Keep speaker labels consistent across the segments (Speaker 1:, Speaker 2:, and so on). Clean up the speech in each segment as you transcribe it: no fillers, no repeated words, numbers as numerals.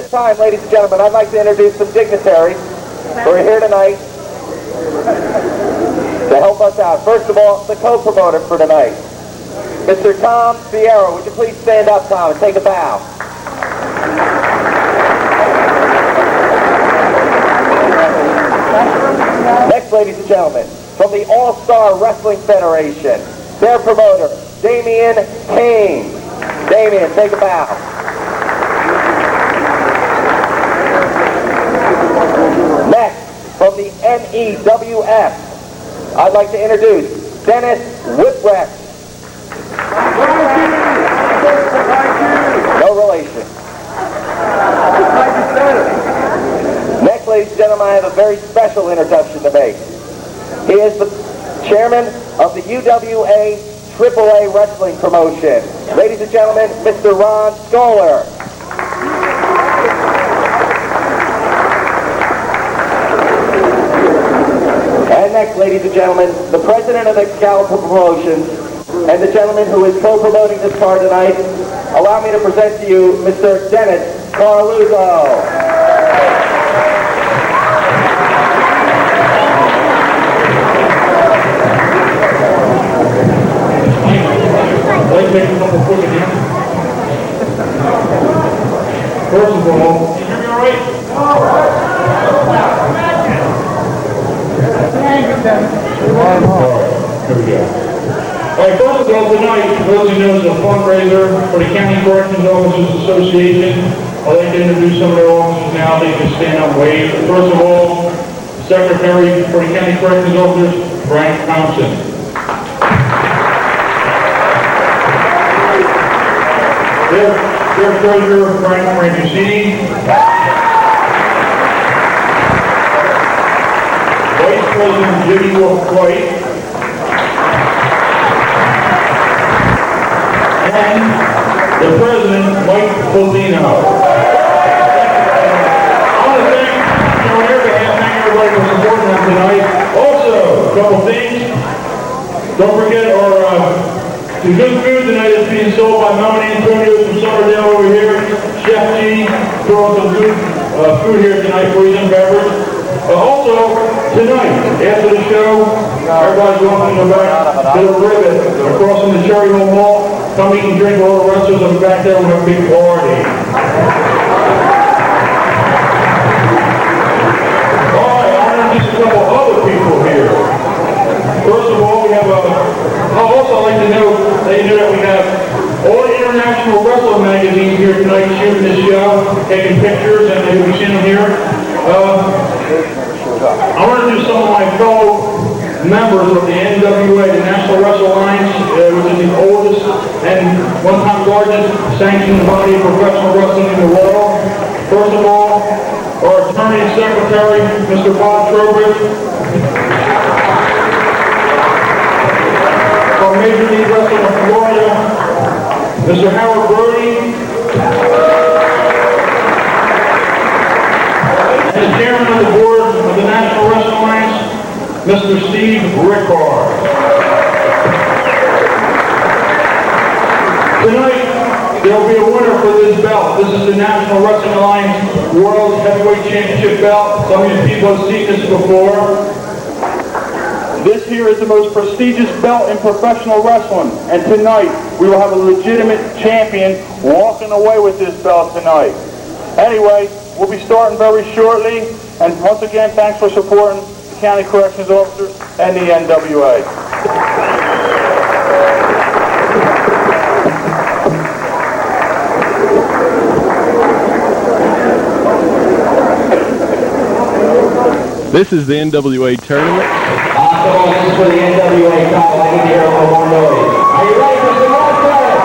Speaker 1: this time, ladies and gentlemen, I'd like to introduce some dignitaries who are here tonight to help us out. First of all, the co-promoter for tonight, Mr. Tom Fierro. Would you please stand up, Tom, and take a bow? Next, ladies and gentlemen, from the All-Star Wrestling Federation, their promoter, Damian Kane. Damian, take a bow. Next, from the NEWF, I'd like to introduce Dennis Whipwreck. No relation. Next, ladies and gentlemen, I have a very special introduction to make. He is the chairman of the UWA AAA Wrestling Promotion. Ladies and gentlemen, Mr. Ron Scholar. And next, ladies and gentlemen, the president of the Caliper Promotions and the gentleman who is co-promoting this card tonight, allow me to present to you Mr. Dennis Carluzzo.
Speaker 2: Make a couple quick announcements. First of all, can you hear me all right? All right. Here we go. All right, first of all, tonight, for those who know, is a fundraiser for the County Corrections Officers Association. I'd like to introduce some of their officers now. They can stand up and wave. First of all, Secretary for the County Corrections Officers, Frank Thompson. Their treasurer, Frank Francisini. Vice President Jimmy White. And the President, Mike Polino. I want to thank, on their behalf, thank everybody for supporting them tonight. Also, a couple things. Don't forget the good food tonight is being sold by Mom and Antonio from Summerdale over here. Chef G throwing some good food here tonight for you and beverage. Also, tonight, after the show, everybody's welcome to go back to the Rivet across from the Cherry Hill Mall. Come eat and drink with all the wrestlers and back there with a big party. Alright, I want to introduce a couple other people here. First of all, we have I'd also like to know that we have all the international wrestling magazines here tonight shooting this show, taking pictures, and we've seen them here. I want to do some of my fellow members of the NWA, the National Wrestling Alliance, which is the oldest and one-time largest sanctioned body of professional wrestling in the world. First of all, our attorney and secretary, Mr. Bob Trowbridge. From Major League Wrestling of Florida, Mr. Howard Brody. And the chairman of the board of the National Wrestling Alliance, Mr. Steve Rickard. Tonight, there will be a winner for this belt. This is the National Wrestling Alliance World Heavyweight Championship belt. Some of you people have seen this before. This here is the most prestigious belt in professional wrestling, and tonight we will have a legitimate champion walking away with this belt tonight. Anyway, we'll be starting very shortly, and once again, thanks for supporting the County Corrections Officers and the NWA.
Speaker 3: This is the NWA tournament.
Speaker 4: This is for the NWA title. I need to hear a little more noise. Are you ready for some more players?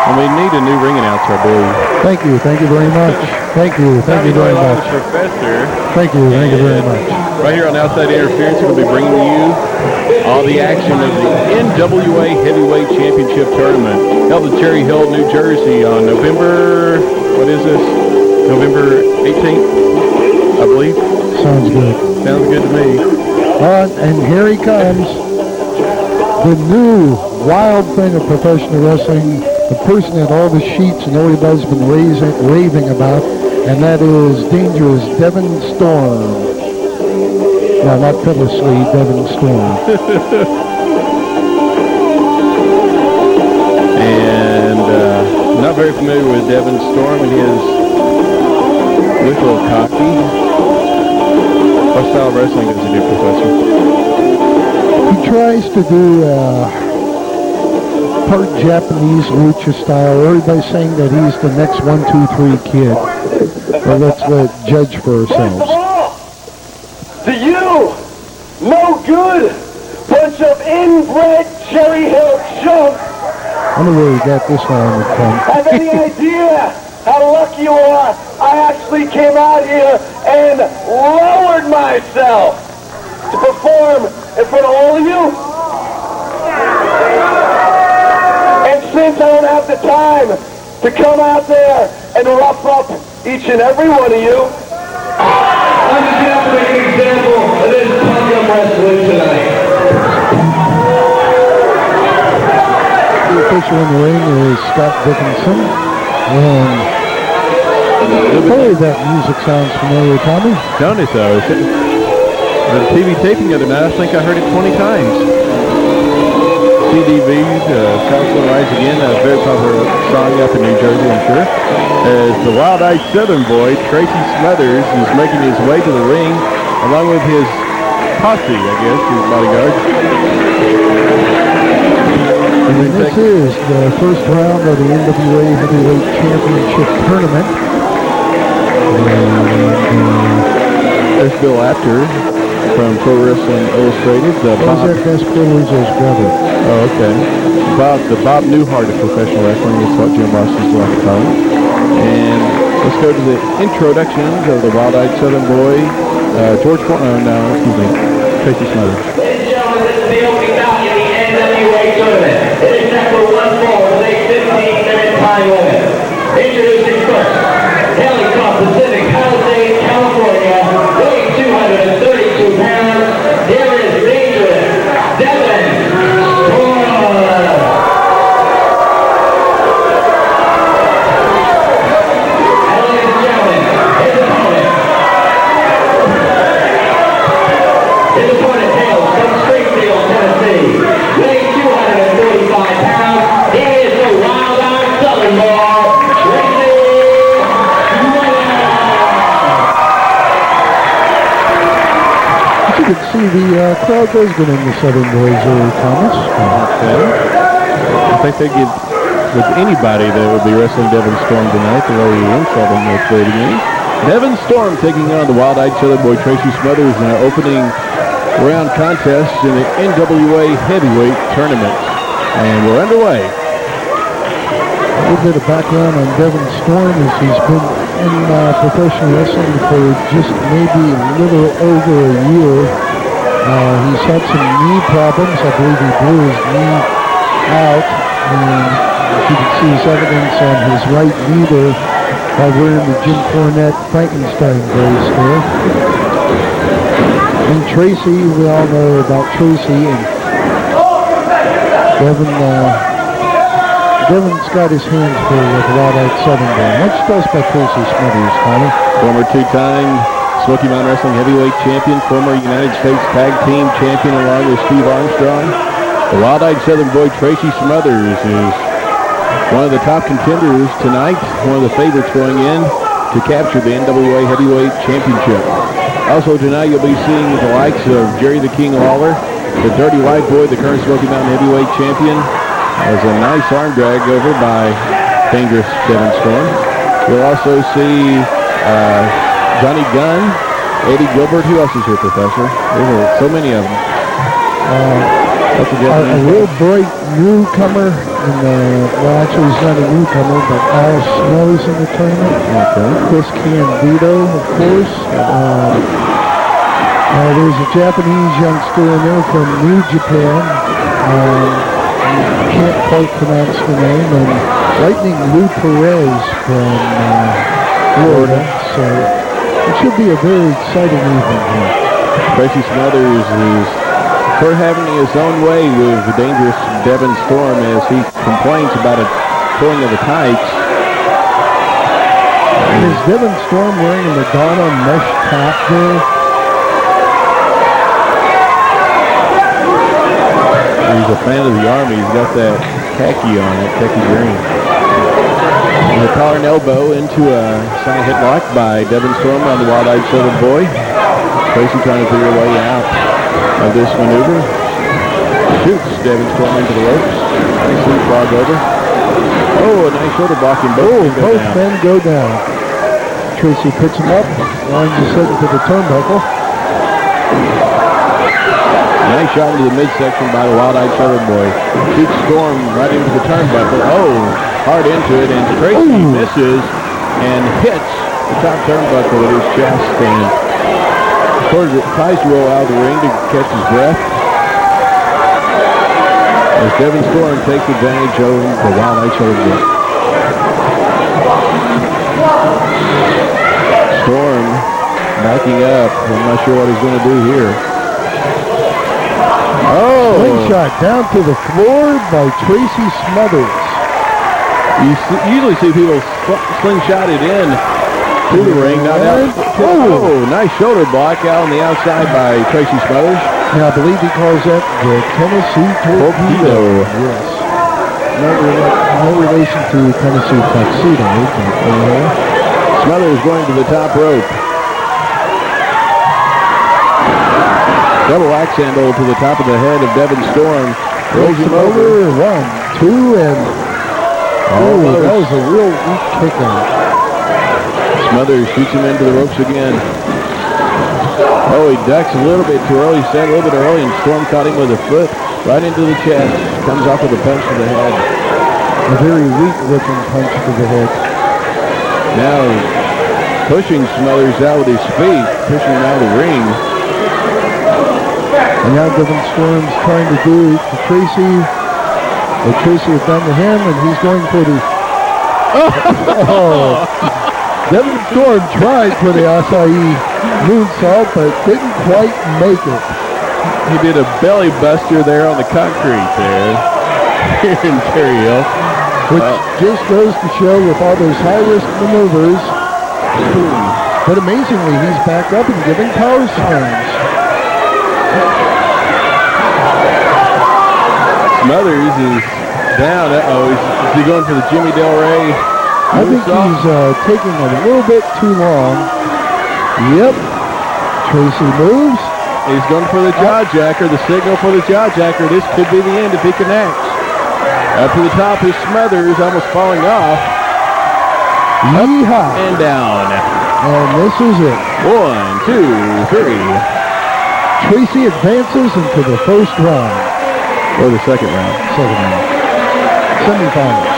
Speaker 3: And we need a new ring announcer, I believe.
Speaker 5: Thank you very much. Thank you very much.
Speaker 3: Professor.
Speaker 5: Thank you very much.
Speaker 3: Right here on Outside Interference, we'll be bringing you all the action of the NWA Heavyweight Championship Tournament held in Cherry Hill, New Jersey on November, November 18th, I believe.
Speaker 5: Sounds good.
Speaker 3: Sounds good to me.
Speaker 5: And here he comes, the new wild thing of professional wrestling, the person that all the sheets and everybody's been raving about, and that is Dangerous Devon Storm. No, not Phyllis-Lee, Devon Storm.
Speaker 3: And not very familiar with Devon Storm, and his looks a little cocky. What style of wrestling does he do, Professor?
Speaker 5: He tries to do part Japanese lucha style. Everybody's saying that he's the next 1, 2, 3 kid. But let's judge for ourselves.
Speaker 1: To you, no good, bunch of inbred Cherry Hill chumps.
Speaker 5: I wonder where he got this one from.
Speaker 1: Have any idea how lucky you are? I actually came out here and lowered myself to perform in front of all of you. And since I don't have the time to come out there and rough up each and every one of you,
Speaker 4: I'm just going to have to make an example of this punk of wrestling tonight.
Speaker 5: The official in the ring is Scott Dickinson. And boy, that music sounds familiar, Tommy.
Speaker 3: Don't it, though? The TV taping the other night, I think I heard it 20 times. CDV's Southland Rise Again, a very popular song up in New Jersey, I'm sure. As the wild-eyed Southern boy, Tracy Smothers, is making his way to the ring, along with his posse, I guess, his bodyguard.
Speaker 5: And this is the first round of the NWA Heavyweight Championship Tournament.
Speaker 3: There's Bill Apter from Pro Wrestling Illustrated.
Speaker 5: Jose Caspero's brother.
Speaker 3: Oh, okay. The Bob Newhart of professional wrestling is what Jim Ross used to like to call him. And let's go to the introductions of the wild-eyed Southern boy, Tracy Smothers.
Speaker 4: Ladies and gentlemen, this is the opening bout in the NWA tournament. It is set for 1 fall with a 15-minute time limit. Introducing first, hailing from Pacific Palisades, California, weighing 232 pounds. Here is Dangerous Devon Storm. And ladies and gentlemen, his opponent hails from Springfield, Tennessee, weighing 245 pounds. He is the wild-eyed Southern boy, Tracy Smothers.
Speaker 5: You can see the crowd does get in the Southern Boys early, Thomas.
Speaker 3: Okay. I think they give with anybody that would be wrestling Devon Storm tonight, the way he insulted him with the game. Devon Storm taking on the wild-eyed Southern boy Tracy Smothers in an opening round contest in the NWA Heavyweight Tournament. And we're underway.
Speaker 5: A little bit of background on Devon Storm is he's been in professional wrestling for just maybe a little over a year. He's had some knee problems. I believe he blew his knee out. And you can see his evidence on his right knee there by wearing the Jim Cornette Frankenstein brace there. And Tracy, we all know about Tracy, and Devon's got his hands full with wild-eyed Southern boy. What's does by Tracy Smothers, Tommy?
Speaker 3: Former two-time Smoky Mountain Wrestling Heavyweight Champion, former United States Tag Team Champion along with Steve Armstrong. The wild-eyed Southern boy Tracy Smothers is one of the top contenders tonight, one of the favorites going in to capture the NWA Heavyweight Championship. Also tonight you'll be seeing the likes of Jerry the King Lawler, the Dirty White Boy, the current Smoky Mountain Heavyweight Champion. There's a nice arm drag over by Dangerous Devon Storm. You'll also see Johnny Gunn, Eddie Gilbert. Who else is here, Professor? There's so many of them.
Speaker 5: A real bright newcomer, well, actually he's not a newcomer, but Al Snow's in the tournament.
Speaker 3: Okay.
Speaker 5: Chris Candido, of course. There's a Japanese youngster in there from New Japan. Can't quite pronounce the name. And Lightning Lou Perez from Florida. So it should be a very exciting evening here.
Speaker 3: Tracy Smothers is for having his own way with the Dangerous Devon Storm as he complains about a pulling of the tights.
Speaker 5: Is Devon Storm wearing a Madonna mesh top there?
Speaker 3: He's a fan of the Army. He's got that khaki on it, khaki green. And a collar and elbow into a side headlock by Devon Storm on the Wild-Eyed Southern Boy. Tracy trying to figure a way out of this maneuver. Shoots Devon Storm into the ropes. Nice leapfrog over. Oh, a nice shoulder block in both.
Speaker 5: Both men go down. Tracy picks him up, lines his head into the turnbuckle.
Speaker 3: Nice shot into the midsection by the Wild-Eyed Southern Boy. Shoots Storm right into the turnbuckle. Oh, hard into it, and Tracy misses and hits the top turnbuckle with his chest, and tries to roll out of the ring to catch his breath. As Devon Storm takes advantage of the Wild-Eyed Southern Boy. Storm backing up. I'm not sure what he's going to do here. Oh!
Speaker 5: Slingshot down to the floor by Tracy Smothers.
Speaker 3: You usually see people slingshot it in to the ring, not out. Oh, nice shoulder block out on the outside by Tracy Smothers.
Speaker 5: Now, I believe he calls that the Tennessee Torpedo. Yes. No relation to Tennessee Tuxedo.
Speaker 3: Smothers going to the top rope. Double axe handle to the top of the head of Devon Storm. Rolls him over.
Speaker 5: 1, 2, and that was a real weak kick out.
Speaker 3: Smothers shoots him into the ropes again. Oh, he ducks a little bit too early. Set a little bit early, and Storm caught him with a foot right into the chest. Comes off with a punch to the head.
Speaker 5: A very weak-looking punch to the head.
Speaker 3: Now pushing Smothers out with his feet, pushing him out of the ring.
Speaker 5: And now Devon Storm's trying to do to Tracy what Tracy has done to him, and he's going for the... Oh! Devon Storm tried for the acai moonsault, but didn't quite make it.
Speaker 3: He did a belly buster there on the concrete there here in Cherry Hill.
Speaker 5: Which just goes to show with all those high-risk maneuvers. But amazingly, he's back up and giving power slams.
Speaker 3: Smothers is down. Uh-oh, is he going for the Jimmy Del Rey?
Speaker 5: I think he's taking a little bit too long. Yep. Tracy moves.
Speaker 3: He's going for the jawjacker, the signal for the jawjacker. This could be the end if he connects. Up to the top is Smothers, almost falling off.
Speaker 5: Yeehaw.
Speaker 3: And down.
Speaker 5: And this is it.
Speaker 3: 1, 2, 3.
Speaker 5: Tracy advances into the first round.
Speaker 3: Or the second round.
Speaker 5: Second round. Semifinals.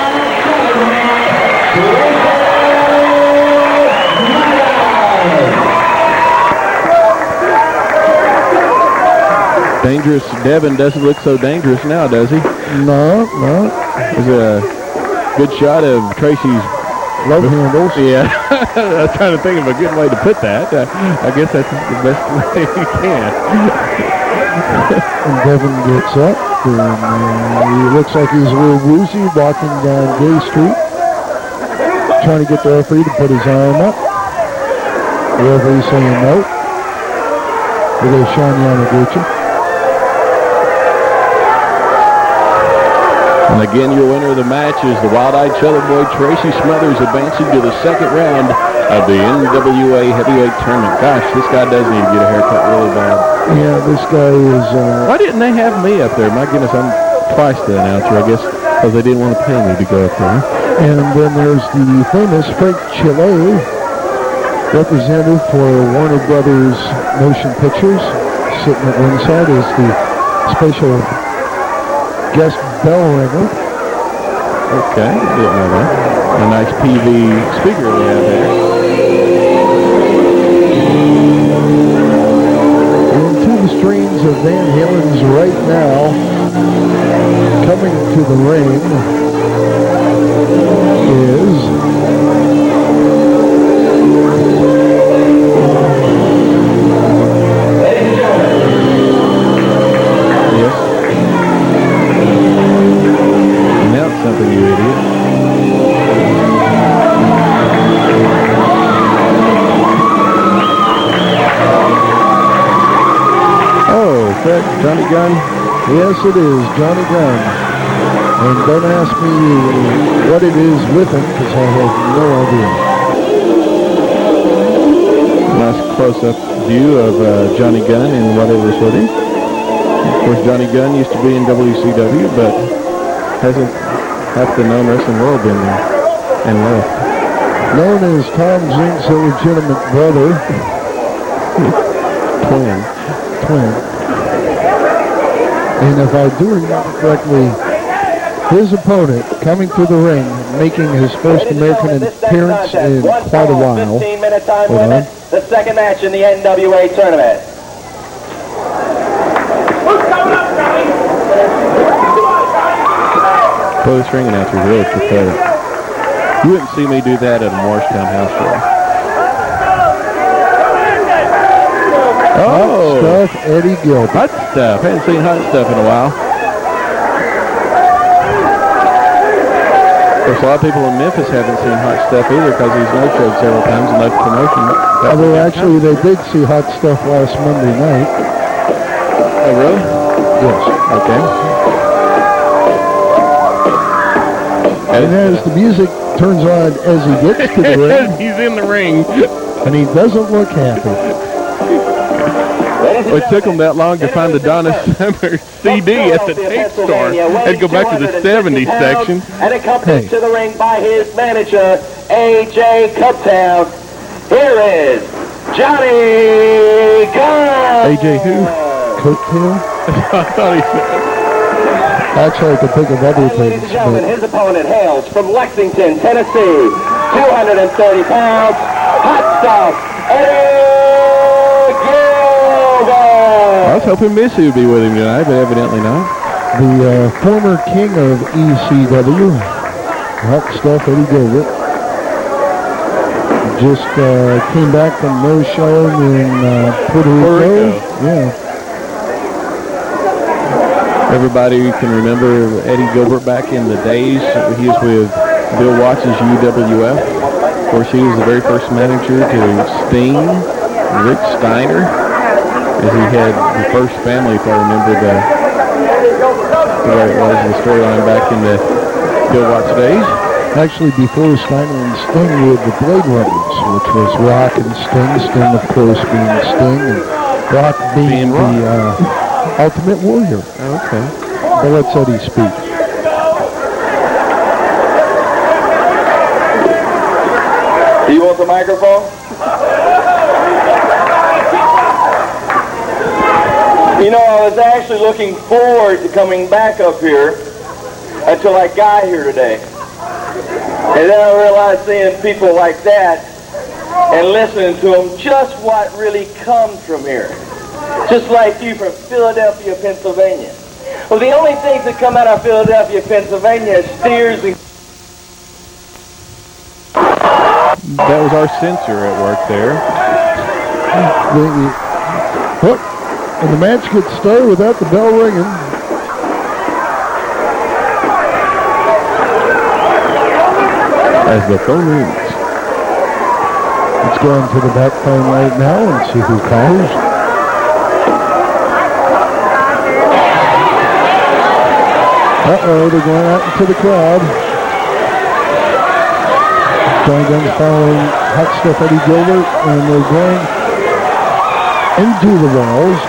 Speaker 3: Dangerous. Devon doesn't look so dangerous now, does he?
Speaker 5: No.
Speaker 3: There's a good shot of Tracy's
Speaker 5: love handles.
Speaker 3: Yeah. I was trying to think of a good way to put that. I guess that's the best way you can.
Speaker 5: And Devon gets up, and he looks like he's a little woozy walking down Gay Street, trying to get the referee to put his arm up. The referee's saying no. We're going to shine you on the Gucci.
Speaker 3: And again, your winner of the match is the Wild-Eyed Southern Boy, Tracy Smothers, advancing to the second round of the NWA Heavyweight Tournament. Gosh, this guy does need to get a haircut really bad.
Speaker 5: Yeah, this guy is...
Speaker 3: Why didn't they have me up there? My goodness, I'm twice the announcer, I guess, because they didn't want to pay me to go up there.
Speaker 5: And then there's the famous Frank Chile, representative for Warner Brothers Motion Pictures. Sitting at ringside is the special guest bell ringer.
Speaker 3: Okay, didn't know that. A nice PV speaker they have there.
Speaker 5: Into the strains of Van Halen's Right Now, coming to the ring is...
Speaker 3: Something, you idiot. that Johnny Gunn?
Speaker 5: Yes, it is Johnny Gunn. And don't ask me what it is with him, because I have no idea.
Speaker 3: Nice close-up view of Johnny Gunn and whatever's with him. Of course, Johnny Gunn used to be in WCW, but hasn't half the known wrestling world been there and left.
Speaker 5: Known as Tom Zink's illegitimate brother. Twin. And if I do remember correctly, his opponent coming through the ring, making his first American appearance in quite a while.
Speaker 1: 15-minute time limit, the second match in the NWA tournament.
Speaker 3: Boy, this ring announcer is really pathetic. You wouldn't see me do that at a Morristown house show.
Speaker 5: Hot stuff, Eddie Gilbert.
Speaker 3: Hot stuff. Hadn't seen hot stuff in a while. Of course, a lot of people in Memphis haven't seen hot stuff either because he's no-showed several times and left promotion.
Speaker 5: Although actually they did see hot stuff last Monday night.
Speaker 3: Oh, really?
Speaker 5: Yes.
Speaker 3: Okay.
Speaker 5: And as the music turns on as he gets to the ring.
Speaker 3: He's in the ring.
Speaker 5: And he doesn't look happy.
Speaker 3: Well, it took him that long to find the Donna Summer CD at the tape store. Had to go back to the 70s section.
Speaker 1: And accompanied to the ring by his manager, A.J. Cuptown. Here is Johnny Gunn.
Speaker 3: A.J. who?
Speaker 5: Coattail?
Speaker 3: I thought he said.
Speaker 5: Actually, I could think of other
Speaker 1: Ladies
Speaker 5: things.
Speaker 1: and gentlemen, his opponent hails from Lexington, Tennessee. 230 pounds. Hot stuff. Eddie
Speaker 3: I was hoping Missy would be with him tonight, but evidently not.
Speaker 5: The former king of ECW, hot stuff, Eddie Gilbert, just came back from no show in Puerto Rico. Yeah.
Speaker 3: Everybody can remember Eddie Gilbert back in the days. He was with Bill Watts' UWF. Of course, he was the very first manager to Sting, Rick Steiner, as he had the first family, if I remember the way it was, the storyline back in the Bill Watts days.
Speaker 5: Actually, before Steiner and Sting, we had the Blade Runners, which was Rock and Sting. Sting, of course, being Sting, and Rock being the Ultimate Warrior.
Speaker 3: Okay.
Speaker 5: But let's Eddie speak.
Speaker 1: You want the microphone? You know, I was actually looking forward to coming back up here until I got here today. And then I realized seeing people like that and listening to them, just what really comes from here. Just like you from Philadelphia, Pennsylvania. Well, the only things that come out of Philadelphia, Pennsylvania is steers and...
Speaker 3: That was our censor at work there.
Speaker 5: And the match gets started without the bell ringing.
Speaker 3: As the phone rings.
Speaker 5: Let's go into the back phone right now and see who calls. Uh-oh, they're going out into the crowd. Johnny Gunn's following Hot Stuff Eddie Gilbert, and they're going into the walls.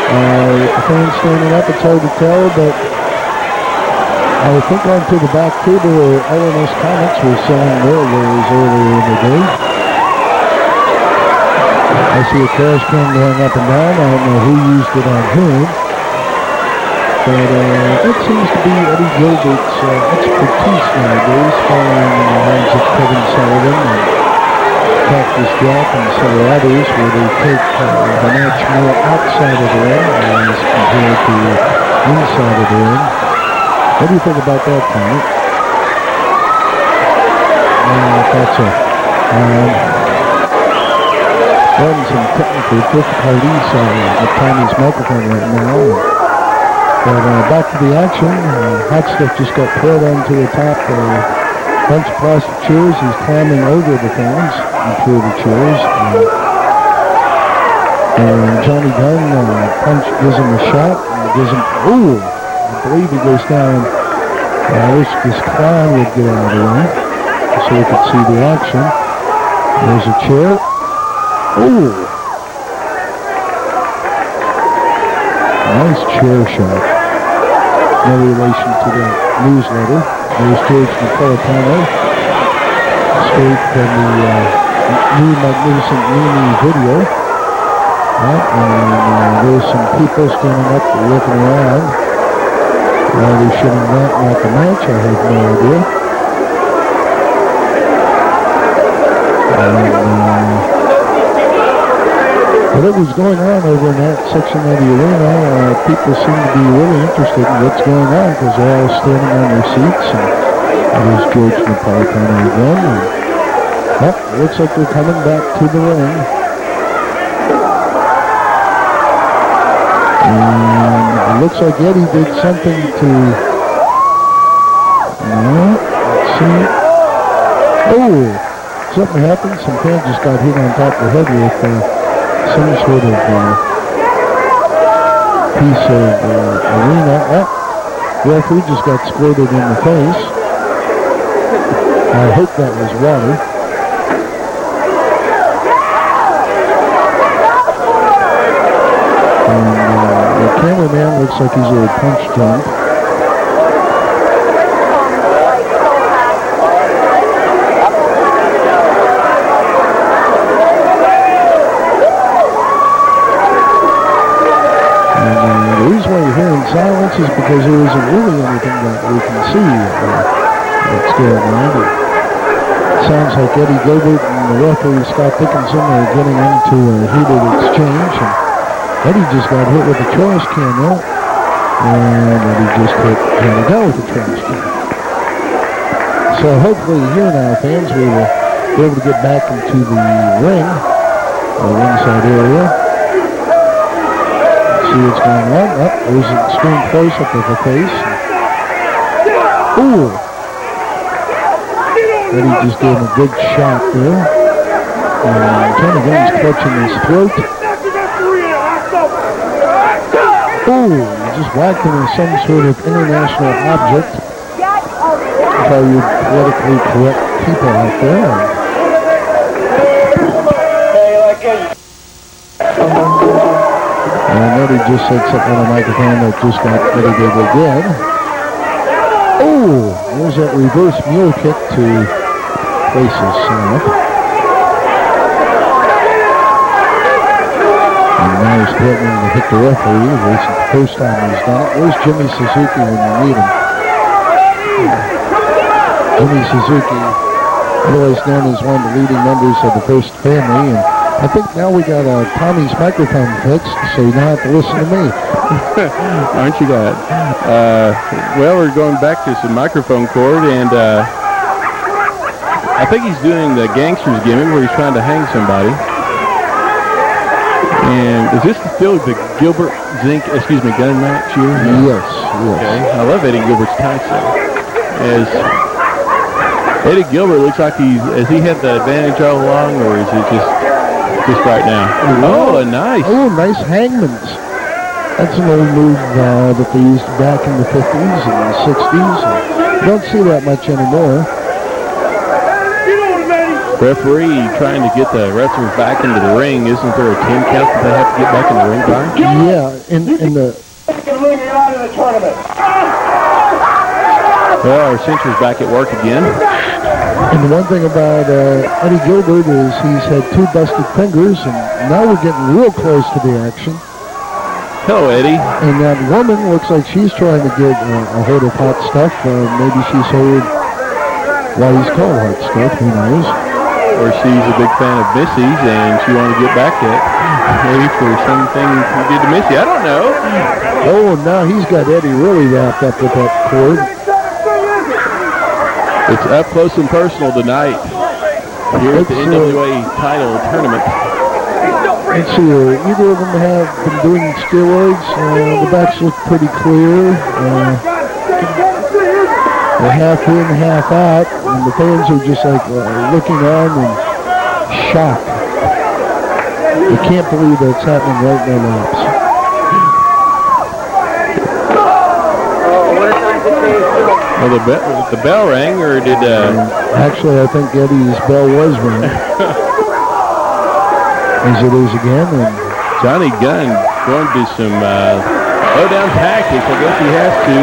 Speaker 5: The fans standing up, it's hard to tell, but I think onto the back table where LNS Comics was selling their wares earlier in the day. I see a trash can going up and down. I don't know who used it on whom. But it seems to be Eddie Gilbert's expertise nowadays, following in the lines of Kevin Sullivan and Cactus Jack and several others, where they take the match more outside of the ring as compared to inside of the ring. What do you think about that, Tammy? That's it. Having some technical difficulties with Tammy's microphone right now. But back to the action. Hot Stuff just got pulled onto the top of a bunch of plastic chairs. He's climbing over the fans and through the chairs. And Johnny Gunn gives him a shot. And gives him, I believe he goes down. I wish this clown would get out of the way so we could see the action. There's a chair. Nice chair shot. No relation to the newsletter. There's George Napolitano. Straight from the new Magnificent Mimi video. And there's some people standing up looking around. They're shooting that like a match. I have no idea. Whatever was going on over in that section of the arena, people seem to be really interested in what's going on because they're all standing on their seats. And there's George Napolitano again. And, it looks like they're coming back to the ring. And it looks like Eddie did something to... let's see. Something happened. Some fan just got hit on top of the head with some sort of piece of arena. The referee just got squirted in the face. I hope that was water. And the cameraman looks like he's a little punch drunk. Silence is because there isn't really anything that we can see what's going on. It sounds like Eddie Gilbert and the referee Scott Dickinson are getting into a heated exchange. And Eddie just got hit with a trash can there. And Eddie just hit Johnny Gunn with a trash can. So hopefully here now, fans, we will be able to get back into the ring, the ringside area. See what's going on. There's an extreme close-up of the face. Eddie just gave him a good shot there. And Johnny Gunn's clutching his throat. He just whacked him with some sort of international object. That's how you politically correct people out there. And Eddie just said something on the microphone that just got edited again. There's that reverse mule kick to places. And now he's threatening to hit the referee. This is the first time he's done it. Where's Jimmy Suzuki when you need him? Jimmy Suzuki, otherwise known as one of the leading members of the First Family. And I think now we got Tommy's microphone fixed, so you don't have to listen to me.
Speaker 3: Aren't you glad? Well, we're going back to some microphone cord, and I think he's doing the gangster's gimmick where he's trying to hang somebody. And is this still the Gilbert Gunn match here?
Speaker 5: Yes.
Speaker 3: Okay. I love Eddie Gilbert's tights though. As Eddie Gilbert looks like has he had the advantage all along, or is it just right now?
Speaker 5: Nice hangmans. That's an old move that they used back in the 50s and the 60s. You don't see that much anymore.
Speaker 3: Referee trying to get the wrestlers back into the ring. Isn't there a 10 count that they have to get back in the ring by?
Speaker 5: Yeah, in the...
Speaker 3: Well, our cincher's back at work again.
Speaker 5: And the one thing about Eddie Gilbert is he's had 2 busted fingers, and now we're getting real close to the action.
Speaker 3: Hello, Eddie.
Speaker 5: And that woman looks like she's trying to get a hold of hot stuff. Maybe she's heard why he's called hot stuff, who knows.
Speaker 3: Or she's a big fan of Missy's and she wanted to get back at maybe for something he did to Missy. I don't know.
Speaker 5: Now he's got Eddie really wrapped up with that cord.
Speaker 3: It's up close and personal tonight here at the NWA title tournament.
Speaker 5: Let's see, either of them have been doing steroids. The backs look pretty clear. They're half in, half out, and the fans are just like looking on in shock. You can't believe that's happening right in their laps.
Speaker 3: Well, the bell rang, or did...
Speaker 5: Actually, I think Eddie's bell was ringing. As it is again. And
Speaker 3: Johnny Gunn going to do some low-down tactics. I guess he has to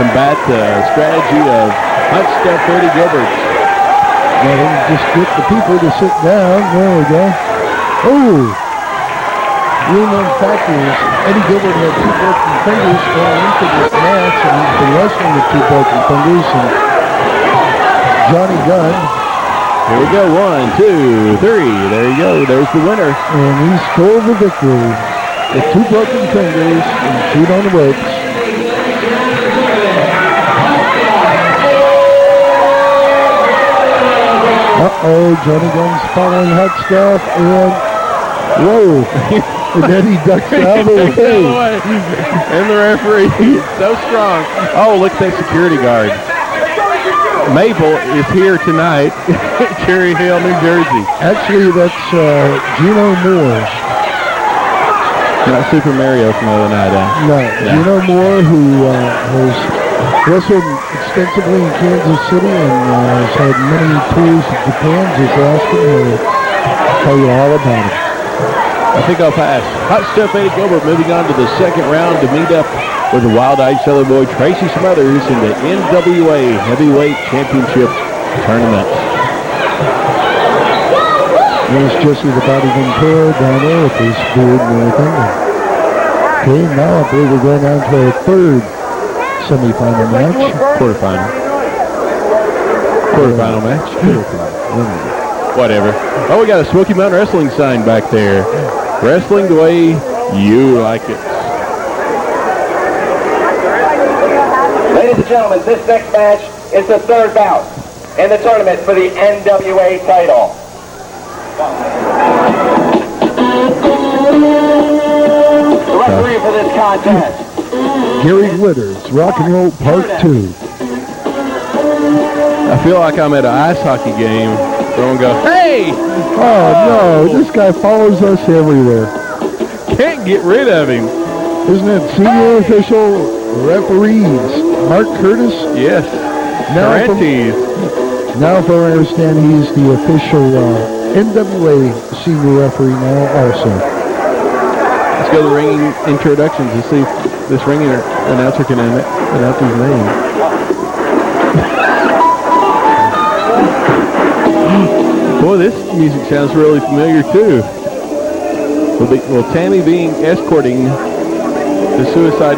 Speaker 3: combat the strategy of hot stuff Eddie Gilbert.
Speaker 5: let him just get the people to sit down. There we go. Oh! Real-known fact is Eddie Gilbert had 2 broken fingers going into this match, and he's been wrestling with 2 broken fingers. And Johnny Gunn.
Speaker 3: Here we go. 1, 2, 3. There you go. There's the winner.
Speaker 5: And he stole the victory with 2 broken fingers and feet on the ropes. Uh-oh, Johnny Gunn's following hot stuff, and whoa, and then he ducks out of the way.
Speaker 3: And the referee, so strong. Oh, look at that security guard. Maple is here tonight, Cherry Hill, New Jersey.
Speaker 5: Actually, that's Gino Moore.
Speaker 3: Not Super Mario from the other night,
Speaker 5: No, Gino Moore, who has wrestled extensively in Kansas City and has had many tours of Japan. Just ask him, he'll tell you all about it.
Speaker 3: I think I'll pass. Hot stuff, Eddie Gilbert moving on to the second round to meet up with the wild-eyed Southern boy Tracy Smothers in the NWA Heavyweight Championship Tournament.
Speaker 5: There's Jesse the Body Ventura down there with his beard and everything. Okay, now I believe we're going on to our third semi-final match.
Speaker 3: Quarterfinal match. Whatever. Oh, we got a Smoky Mountain Wrestling sign back there. Wrestling the way you like it.
Speaker 1: Ladies and gentlemen, this next match is the third bout in the tournament for the NWA title. The referee for this contest,
Speaker 5: Gary Glitters, Rock and Roll Part 2.
Speaker 3: I feel like I'm at an ice hockey game. Someone go, hey!
Speaker 5: Oh no, this guy follows us everywhere.
Speaker 3: Can't get rid of him.
Speaker 5: Isn't it senior official referees? Mark Curtis?
Speaker 3: Yes.
Speaker 5: Now if I understand, he's the official NWA senior referee now also.
Speaker 3: Let's go to the ringing introductions and see if this ringing announcer can announce his name. Boy, this music sounds really familiar too. Well, Tammy being escorting the Suicide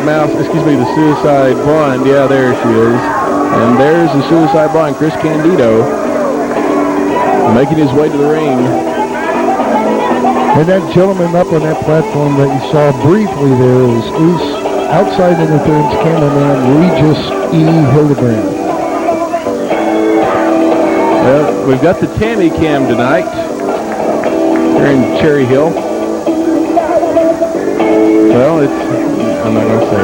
Speaker 3: Blonde. Yeah, there she is. And there's the Suicide Blonde, Chris Candido, making his way to the ring.
Speaker 5: And that gentleman up on that platform that you saw briefly there is outside interference cameraman Regis E. Hildebrand.
Speaker 3: Well, we've got the Tammy cam tonight here in Cherry Hill. Well, I'm not going to say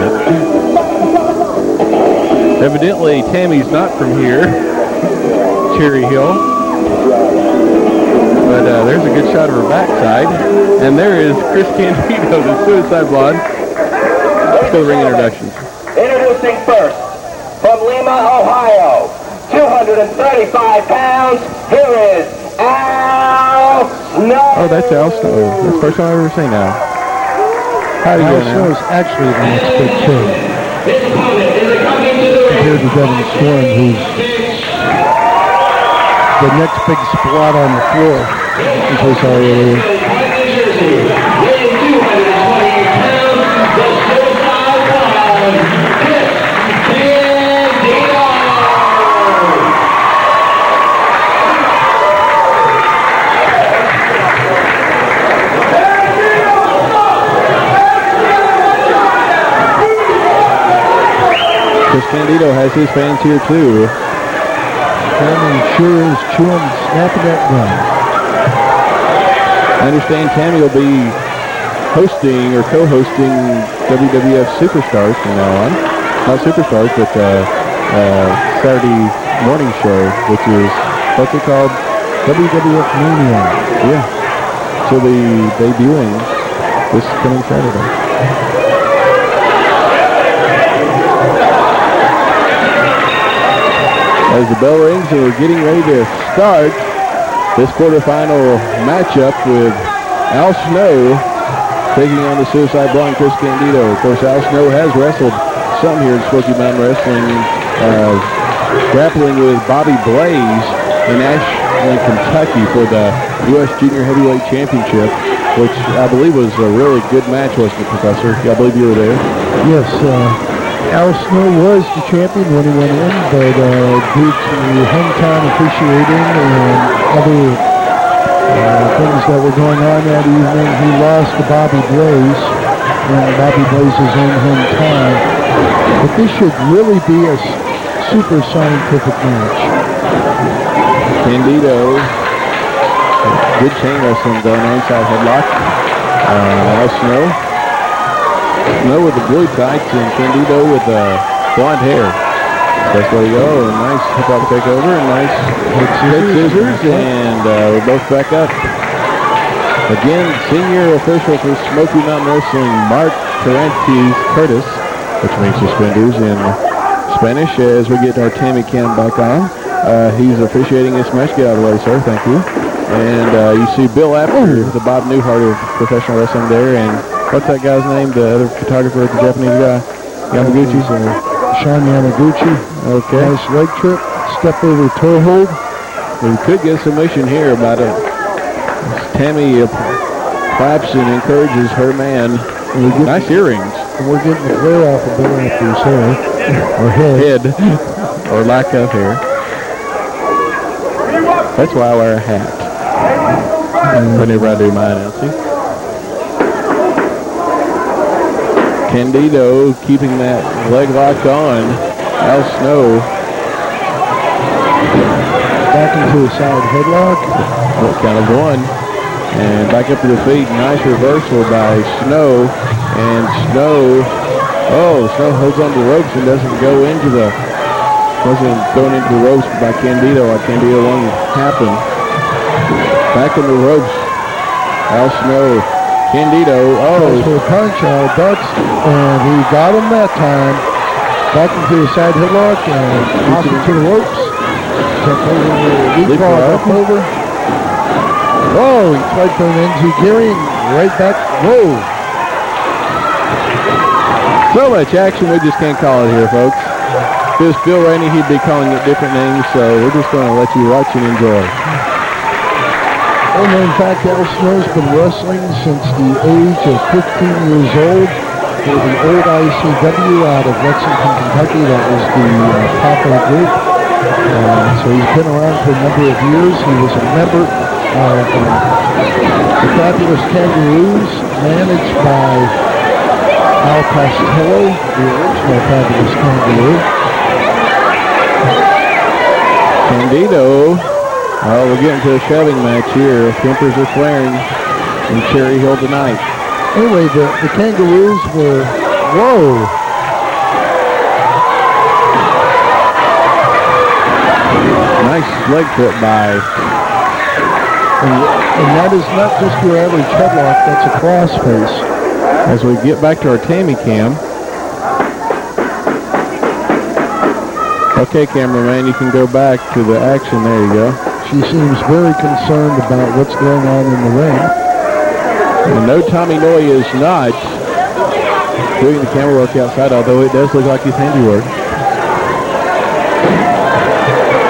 Speaker 3: it. Evidently, Tammy's not from here, Cherry Hill. But there's a good shot of her backside. And there is Chris Candido, the Suicide Blonde. Let's go to ring introductions.
Speaker 1: introducing first, from Lima, Ohio, 235 pounds, here is Al Snow.
Speaker 3: Oh, that's Al Snow. That's the first time I've ever seen Al. How do you
Speaker 5: Al
Speaker 3: doing,
Speaker 5: Snow
Speaker 3: Al?
Speaker 5: is actually the next big thing. Compared to Devon Storm, who's the next big splot on the floor, as we saw earlier.
Speaker 3: Chris Candido has his fans here too.
Speaker 5: Tammy sure is chewing, snapping that gun.
Speaker 3: I understand Tammy will be hosting or co-hosting WWF Superstars from now on. Not Superstars, but Saturday morning show, which is, what's it called?
Speaker 5: WWF Mania.
Speaker 3: Yeah. he'll be debuting this coming Saturday. As the bell rings, and we're getting ready to start this quarterfinal matchup with Al Snow taking on the Suicide Blonde Chris Candido. Of course, Al Snow has wrestled some here in Smoky Mountain Wrestling, grappling with Bobby Blaze in Ashland, Kentucky for the U.S. Junior Heavyweight Championship, which I believe was a really good match, wasn't it, Professor? I believe you were there.
Speaker 5: Yes, Al Snow was the champion when he went in, but due to hometown appreciating and other things that were going on that evening, he lost to Bobby Blaze in Bobby Blaze's own hometown. But this should really be a super scientific match.
Speaker 3: Candido, good chain wrestling going on, side headlock. Al Snow. Snow with the blue tights and Candido with blonde hair. That's where you go. A nice hip-hop takeover and nice head scissors, and we're both back up. Again, senior official for Smoky Mountain Wrestling, Mark Curtis, which means suspenders in Spanish, as we get our Tammy cam back on. He's officiating this match. Get out of the way, sir. Thank you. And you see Bill Apter, the Bob Newhart of professional wrestling there, and what's that guy's name? The other photographer, the Japanese guy? Yamaguchi?
Speaker 5: Sean Yamaguchi.
Speaker 3: Okay.
Speaker 5: Nice leg trip. Step over toe hold.
Speaker 3: We could get submission here about it. Tammy claps and encourages her man. Nice earrings.
Speaker 5: We're getting the glare off of Bill Apter's hair. Or head.
Speaker 3: Or lack of hair. That's why I wear a hat. Whenever I do my announcing. Candido keeping that leg lock on. Al Snow.
Speaker 5: Back into a side headlock.
Speaker 3: Count of one. And back up to the feet. Nice reversal by Snow. And Snow, Snow holds on to the ropes and doesn't go into the, wasn't going into the ropes by Candido like Candido wanted to happen. Back on the ropes. Al Snow. Candido,
Speaker 5: for a punch, ducks, and he got him that time. Back into the side headlock and off into the ropes. Jump over the leapfrog up over. Whoa, he tried for an enzuigiri and right back. Whoa.
Speaker 3: So much action, we just can't call it here, folks. If it was Phil Rainey, he'd be calling it different names, so we're just going to let you watch and enjoy.
Speaker 5: And in fact, Al Snow's been wrestling since the age of 15 years old for the old ICW out of Lexington, Kentucky. That was the popular group. So he's been around for a number of years. He was a member of the Fabulous Kangaroos, managed by Al Costello, the original Fabulous Kangaroo.
Speaker 3: Candido. We're getting to a shoving match here. Tempers are flaring in Cherry Hill tonight.
Speaker 5: Anyway, the Kangaroos were, whoa.
Speaker 3: Nice leg trip by.
Speaker 5: And that is not just your average headlock, that's a crossface.
Speaker 3: As we get back to our Tammy cam. Okay, cameraman, you can go back to the action. There you go.
Speaker 5: She seems very concerned about what's going on in the ring.
Speaker 3: And no, Tommy Noy is not doing the camera work outside, although it does look like his handiwork.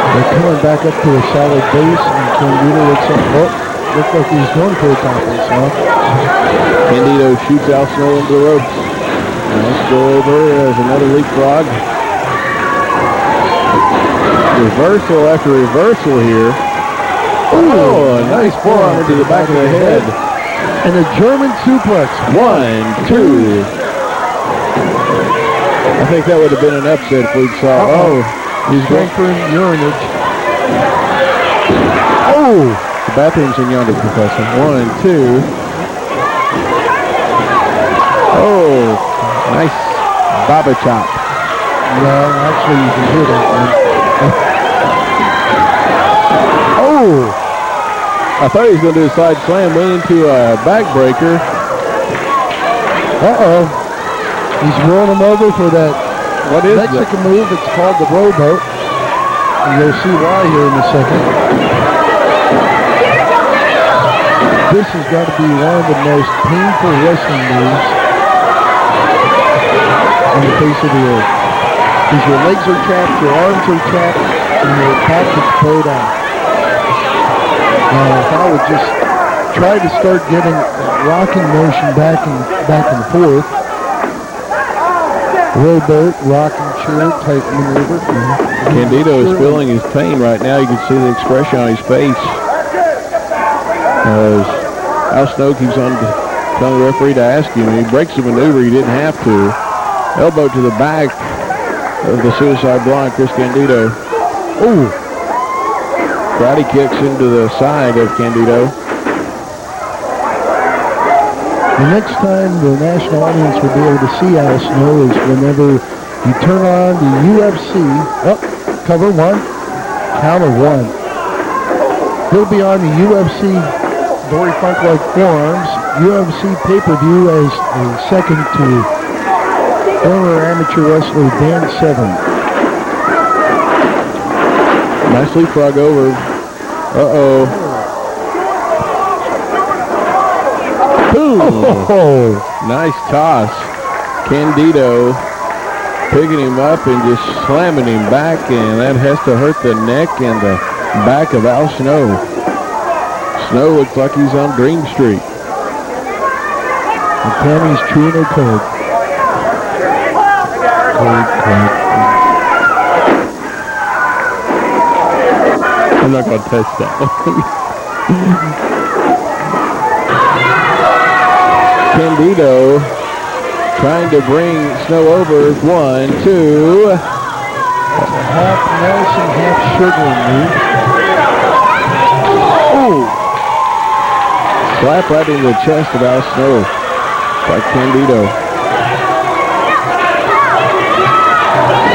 Speaker 5: They're coming back up to a solid base, and Candido looks like he's going for a topless, huh?
Speaker 3: Candido shoots Al Snow into the ropes. Nice go over. There's another leapfrog. Reversal after reversal here. Oh, a nice forearm into the back of the head.
Speaker 5: And a German suplex.
Speaker 3: 1, 2. I think that would have been an upset if we saw. He's going for urinage. The bathroom's in yonder, Professor. 1, 2. Nice baba chop.
Speaker 5: Well, actually, you can hear that one.
Speaker 3: I thought he was going to do a side slam, went into a backbreaker.
Speaker 5: Uh-oh. He's rolling him over for that Mexican move. It's called the rowboat. And you'll see why here in a second. This has got to be one of the most painful wrestling moves on the face of the earth. Because your legs are trapped, your arms are trapped, and your back is bowed out. Now, if I would just try to start getting that rocking motion back and forth, rowboat, rocking chair type maneuver.
Speaker 3: Candido is feeling his pain right now. You can see the expression on his face. Al Snow keeps on telling the referee to ask him, and he breaks the maneuver he didn't have to. Elbow to the back of the suicide blind, Chris Candido.
Speaker 5: Ooh.
Speaker 3: Karate kicks into the side of Candido.
Speaker 5: The next time the national audience will be able to see Al Snow is whenever you turn on the UFC. Oh, cover one, count of one. He'll be on the UFC Dory Funk-like forearms, UFC pay-per-view as the second to former amateur wrestler Dan Severn.
Speaker 3: Nice leapfrog over. Uh-oh. Boom!
Speaker 5: Oh.
Speaker 3: Nice toss. Candido picking him up and just slamming him back, and that has to hurt the neck and the back of Al Snow. Snow looks like he's on Dream Street.
Speaker 5: And Tammy's chewing her code.
Speaker 3: I'm not going to touch that one. Candido trying to bring Snow over. 1, 2.
Speaker 5: That's a half Nelson, half Sugar move.
Speaker 3: Oh! Slap right in the chest of Al Snow by Candido.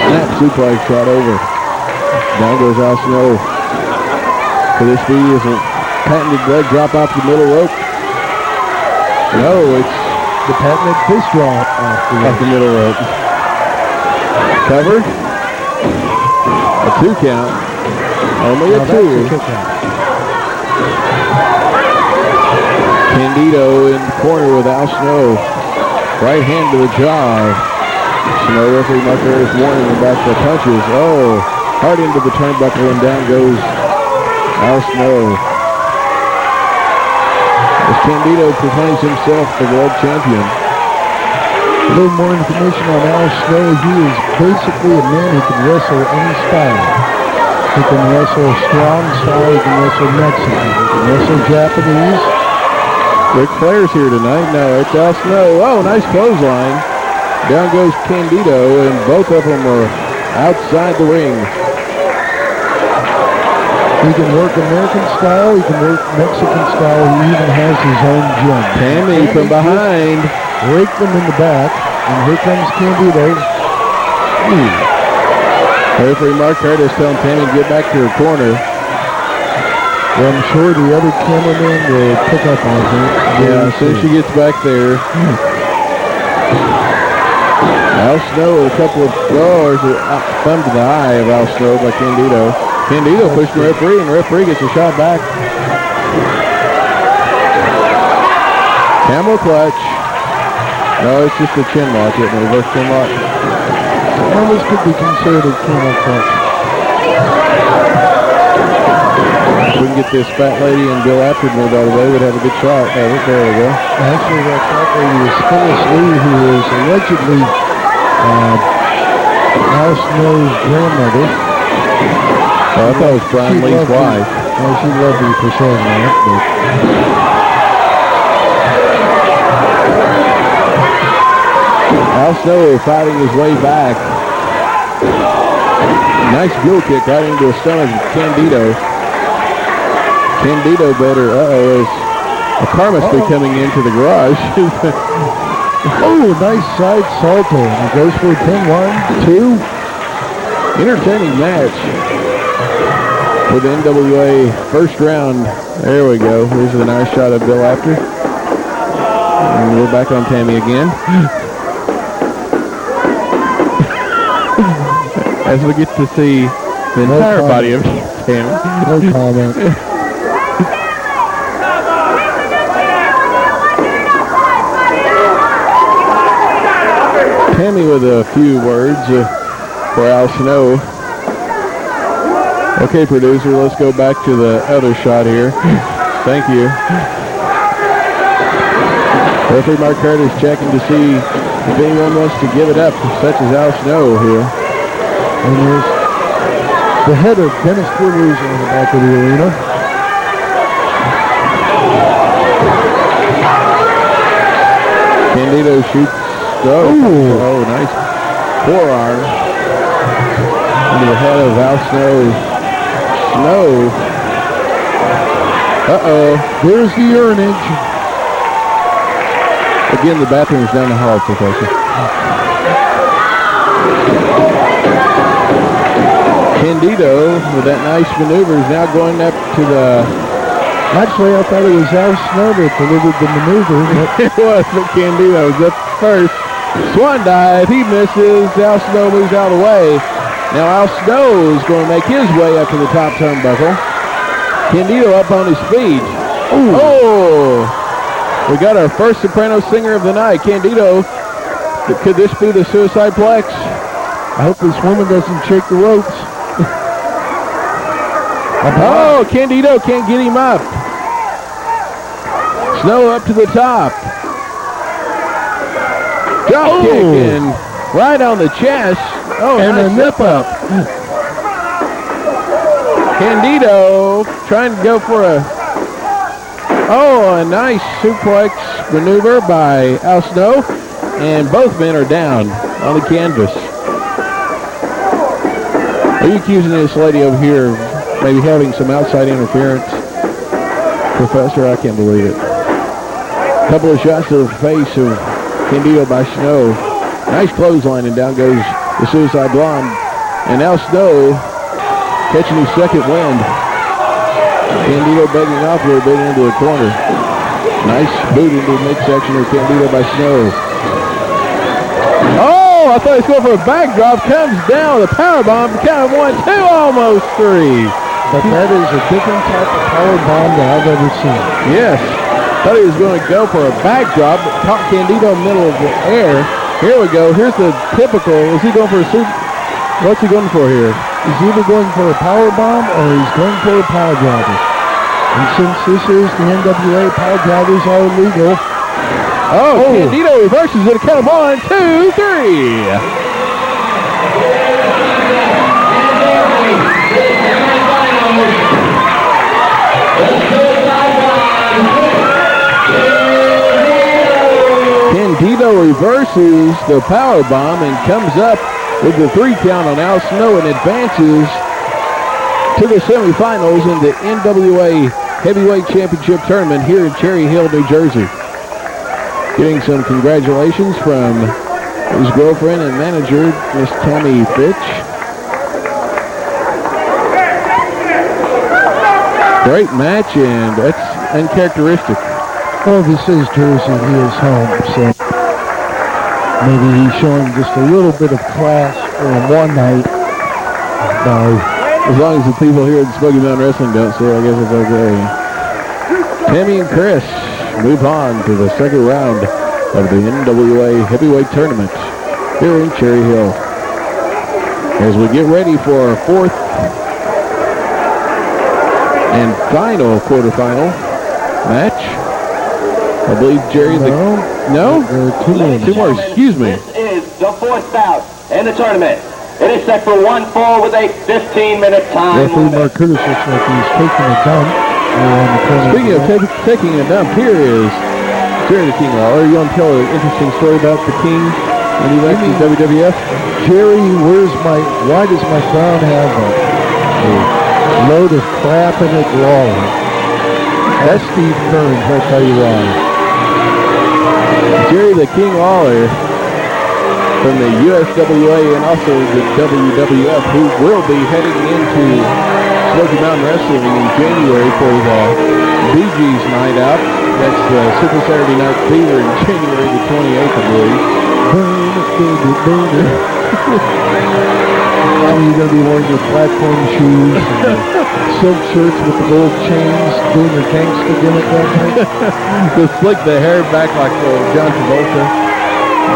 Speaker 3: Snap suplex right over. Down goes Al Snow. Could this be a patented leg drop off the middle rope? No, it's
Speaker 5: the patented fist drop off
Speaker 3: the middle rope. Cover. A 2 count. Only a 2. Candido in the corner with Al Snow. Right hand to the jaw. Snow referee marker is warning about the punches. Oh, hard into the turnbuckle and down goes Al Snow. As Candido proclaims himself the world champion.
Speaker 5: A little more information on Al Snow. He is basically a man who can wrestle any style. He can wrestle strong style, he can wrestle Mexican, he can wrestle Japanese.
Speaker 3: Ric Flair's here tonight. No, it's Al Snow. Oh, nice clothesline. Down goes Candido, and both of them are outside the ring.
Speaker 5: He can work American style, he can work Mexican style, he even has his own gym.
Speaker 3: Tammy from behind.
Speaker 5: Raked them in the back, and here comes Candido.
Speaker 3: Referee Mark Curtis telling Tammy to get back to her corner.
Speaker 5: Well, I'm sure the other cameraman will pick up on her.
Speaker 3: Yeah, as soon as she gets back there. Al Snow with a couple of, there's a thumb to the eye of Al Snow by Candido. Candido pushed the referee, and the referee gets a shot back. Camel clutch. No, it's just a chin lock, isn't it? Reverse chin lock.
Speaker 5: Well, this could be considered a camel clutch.
Speaker 3: If we can get this fat lady and Bill after me, by the way, we'd have a good shot. There we go.
Speaker 5: Actually, that fat lady is Phyllis Lee, who is allegedly Al Snow's grandmother.
Speaker 3: Oh, I thought it was Brian Lee's wife.
Speaker 5: Well, she loved me for saying that, but...
Speaker 3: Al Snow fighting his way back. Nice heel kick right into the stomach of Candido. Candido better. As a car must be coming into the garage.
Speaker 5: Oh, nice side salto. He goes for a pin. 1, 2.
Speaker 3: Entertaining match. for the NWA first round. There we go. Here's a nice shot of Bill after. And we're back on Tammy again. As we get to see the entire body of Tammy.
Speaker 5: No comment.
Speaker 3: Tammy with a few words for Al Snow. Okay, producer, let's go back to the other shot here. Thank you. Referee Mark Curtis checking to see if anyone wants to give it up, such as Al Snow here.
Speaker 5: And there's the head of Dennis Cruz in the back of the arena.
Speaker 3: Candido shoots. Oh, nice forearm into the head of Al Snow. Snow. Uh-oh.
Speaker 5: There's the urinage.
Speaker 3: Again, the bathroom is down the hall, Professor. Candido, with that nice maneuver, is now going up to the...
Speaker 5: Actually, I thought it was Al Snow that delivered the maneuver.
Speaker 3: It was, but Candido was up first. Swan dive, he misses. Al Snow moves out of the way. Now Al Snow is going to make his way up to the top turnbuckle. Candido up on his feet. Ooh. Oh! We got our first soprano singer of the night, Candido. Could this be the suicide plex?
Speaker 5: I hope this woman doesn't shake the ropes.
Speaker 3: Oh, Candido can't get him up. Snow up to the top. Drop kick and right on the chest. Oh, and nice a nip up. Candido trying to go for a nice suplex maneuver by Al Snow, and both men are down on the canvas. Are you accusing this lady over here of maybe having some outside interference? Professor, I can't believe it. A couple of shots to the face of Candido by Snow. Nice clothesline, and down goes the Suicide Blonde. And now Snow catching his second wind. Candido begging off a little bit into the corner. Nice boot into the midsection of Candido by Snow. Oh, I thought he was going for a backdrop. Comes down with a powerbomb. Count of 1, 2, almost 3.
Speaker 5: But that is a different type of powerbomb that I've ever seen.
Speaker 3: Yes. Thought he was going to go for a backdrop, but caught Candido in the middle of the air. Here we go. Here's the typical. Is he going for a super? What's he going for here?
Speaker 5: He's either going for a power bomb or he's going for a power driver. And since this is the NWA, power drivers are illegal.
Speaker 3: Oh, Candido reverses it. Count of 1, 2, 3. Candido reverses the power bomb and comes up with the 3 count on Al Snow and advances to the semifinals in the NWA Heavyweight Championship Tournament here in Cherry Hill, New Jersey. Getting some congratulations from his girlfriend and manager, Miss Tammy Sytch. Great match, and that's uncharacteristic.
Speaker 5: Well, this is Jersey. He is home, so maybe he's showing just a little bit of class for one night.
Speaker 3: As long as the people here at Smoky Mountain Wrestling don't say, I guess it's okay. Tammy and Chris move on to the second round of the NWA Heavyweight Tournament here in Cherry Hill. As we get ready for our fourth and final quarterfinal match. I believe Jerry, no? Two more, excuse me.
Speaker 4: This is the fourth bout in the tournament. It is set for 1-4 with a 15-minute time
Speaker 5: Referee Mark Curtis looks like he's taking a dump.
Speaker 3: Speaking of taking a dump, here is Jerry the King Lawler. You want to tell an interesting story about the King when he left the WWF?
Speaker 5: Jerry, why does my crown have a load of crap in it, Lawler? That's Steve Kearns, I'll tell you why.
Speaker 3: Jerry the King Lawler from the USWA and also the WWF, who will be heading into Smoky Mountain Wrestling in January for the Bee Gees night out. That's the Super Saturday Night Fever in January the 28th, I believe.
Speaker 5: Burn it, baby, burn it. Now you're going to be wearing your platform shoes and silk shirts with the gold chains, doing your gangsta gimmick that night.
Speaker 3: Just flick the hair back like John Travolta,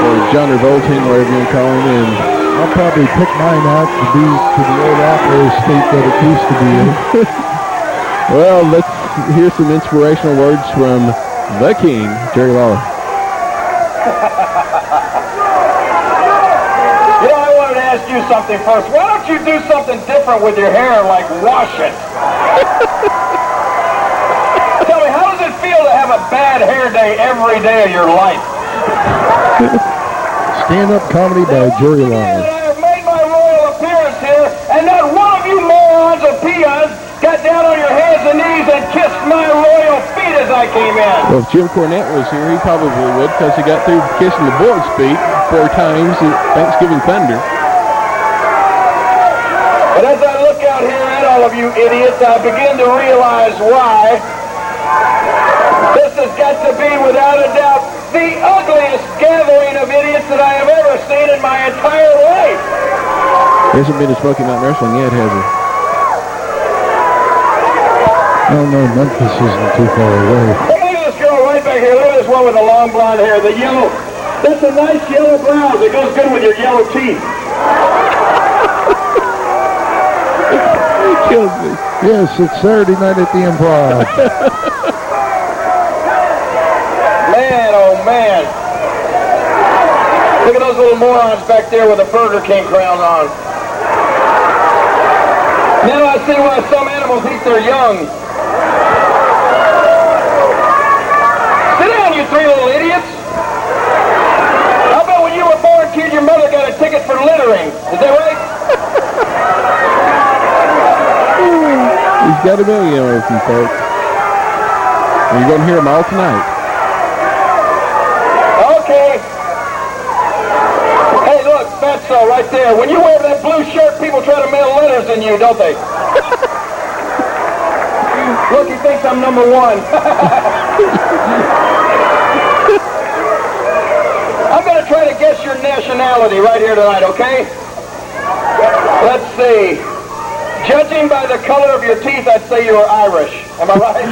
Speaker 3: or John Revolting, whatever you call him, and
Speaker 5: I'll probably pick mine out to be to the old opera state that it used to be in.
Speaker 3: well, let's hear some inspirational words from the King, Jerry Lawler.
Speaker 1: You know, I wanted to ask you something first. Why don't you do something different with your hair, like wash it? Tell me, how does it feel to have a bad hair day every day of your life?
Speaker 5: Stand-up comedy by Jerry Lawler.
Speaker 1: I have made my royal appearance here, and not one of you morons or peons got down on your hands and knees and kissed my royal feet as I came in.
Speaker 3: Well, if Jim Cornette was here, he probably would, because he got through kissing the boys' feet 4 times at Thanksgiving Thunder.
Speaker 1: But as I look out here at all of you idiots, I begin to realize why this has got to be, without a doubt, the ugliest gathering of idiots that I have ever seen in my entire life.
Speaker 3: He hasn't been to Smoky Mountain Wrestling yet, has he?
Speaker 5: Oh no, Memphis isn't too far away.
Speaker 1: Look at this girl right back here. Look at this one with the long blonde hair. The yellow. That's a nice yellow blouse. It goes good with your yellow teeth.
Speaker 3: He kills me.
Speaker 5: Yes, it's Saturday night at the Improv.
Speaker 1: Man, oh man. Look at those little morons back there with the Burger King crown on. Now I see why some animals eat their young. Sit down, you 3 little idiots. I bet when you were born, kid, your mother got a ticket for littering. Is that right?
Speaker 3: He's got a million of them, folks. And you're going to hear them all tonight.
Speaker 1: Okay. Hey, look, Fatso, right there. When you wear that blue shirt, people try to mail letters in you, don't they? Look, he thinks I'm number 1. I'm going to try to guess your nationality right here tonight, okay? Let's see. Judging by the color of your teeth, I'd say you're Irish. Am I right?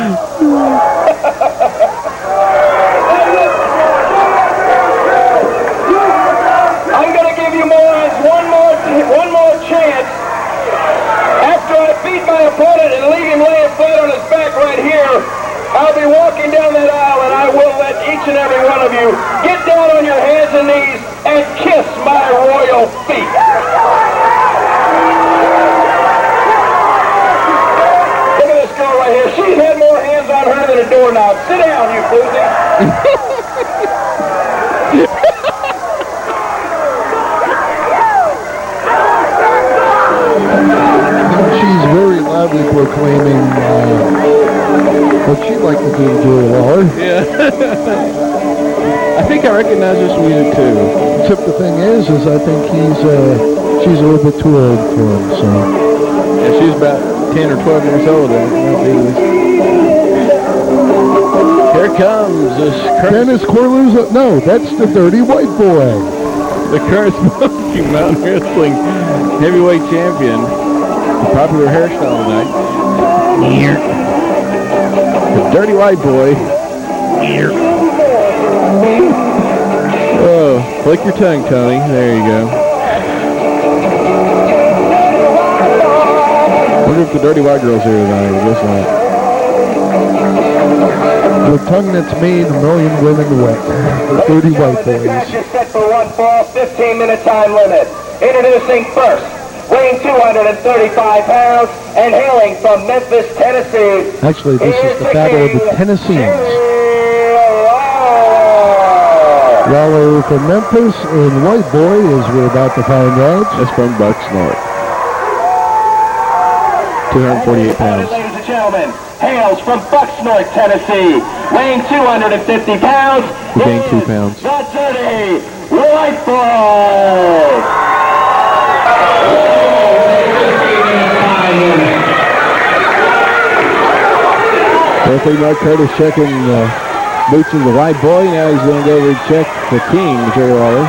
Speaker 1: I'm going to give you morons one more chance. After I beat my opponent and leave him laying flat on his back right here, I'll be walking down that aisle and I will let each and every one of you get down on your hands and knees and kiss my royal feet. Look at this girl right here. She's had more hands on her than a doorknob. Sit down, you floozy.
Speaker 5: She's very loudly proclaiming what she'd like to do to Jerry Lawler.
Speaker 3: Yeah. I think I recognize this music too.
Speaker 5: Except the thing is I think she's a little bit too old for him, so.
Speaker 3: Yeah, she's about 10 or 12 years old. Here comes this
Speaker 5: Dennis Corlews. No, that's the dirty white boy.
Speaker 3: the current Smoky Mountain Wrestling heavyweight champion. The popular hairstyle tonight. The dirty white boy. Oh, flick your tongue, Tony. There you go. Wonder if the dirty white girl's here tonight. Looks like.
Speaker 5: The tongue that's made a million women wet. The dirty white
Speaker 1: This
Speaker 5: boys.
Speaker 1: match is set for one fall, 15-minute time limit. Introducing first, weighing 235 pounds and hailing from Memphis, Tennessee.
Speaker 5: Actually, this is the battle of the Tennesseans. Lawler from Memphis and White Boy, as we're about to find out.
Speaker 3: That's from Bucks North. 248 pounds.
Speaker 1: Ladies and gentlemen, hails from Bucksnorth, Tennessee, weighing 250 pounds.
Speaker 3: He gained 2 pounds.
Speaker 1: The dirty white boy.
Speaker 3: Referee Mark Curtis checking boots of the white boy. Now he's going to go over and check the king, Jerry Lawler.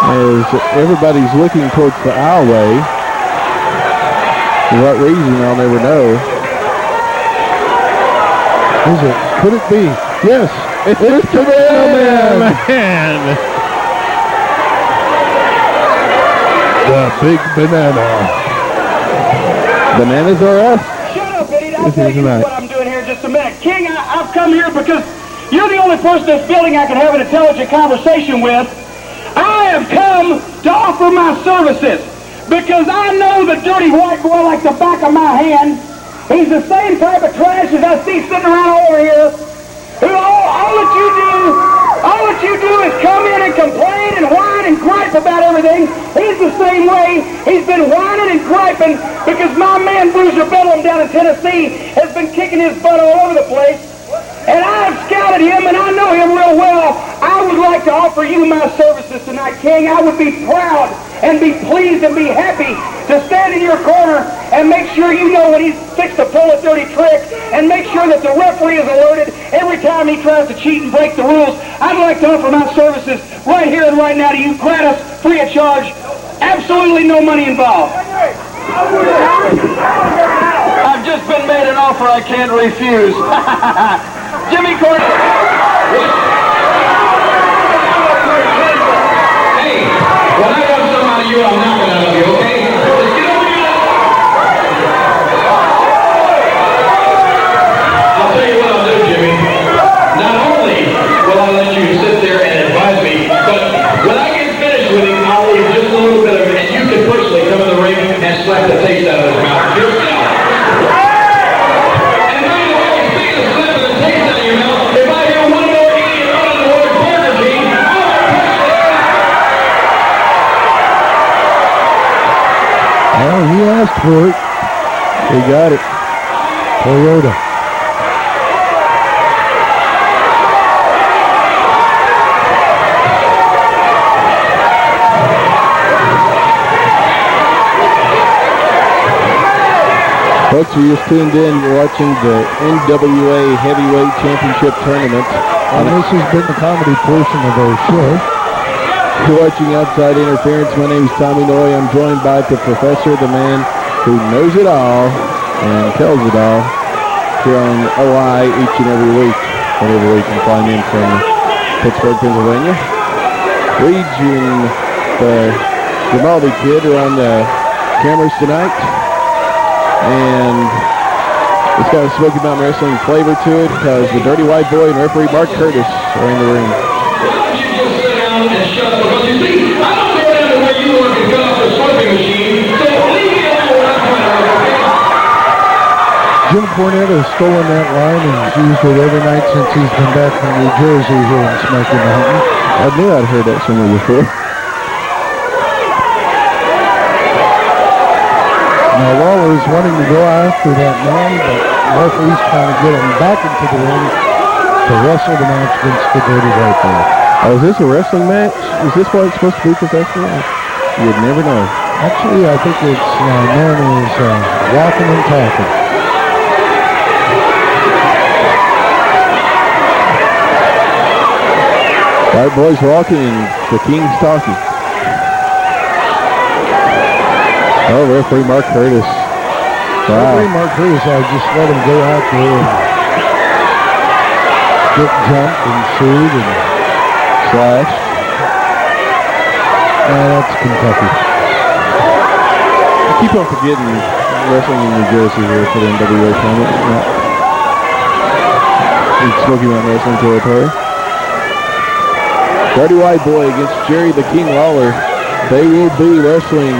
Speaker 3: As everybody's looking towards the aisleway. For what reason, I'll never know.
Speaker 5: Is it? Could it be? Yes.
Speaker 3: It's Mr. Man.
Speaker 5: The big banana.
Speaker 3: Bananas are us.
Speaker 6: Shut up, idiot. I'll tell you what I'm doing here in just a minute. King, I've come here because you're the only person in this building I can have an intelligent conversation with. I have come to offer my services because I know the dirty white boy like the back of my hand. He's the same type of trash as I see sitting around over here. Who all that you do is come in and complain and whine and gripe about everything. He's the same way. He's been whining and griping because my man Bruiser Bedlam down in Tennessee has been kicking his butt all over the place. And I've scouted him and I know him real well. I would like to offer you my services tonight, King. I would be proud and be pleased and be happy to stand in your corner and make sure you know when he's fixed to pull a dirty trick and make sure that the referee is alerted every time he tries to cheat and break the rules. I'd like to offer my services right here and right now to you, gratis, free of charge, absolutely no money involved. I've just been made an offer I can't refuse. Jimmy Cornette.
Speaker 4: Hey, when I love somebody, I'm not going to love you, okay? Just get over here. I'll tell you what I'll do, Jimmy. Not only will I let you sit there and advise me, but when I get finished with him, I'll leave just a little bit of it, and you can personally come in the ring and slap the taste out of his mouth. Yourself. And by the way, speaking of slapping the taste out of your mouth, if I hear one more idiot run the word Burger King,
Speaker 5: Well, he asked for it.
Speaker 3: He got it.
Speaker 5: Toyota.
Speaker 3: Folks, you just tuned in. You're watching the NWA Heavyweight Championship Tournament.
Speaker 5: And this has been the comedy portion of our show.
Speaker 3: You're watching Outside Interference. My name is Tommy Noy. I'm joined by the professor, the man who knows it all and tells it all here on OI each and every week, whenever we can find in from Pittsburgh, Pennsylvania. Legion, the Grimaldi kid, are on the cameras tonight. And it's got a Smoky Mountain Wrestling flavor to it because the Dirty White Boy and referee Mark Curtis are in the ring.
Speaker 4: why don't you just sit down and shut up? Because you see, I don't go down to where you want to cut off the smoking machine, so leave me alone when I'm trying to work, okay?
Speaker 5: Jim Cornette has stolen that line and he's used it every night since he's been back from New Jersey here in Smoky Mountain.
Speaker 3: I knew I'd heard that somewhere before.
Speaker 5: Now Lawler is wanting to go after that man, but the referee's trying to get him back into the ring to wrestle the match against the Dirty White Boy.
Speaker 3: Oh, is this a wrestling match? Is this what it's supposed to be, Professor? You'd never know.
Speaker 5: Actually, I think it's known as walking and talking.
Speaker 3: White Boy's walking and the King's talking. Oh, referee Mark Curtis. Wow.
Speaker 5: Referee Mark Curtis, I just let him go out there and get jumped and sued and
Speaker 3: Slashed.
Speaker 5: that's Kentucky.
Speaker 3: I keep on forgetting wrestling in New Jersey here for the NWA tournament. In Smoky Mountain Wrestling territory. Dirty White Boy against Jerry the King Lawler. They will be wrestling.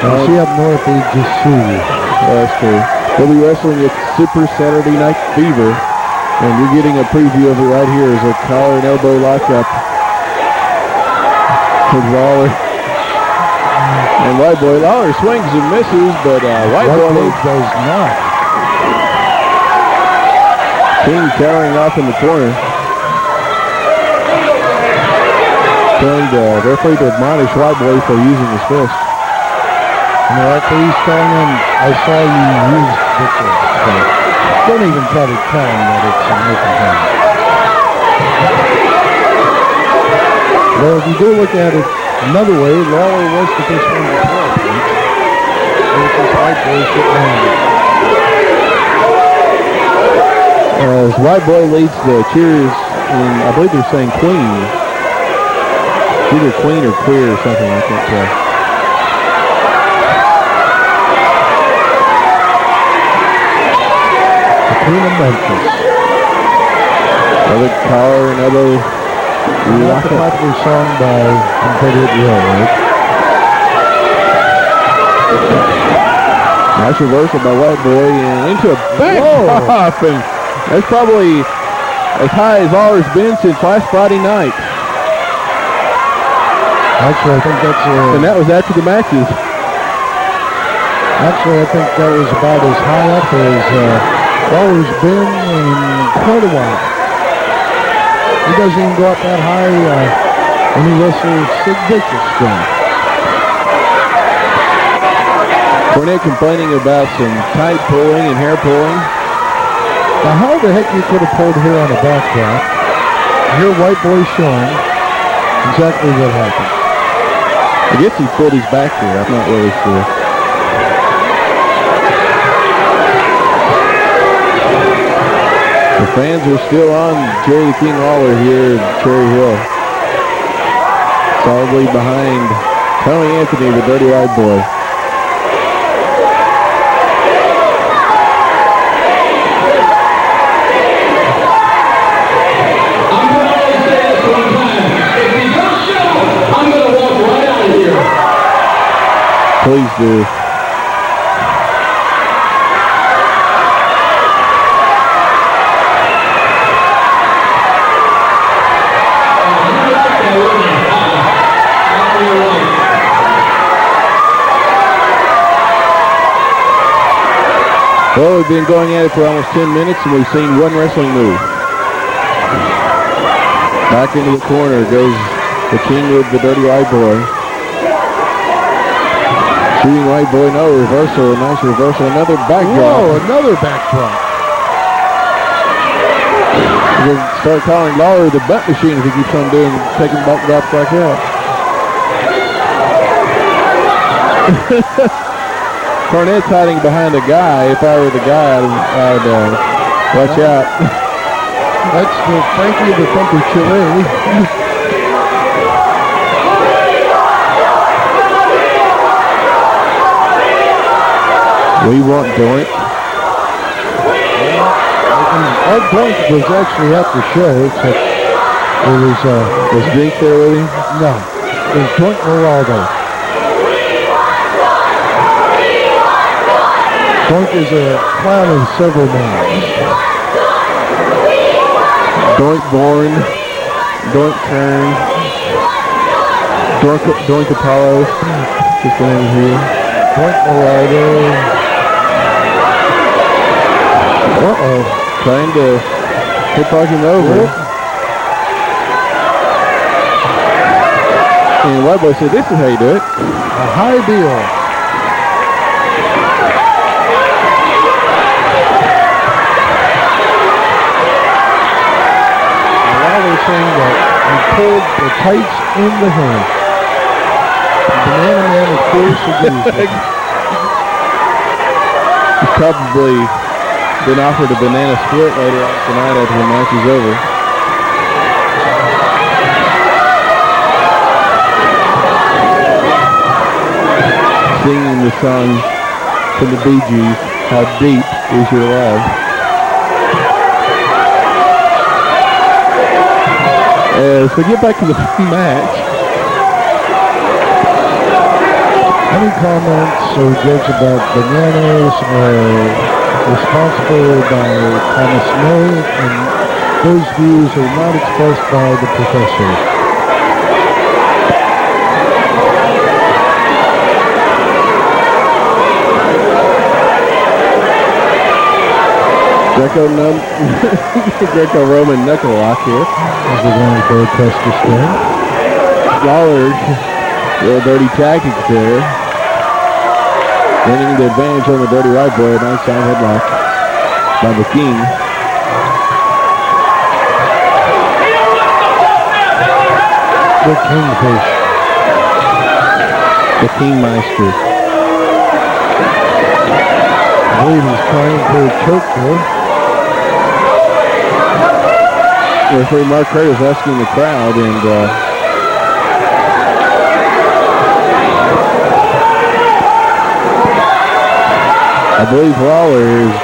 Speaker 5: See up north, they just sue you.
Speaker 3: That's true. They'll be wrestling at Super Saturday Night Fever. And you're getting a preview of it right here as a collar and elbow lockup with Lawler. And White Boy, Lawler swings and misses, but White Boy
Speaker 5: does not.
Speaker 3: King cowering off in the corner. Telling the referee to admonish White Boy for using his fist.
Speaker 5: And the referee's telling him, I saw you use ridiculous. So don't even try to tell him that it's an open hand. Well, if you do look at it another way, Lawler was the first one to 12 points. There's this white boy sitting on it.
Speaker 3: As White Boy leads the cheers, and I believe they're saying Queen. It's either Queen or Queer or something, I can't tell.
Speaker 5: The Queen of Memphis.
Speaker 3: Another car, another...
Speaker 5: Not the popular song by Untitled Chapter.
Speaker 3: Nice reversal by White Boy and into a back pop, and that's probably as high as Lawler's been since last Friday night.
Speaker 5: Actually, I think that's...
Speaker 3: and that was after the matches.
Speaker 5: Actually, I think that was about as high up as Lawler's been in quite a while. He doesn't even go up that high when he wrestles Sid Vicious still.
Speaker 3: Cornette complaining about some tight pulling and hair pulling.
Speaker 5: Now, how the heck you could have pulled hair on a backdrop? Here, White Boy showing exactly what happened.
Speaker 3: I guess he pulled his back here. I'm not really sure. The fans are still on Jerry the King Lawler here at Cherry Hill. Solidly behind Tony Anthony, the Dirty White Boy.
Speaker 4: I'm going to always say this one time. If you don't show, I'm going to walk right out of here.
Speaker 3: Please do. Well, we've been going at it for almost 10 minutes, and we've seen one wrestling move. Back into the corner goes the King with the Dirty White Boy. Shooting White Boy, no reversal, a nice reversal, another backdrop.
Speaker 5: Whoa, another backdrop.
Speaker 3: We're going to start calling Lawler the butt machine if he keeps on taking backdrops like that. Cornette's hiding behind a guy. If I were the guy, I'd watch out.
Speaker 5: That's the Frankie the Thumper Chile.
Speaker 3: We want Doink.
Speaker 5: Our Doink was actually at the show, except it was
Speaker 3: Drink there with him?
Speaker 5: no, it was Doink Moraldo. Doink is a clown in several names.
Speaker 3: Doink Born, Doink Turn, Doink Apollo, just the name here.
Speaker 5: Doink Moraldo.
Speaker 3: Uh-oh, trying to hip-hop him over. And White Boy said, this is how you do it.
Speaker 5: A high deal. Saying that he pulled the tights in the hand. Banana Man, of course, agrees.
Speaker 3: He's probably been offered a banana split later on tonight after the match is over. Singing the song from the Bee Gees, How Deep Is Your Love? So get back to the match.
Speaker 5: Any comments or jokes about bananas are responsible by Thomas Murray, and those views are not expressed by the professor.
Speaker 3: Greco-Roman knuckle lock here.
Speaker 5: As we're going for a test to spin.
Speaker 3: Lawler, little dirty tactics there. Winning the advantage on the dirty right boy. Nice side headlock by the King.
Speaker 5: The Kingfish.
Speaker 3: The Kingmeister.
Speaker 5: I believe he's trying for a choke there.
Speaker 3: Referee Mark Curtis asking the crowd, and I believe Lawler is.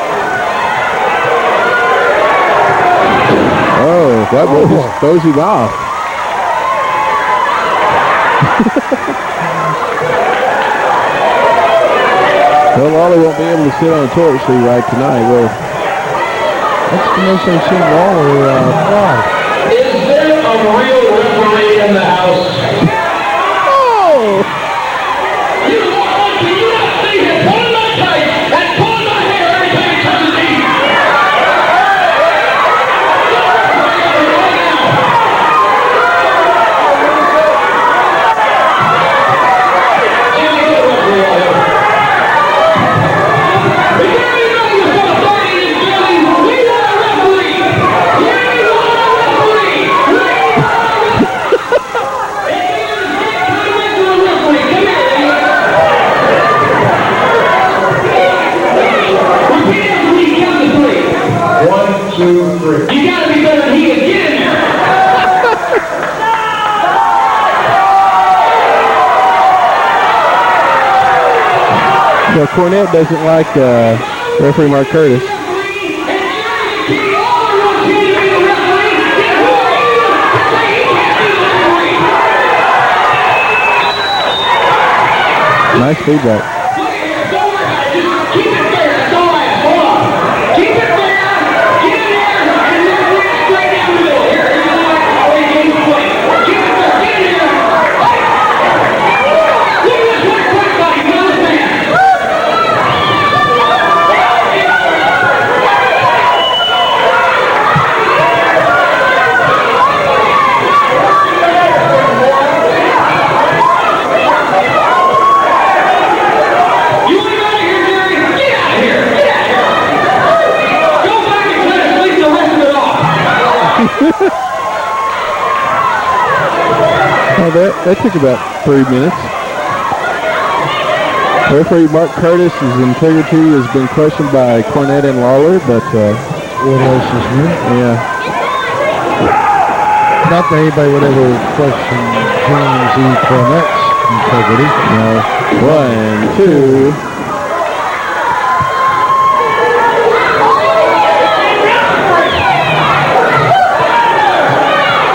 Speaker 3: Oh, that boy just throws him off. Well, Lawler won't be able to sit on a torch seat right tonight. Well,
Speaker 5: that's the most I've seen Lawler fly.
Speaker 4: Is there a real referee in the house?
Speaker 3: oh!
Speaker 4: You want to you not see him pulling my tight and pulling my hair every time he touches me? You gotta be better than he is. Get in there!
Speaker 3: So Cornette doesn't like referee Mark Curtis. Nice feedback. Oh, that took about 3 minutes. Referee Mark Curtis's integrity has been questioned by Cornette and Lawler, but
Speaker 5: what else is new?
Speaker 3: Yeah.
Speaker 5: Not that anybody would ever question James E. Cornette's integrity.
Speaker 3: No. 1, 2.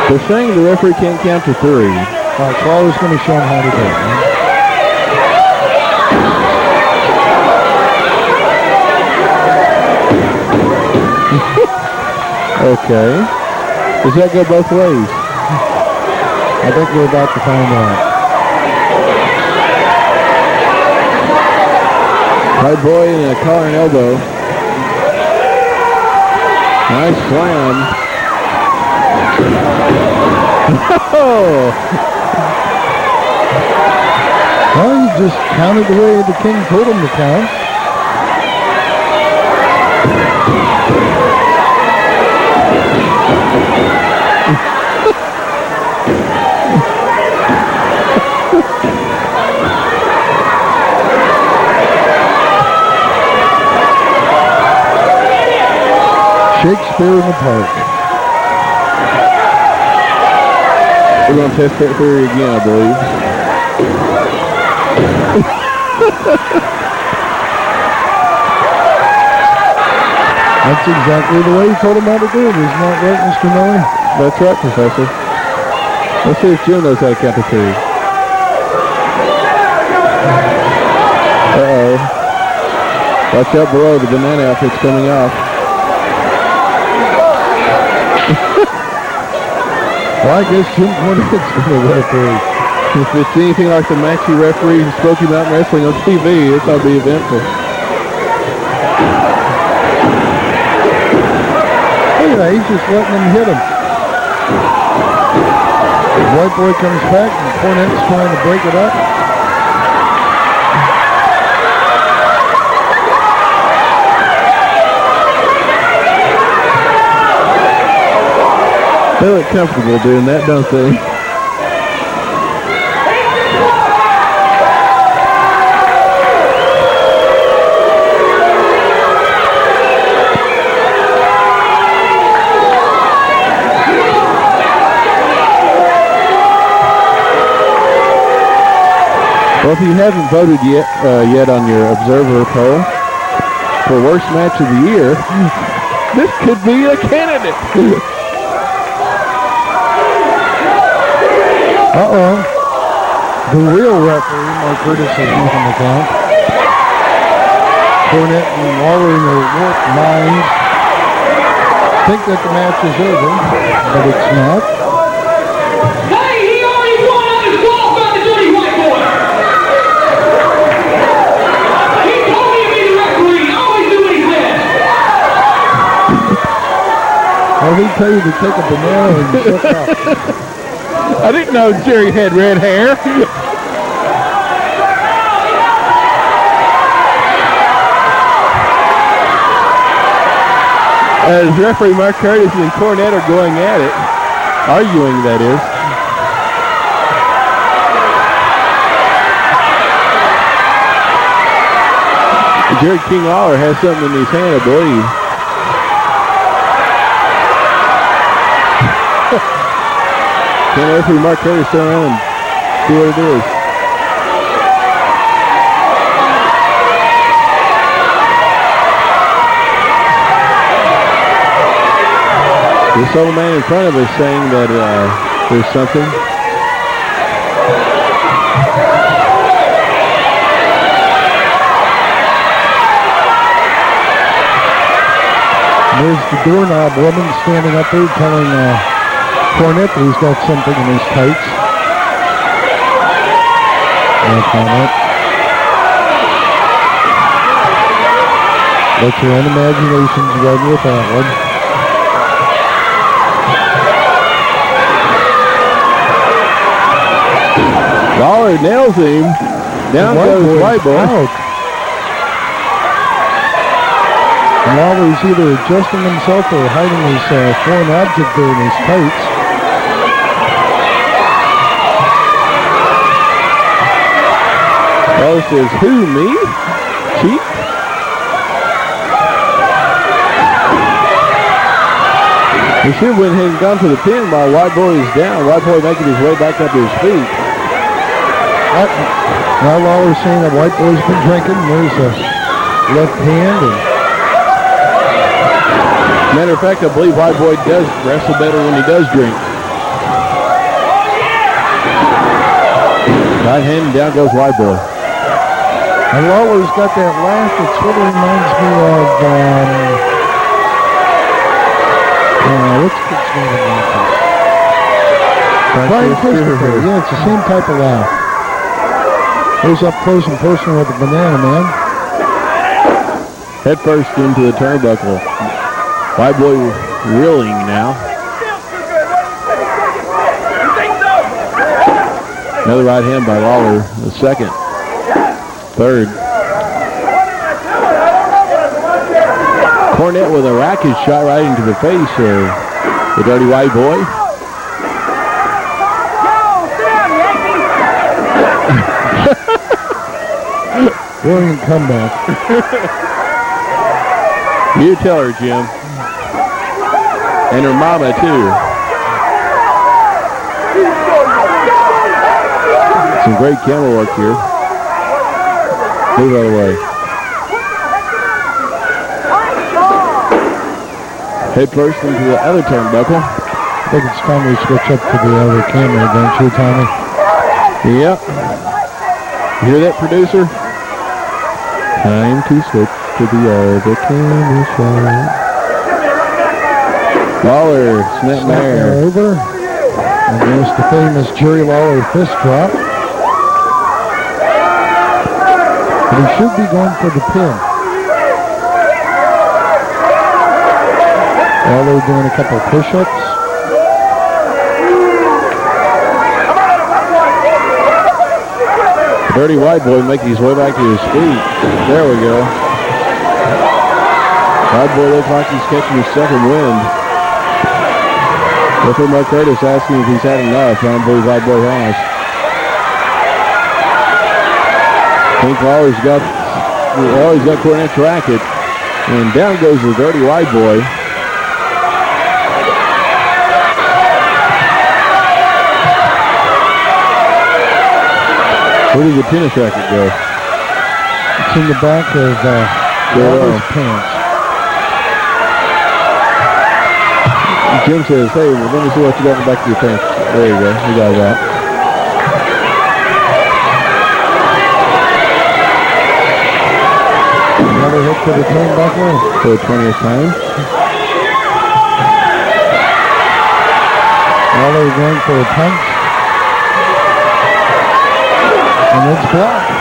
Speaker 3: They're saying the referee can't count to 3.
Speaker 5: All right, so Lawler's going to show him how to do it. Right?
Speaker 3: Okay. Does that go both ways?
Speaker 5: I think we're about to find out.
Speaker 3: Right boy in a collar and elbow. Nice slam.
Speaker 5: Well, he just counted the way the King told him to count. Shakespeare in the Park.
Speaker 3: We're going to test that theory again, I believe.
Speaker 5: That's exactly the way he told him how to do it. Isn't that right, Mr. Miller?
Speaker 3: That's right, Professor. Let's see if Jim knows how to count to 3. Uh-oh. Watch out below, the banana outfit's coming off.
Speaker 5: Well, I guess Jim Cornette's going to referee.
Speaker 3: If it's anything like the match he refereed in Smoky Mountain Wrestling on TV, it's going to be eventful.
Speaker 5: Look at that, he's just letting him hit him. The white boy comes back and Cornette's trying to break it up.
Speaker 3: They look comfortable doing that, don't they? Well, if you haven't voted yet on your observer poll for worst match of the year, this could be a candidate.
Speaker 5: Uh-oh. The real referee, Mark Curtis, is using the count. Cornette and Lawler in their warped minds think that the match is over, but it's not.
Speaker 4: Hey, he already won on his ball by the dirty white boy. He told me to be the referee. I always do what he says.
Speaker 5: Well, he'd tell you to take a banana and shut up.
Speaker 3: I didn't know Jerry had red hair. As referee Mark Curtis and Cornette are going at it, arguing that is. Jerry King Lawler has something in his hand, I believe. Can referee Mark Curtis turn around and see what it is? This old man in front of us saying that there's something.
Speaker 5: There's the doorknob woman standing up there telling Cornette that he's got something in his tights. Cornette. Let your own imaginations run with that one.
Speaker 3: Lawler nails him. Down goes White Boy.
Speaker 5: And Lawler's either adjusting himself or hiding his foreign object there in his tights.
Speaker 3: Lawler says, who, me? Chief? He should have went ahead and gone for the pin while White Boy is down. White Boy making his way back up to his feet.
Speaker 5: Now Lawler's saying that White Boy's been drinking. There's a left hand. And
Speaker 3: matter of fact, I believe White Boy does wrestle better when he does drink. Right hand and down goes White Boy.
Speaker 5: And Lawler's got that laugh that sort of reminds me of, what's the name of that? Brian Christopher. Yeah, it's the same type of laugh. Goes up close and personal with the banana man.
Speaker 3: Head first into the turnbuckle. White Boy reeling now. Another right hand by Lawler. The second. Third. Cornette with a racket shot right into the face of the Dirty White Boy.
Speaker 5: Brilliant comeback.
Speaker 3: You tell her, Jim. And her mama, too. Some great camera work here. Move out of the way. Head first into the other turnbuckle.
Speaker 5: I think it's time we switch up to the other camera, don't you, Tommy?
Speaker 3: Yep. You hear that, producer? Time to switch to the other camera shot. Lawler, snapmare
Speaker 5: over. And there's the famous Jerry Lawler fist drop. But he should be going for the pin. Lawler doing a couple of push-ups.
Speaker 3: Dirty White Boy making his way back to his feet. There we go. White Boy looks like he's catching his second wind. Referee Mark Curtis asking if he's had enough. I don't believe White Boy has. Pink Lawler's got Cornette's racket. And down goes the dirty White Boy. Where did the tennis racket go?
Speaker 5: It's in the back of Lawler's pants.
Speaker 3: Jim says, hey, well, let me see what you got in the back of your pants. There you go. You got that.
Speaker 5: Another hit to the turnbuckle.
Speaker 3: For the 20th time.
Speaker 5: Lawler going for a punch. And it's blocked.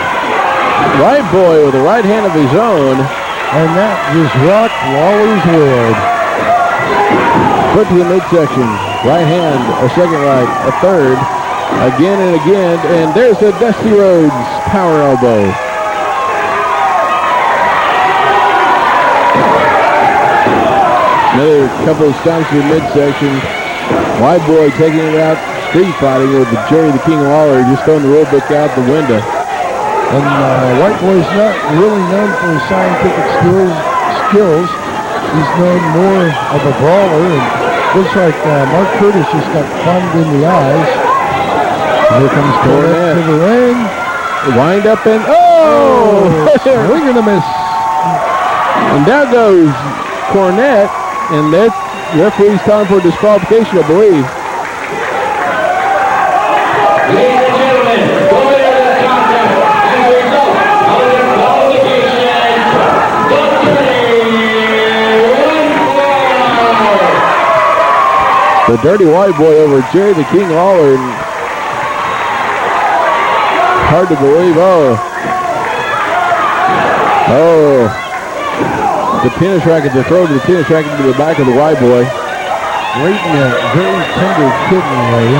Speaker 3: White Boy with a right hand of his own.
Speaker 5: And that just rocked Lawler's world.
Speaker 3: Foot to the midsection. Right hand, a second right, a third. Again and again. And there's the Dusty Rhodes power elbow. Another couple of stomps to the midsection. White Boy taking it out, street fighting with the Jerry the King Lawler, just throwing the rule book out the window.
Speaker 5: And White Boy's not really known for his scientific skills. He's known more of a brawler, and looks like Mark Curtis just got plumbed in the eyes. Here comes Cornette to the ring.
Speaker 3: Wind up and
Speaker 5: Swing and a miss.
Speaker 3: And down goes Cornette, and that referee's calling for disqualification, I believe.
Speaker 4: Ladies and gentlemen, the winner of the contest as a result of the qualification,
Speaker 3: the Dirty White Boy over Jerry the King Lawler. Hard to believe. The tennis racket, the throw to the tennis racket to the back of the White Boy.
Speaker 5: Right in a very tender kidney area.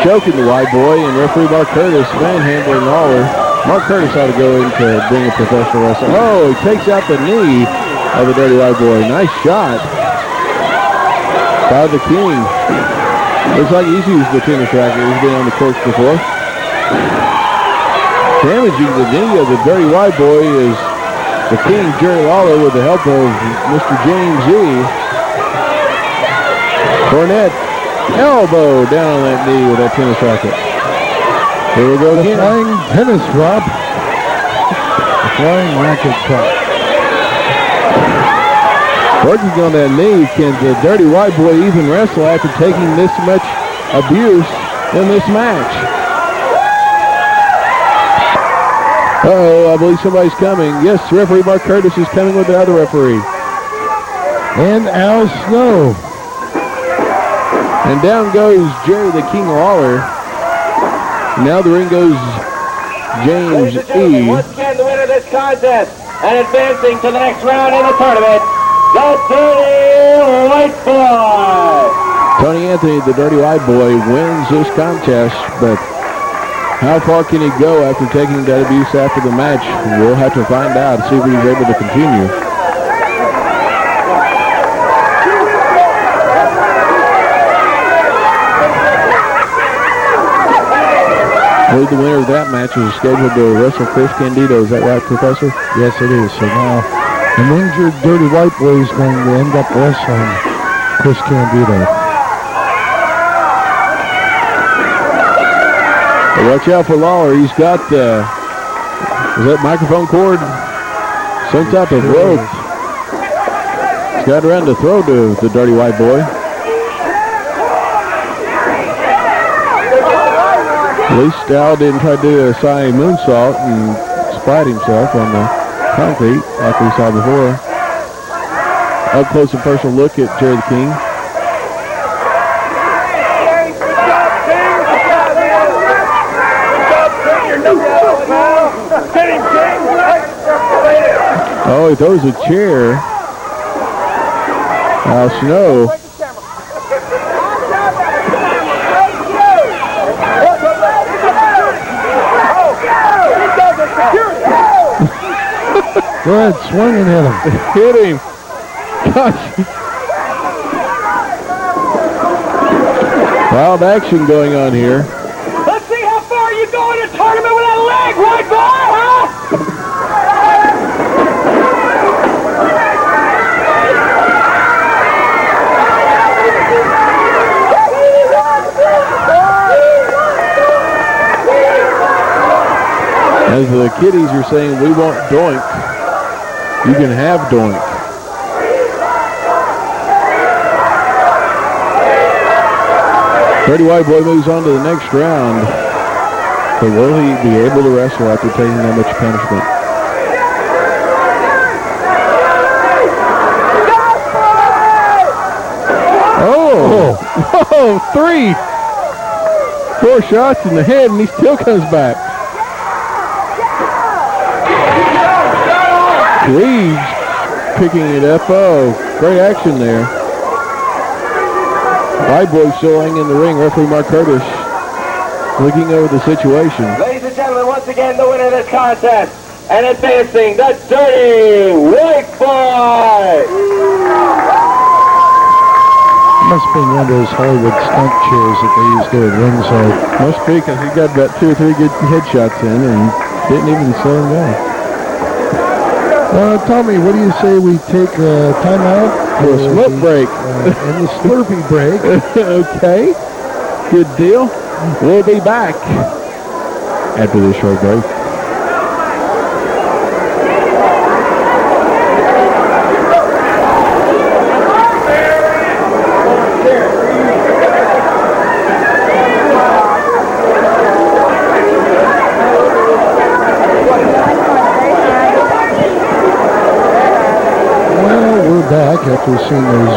Speaker 3: Choking the White Boy, and referee Mark Curtis manhandling Lawler. Mark Curtis ought to go in to bring a professional wrestler. He takes out the knee of the Dirty White Boy. Nice shot by the King. Looks like he's used the tennis racket. He's been on the courts before. Damaging the knee of the Dirty White Boy is the King, Jerry Lawler, with the help of Mr. James E. Cornette, elbow down on that knee with that tennis racket. Here we go again.
Speaker 5: Flying tennis drop. The flying racket drop.
Speaker 3: Working on that knee, can the Dirty White Boy even wrestle after taking this much abuse in this match? I believe somebody's coming. Yes, referee Mark Curtis is coming with the other referee.
Speaker 5: And Al Snow.
Speaker 3: And down goes Jerry the King Lawler. Now the ring goes James E.
Speaker 1: Once again, the winner of this contest and advancing to the next round in the tournament, the Dirty White Boy.
Speaker 3: Tony Anthony, the Dirty White Boy, wins this contest, but how far can he go after taking that abuse after the match? We'll have to find out and see if he's able to continue. I believe the winner of that match is scheduled to wrestle Chris Candido. Is that right, Professor?
Speaker 5: Yes, it is. So now an injured Dirty White Boy is going to end up wrestling Chris Candido.
Speaker 3: Watch out for Lawler. He's got, is that microphone cord? Some type of rope. He's got around to throw to the Dirty White Boy. At least Al didn't try to do a Sai moonsault and splat himself on the concrete like we saw before. Up close and personal look at Jerry the King. He throws a chair. Al Snow.
Speaker 5: Go ahead, swing and hit him.
Speaker 3: Hit him. Gosh. Wild action going on here.
Speaker 6: Let's see how far you go in a tournament with that leg, right, boy, huh?
Speaker 3: As the kiddies are saying, we want Doink. You can have Doink. Freddie Whiteboy moves on to the next round. But will he be able to wrestle after taking that much punishment? Oh, 4 shots in the head, and he still comes back. Reeves picking it up. Oh, great action there. White Boy still hanging in the ring. Referee Mark Curtis looking over the situation.
Speaker 1: Ladies and gentlemen, once again, the winner of this contest and advancing the Dirty White Boy.
Speaker 5: Must have been one of those Hollywood stunt chairs that they used there at ringside.
Speaker 3: Must be, because he got about 2 or 3 good headshots in and didn't even slow him down.
Speaker 5: Tommy, what do you say we take a timeout?
Speaker 3: For a smoke break.
Speaker 5: And the Slurpee break.
Speaker 3: Okay. Good deal. We'll be back after this short break.
Speaker 5: Back after seeing those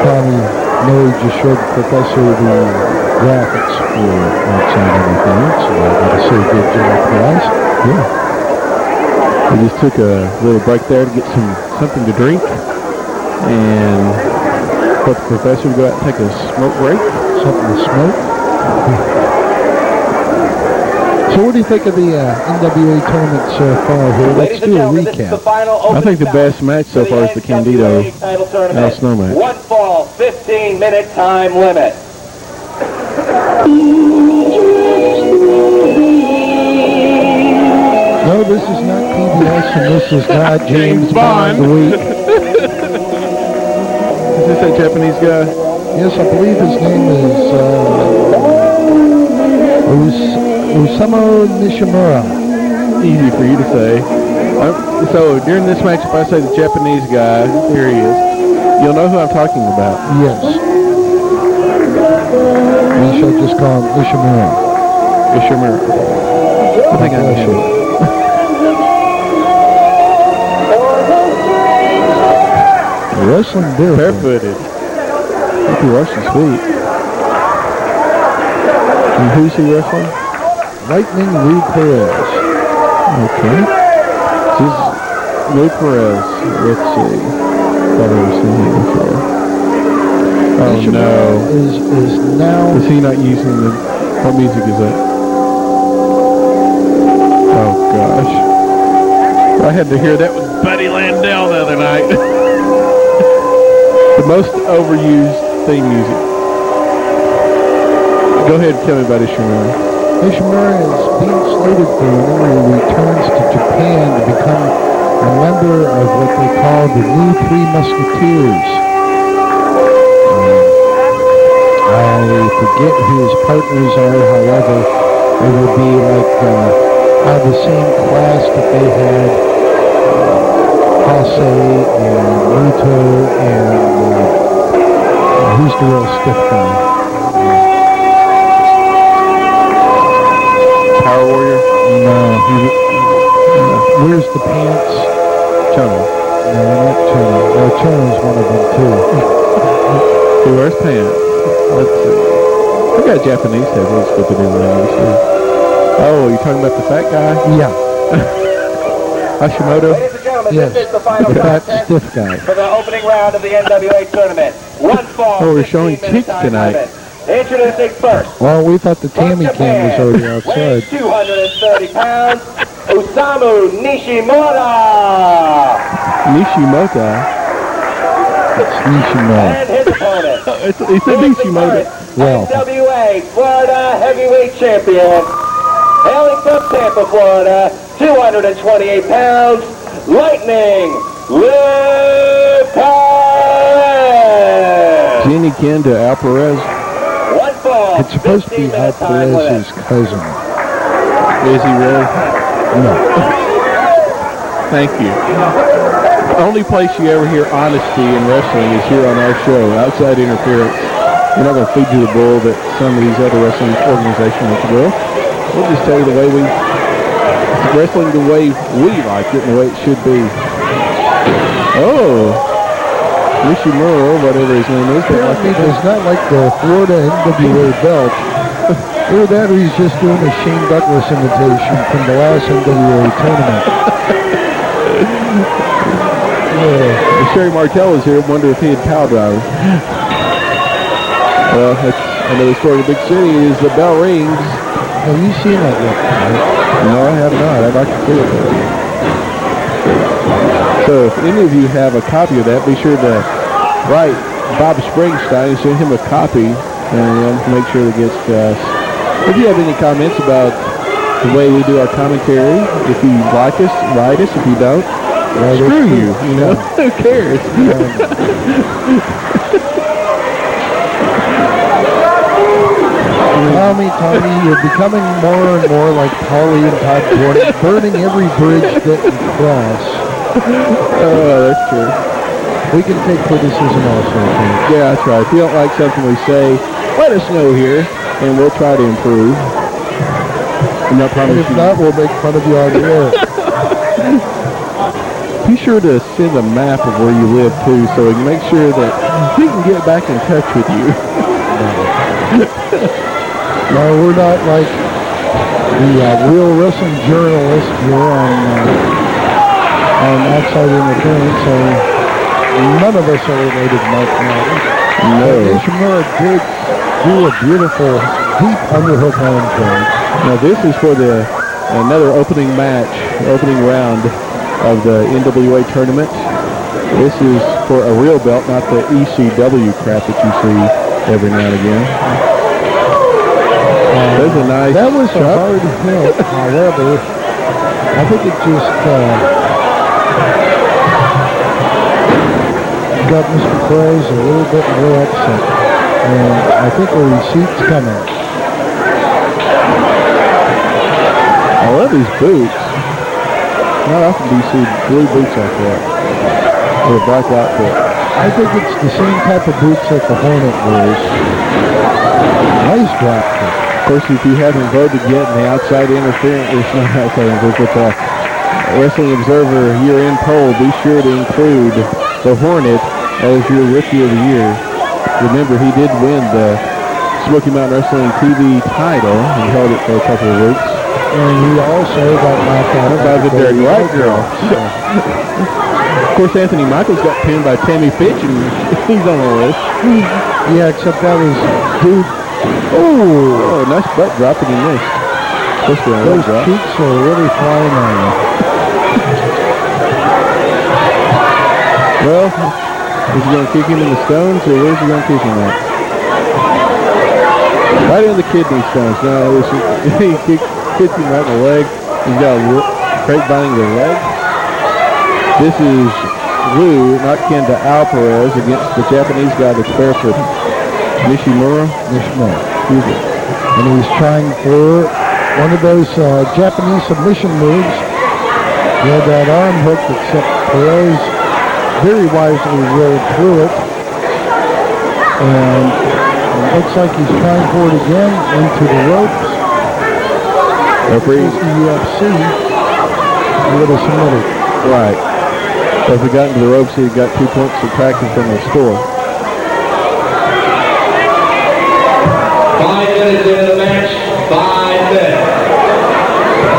Speaker 5: Tommy Murray just showed the professor the graphics for Outside Entertainment, so I gotta say good job, guys.
Speaker 3: Yeah. We just took a little break there to get something to drink and let the professor go out and take a smoke break.
Speaker 5: Something to smoke. So what do you think of the NWA tournament so far here? Let's do a recap.
Speaker 3: I think the best match so far is the Candido Al Snow match.
Speaker 1: 1 fall, 15-minute time limit.
Speaker 5: No, this is not PBS and this is not James Bond.
Speaker 3: Is this that Japanese guy?
Speaker 5: Yes, I believe his name is Osamu Nishimura.
Speaker 3: Easy for you to say. So during this match, if I say the Japanese guy, here he is, you'll know who I'm talking about.
Speaker 5: Yes. We shall just call him Nishimura.
Speaker 3: Nishimura. I think I know short.
Speaker 5: Wrestling
Speaker 3: barefooted. He can rush his feet. And who's he wrestling?
Speaker 5: Lightning Lou Perez.
Speaker 3: Okay. This is Lou Perez. Let's see. Thought I was seeing him before. Oh no.
Speaker 5: Is now.
Speaker 3: Is he not using the... What music is that? Oh gosh. I had to hear that with Buddy Landell the other night. The most overused theme music. Go ahead and tell me about Nishimura.
Speaker 5: Nishimura is being slated for whenever he returns to Japan to become a member of what they call the New Three Musketeers. I forget who his partners are, however, it would be like out of the same class that they had Hase and Muto and who's the real stiff guy?
Speaker 3: Power Warrior?
Speaker 5: No. Where's the pants?
Speaker 3: Chono.
Speaker 5: No, not Chono. No, Chono's one of them too.
Speaker 3: Who wears pants? Let's see. I got a Japanese head. Let's flip it in there. Oh, you're talking about the fat guy?
Speaker 5: Yeah.
Speaker 3: Hashimoto?
Speaker 1: Ladies and gentlemen,
Speaker 5: Yes.
Speaker 1: this is the final
Speaker 5: The fat
Speaker 1: contest
Speaker 5: stiff guy.
Speaker 1: for the opening round of the NWA tournament. 1 fall,
Speaker 3: Oh, we're showing
Speaker 1: 15-minute
Speaker 3: cheeks
Speaker 1: time
Speaker 3: tonight.
Speaker 1: limit. Introducing first.
Speaker 5: Well, we thought the Tammy
Speaker 1: From
Speaker 5: cam was already outside.
Speaker 1: weighs 230 pounds, Osamu Nishimura.
Speaker 3: Nishimota.
Speaker 5: It's Nishimura.
Speaker 1: And his opponent.
Speaker 3: He said Nishimota.
Speaker 5: Well.
Speaker 1: NWA Florida Heavyweight Champion, hailing from Tampa, Florida, 228 pounds, Lightning Perez.
Speaker 5: Genie Ken to Al Perez.
Speaker 1: One fall.
Speaker 5: It's supposed to be Al Perez's cousin.
Speaker 3: Is he really?
Speaker 5: No.
Speaker 3: Thank you. The only place you ever hear honesty in wrestling is here on our show, Outside Interference. We're not going to feed you the bull that some of these other wrestling organizations will. We'll just tell you the way wrestling the way we like it and the way it should be. Oh, Nishimura, whatever his name is.
Speaker 5: Apparently does not like the Florida NWA belt. Either that or he's just doing a Shane Douglas imitation from the last NWA tournament.
Speaker 3: If Sherry Martell was here, I wonder if he had power drivers. Well, that's another story of the big city is the bell rings.
Speaker 5: Have you seen that yet?
Speaker 3: No, I have not. I'd like to see it. So if any of you have a copy of that, be sure to write Bob Springstein and send him a copy and make sure that it gets to us. If you have any comments about the way we do our commentary, if you like us, write us. If you don't, screw you, you know? Who cares?
Speaker 5: Tommy, you're becoming more and more like Paulie and Todd Gordon, burning every bridge that you cross.
Speaker 3: Oh, that's true.
Speaker 5: We can take criticism also, I think.
Speaker 3: Yeah, that's right. If you don't like something we say, let us know here, and we'll try to improve. And
Speaker 5: if not, we'll make fun of you on the air.
Speaker 3: Be sure to send a map of where you live, too, so we can make sure that we can get back in touch with you.
Speaker 5: No, we're not like the real wrestling journalist here on Outside Interference, so none of us are related to Mike Madden.
Speaker 3: No.
Speaker 5: Nishimura did do a beautiful deep underhook arm drag.
Speaker 3: Now this is for another opening match, opening round of the NWA tournament. This is for a real belt, not the ECW crap that you see every now and again. There's a nice
Speaker 5: that was
Speaker 3: shot.
Speaker 5: A hard hit, however, I think it just got Mr. Perez a little bit more upset. And I think a receipt's coming.
Speaker 3: I love these boots. Not often do you see blue boots like that. Or a black outfit.
Speaker 5: I think it's the same type of boots that the Hornet wears. Nice drop kick.
Speaker 3: Of course, if you haven't voted yet in the Outside Interference, it's not outside interference, but the Wrestling Observer year-end poll, be sure to include the Hornet as your Rookie of the Year. Remember, he did win the Smoky Mountain Wrestling TV title. He held it for a couple of weeks.
Speaker 5: And he also got knocked out
Speaker 3: by the Dirty White Girl. Of course, Anthony Michaels got pinned by Tammy Sytch, and he's on the list.
Speaker 5: Yeah, except that was dude.
Speaker 3: Oh, nice butt drop, and he missed.
Speaker 5: Those cheeks are really flying on you.
Speaker 3: Well, is he going to kick him in the stones, or where's he going to kick him at? Right in the kidney stones. No, he hits him right in the leg. He's got a grapevine in the leg. This is Lou, not kin to Al Perez, against the Japanese guy that's barefoot. Nishimura.
Speaker 5: Excuse me. And he's trying for one of those Japanese submission moves. He had that arm hook, except Perez very wisely rolled through it. And it looks like he's trying for it again into the ropes.
Speaker 3: Referee.
Speaker 5: The UFC would have submitted.
Speaker 3: Right. So if he got into the ropes, he got 2 points subtracted from the score.
Speaker 4: 5 minutes into the match, 5 minutes.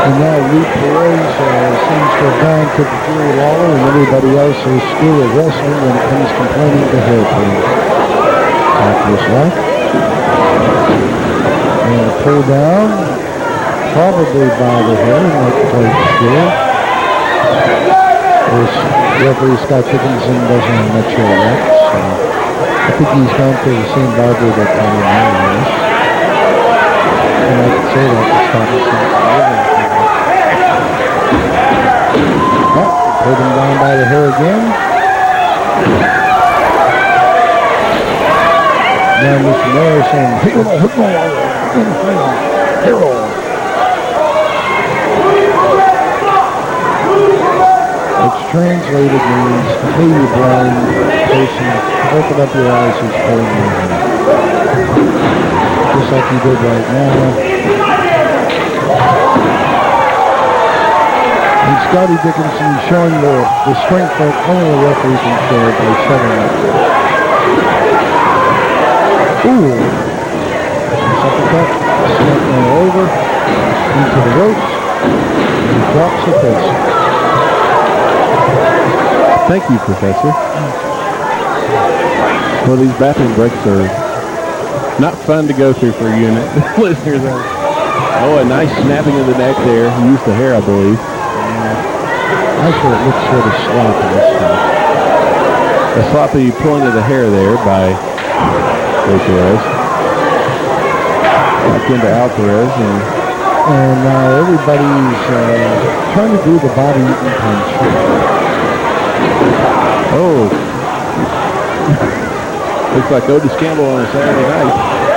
Speaker 5: And now Lou Perez seems to have gone to the Fury Lawler, and everybody else is school of wrestling when it comes complaining to hair pull. Tap this left. And a pull down, probably by the head, I'm not quite sure. This referee Scott Dickinson doesn't have much of that, so I think he's gone for the same barber that Tommy Miller. And I can say that to Scotty. Put him down by the hair again. Now Nishimura saying, hero. Which translated means, hey, you blind person, open up your eyes, who's pulling your hair. Just like you did right now. And Scotty Dickinson showing the strength that only a referee can show by shutting up. Ooh. Uppercut, snapping over, into the ropes, and he drops the face.
Speaker 3: Thank you, Professor. Well, these bathroom breaks are not fun to go through for a unit. Listeners are. Oh, a nice snapping of the neck there. He used the hair, I believe.
Speaker 5: Actually, it looks sort of sloppy this time.
Speaker 3: A sloppy pulling of the hair there by Perez. Back into Perez,
Speaker 5: and now everybody's trying to do the body eating punch.
Speaker 3: Oh. Looks like Otis Campbell on a Saturday night.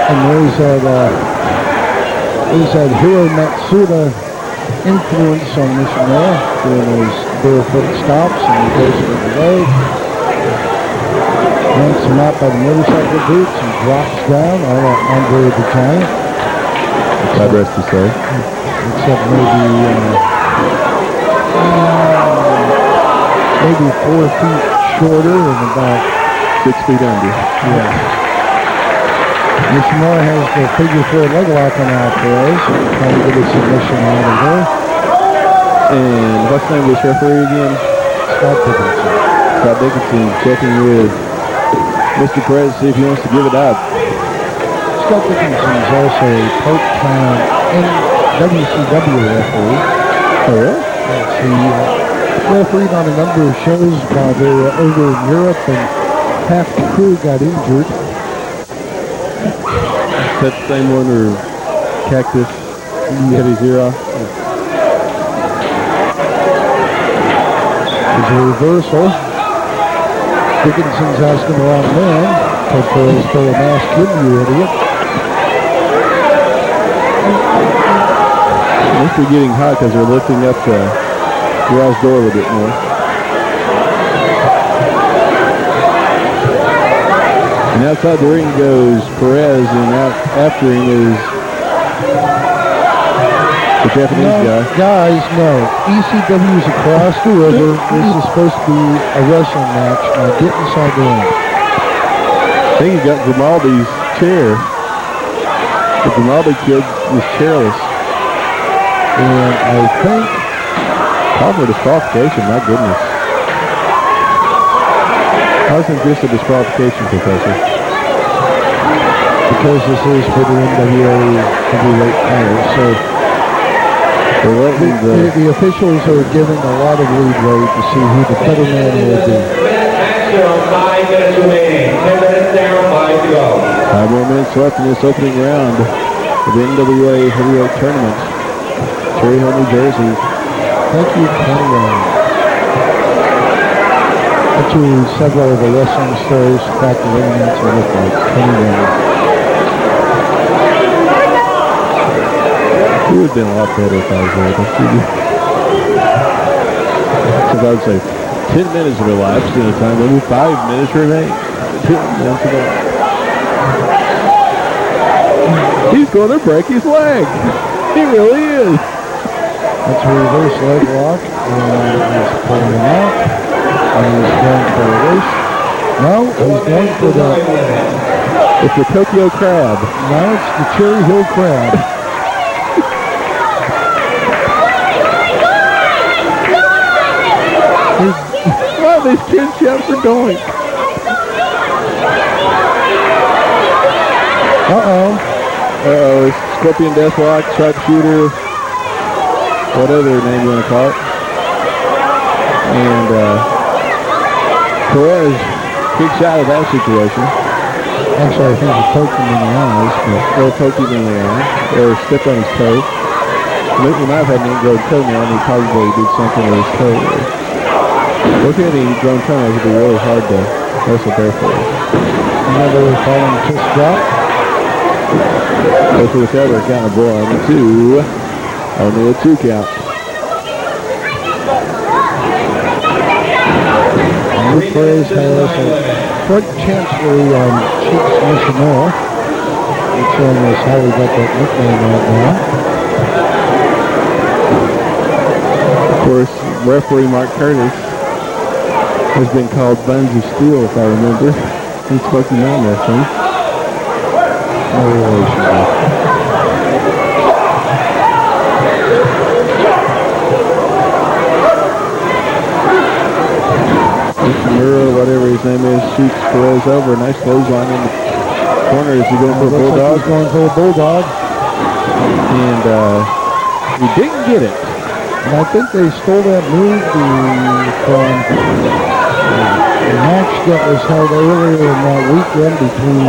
Speaker 5: And there's that Hiro Matsuda influence on Nishimura, doing those barefoot stops and he goes to the leg. Yanks him out by the motorcycle boots and drops down on Andre the Giant.
Speaker 3: God rest his soul.
Speaker 5: Except maybe 4 feet shorter and about
Speaker 3: 6 feet under.
Speaker 5: Yeah. Nishimura has the figure 4 leg lock on Perez, trying to get a submission out of there.
Speaker 3: And what's the name of this referee again?
Speaker 5: Scott Dickinson.
Speaker 3: Scott Dickinson checking with Mr. Perez to see if he wants to give it up.
Speaker 5: Scott Dickinson is also a part-time WCW referee.
Speaker 3: Oh, really?
Speaker 5: Yes, he refereed on a number of shows while they were over in Europe, and half the crew got injured.
Speaker 3: Is that the same one where Cactus cut his ear off?
Speaker 5: There's a reversal. Dickinson's asking the wrong man. Perez throw a mask in, you idiot.
Speaker 3: It must be getting hot because they're lifting up the garage door a little bit more. And outside the ring goes Perez, and out after him is the Japanese guy.
Speaker 5: Guys, no. ECW's across the river. This is supposed to be a wrestling match. Now get inside the ring.
Speaker 3: I think he got Grimaldi's chair. The Grimaldi kid was chairless.
Speaker 5: And I think...
Speaker 3: Call for disqualification, my goodness. How's this a disqualification, Professor?
Speaker 5: Because this is for the NWA heavyweight title, so the officials are giving a lot of leeway to see who the better man will be.
Speaker 4: 5 minutes remaining. 10 minutes down, 5 to go.
Speaker 3: 5 more minutes left in this opening round of the NWA heavyweight tournament. Cherry Hill, New Jersey.
Speaker 5: Thank you, Candido. Actually, several of the wrestling stars back the ring answer look like Candido.
Speaker 3: He would have been a lot better if I was there. So I would say 10 minutes have elapsed in a time limit. 5 minutes remain. 10 minutes ago. He's going to break his leg. He really is.
Speaker 5: That's a reverse leg lock, and he's pulling him out, and he's going for a race. No, he's going for the...
Speaker 3: It's the Tokyo Crab.
Speaker 5: No, it's the Cherry Hill Crab.
Speaker 3: Wow, these kids shout for Doink. Uh-oh, it's Scorpion Deathlock, Sharpshooter, whatever name you want to call it. And Perez kicks out of that situation.
Speaker 5: Actually, I think he poked him in the eyes.
Speaker 3: Or poked him in the eye. Or stepped on his toe. He might have had an ingrown toenail and he probably did something with his toe. Look at any grown toenails, it'd be really hard to wrestle barefoot.
Speaker 5: Another falling fist drop.
Speaker 3: Go for the cover, count of 1, 2. Only a 2 count.
Speaker 5: Perez has a front chancellery on Cheeks Nishimura. It's showing us how we got that nickname right now.
Speaker 3: Of course, referee Mark Curtis has been called Buns of Steel, if I remember, in Smoky Mountain Wrestling.
Speaker 5: No relation there.
Speaker 3: Nishimura, whatever his name is, shoots Perez over. Nice clothesline in the corner. Is he going for a bulldog?
Speaker 5: Like he's going for a bulldog.
Speaker 3: And he didn't get it.
Speaker 5: And I think they stole that move from the match that was held earlier in that weekend between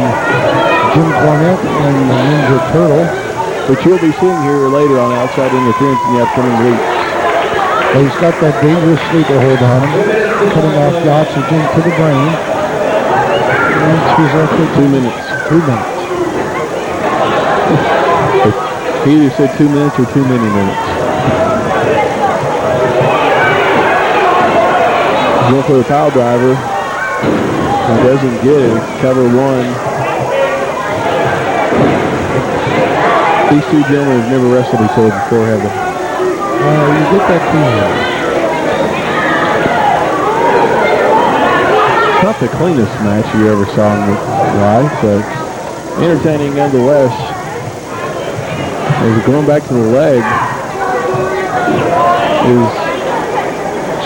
Speaker 5: Jim Cornette and the Ninja Turtle.
Speaker 3: Which you'll be seeing here later on Outside Interference in the upcoming weeks.
Speaker 5: He's got that dangerous sleeper hold on him, cutting off the oxygen to the brain. And he's left for
Speaker 3: 2 minutes.
Speaker 5: 2 minutes.
Speaker 3: He either said 2 minutes or too many minutes. He's going for the pile driver. He doesn't get it. Cover 1. These two gentlemen have never wrestled each other before, have they?
Speaker 5: You get that feeling.
Speaker 3: It's not the cleanest match you ever saw in live, but entertaining nonetheless. As going back to the leg is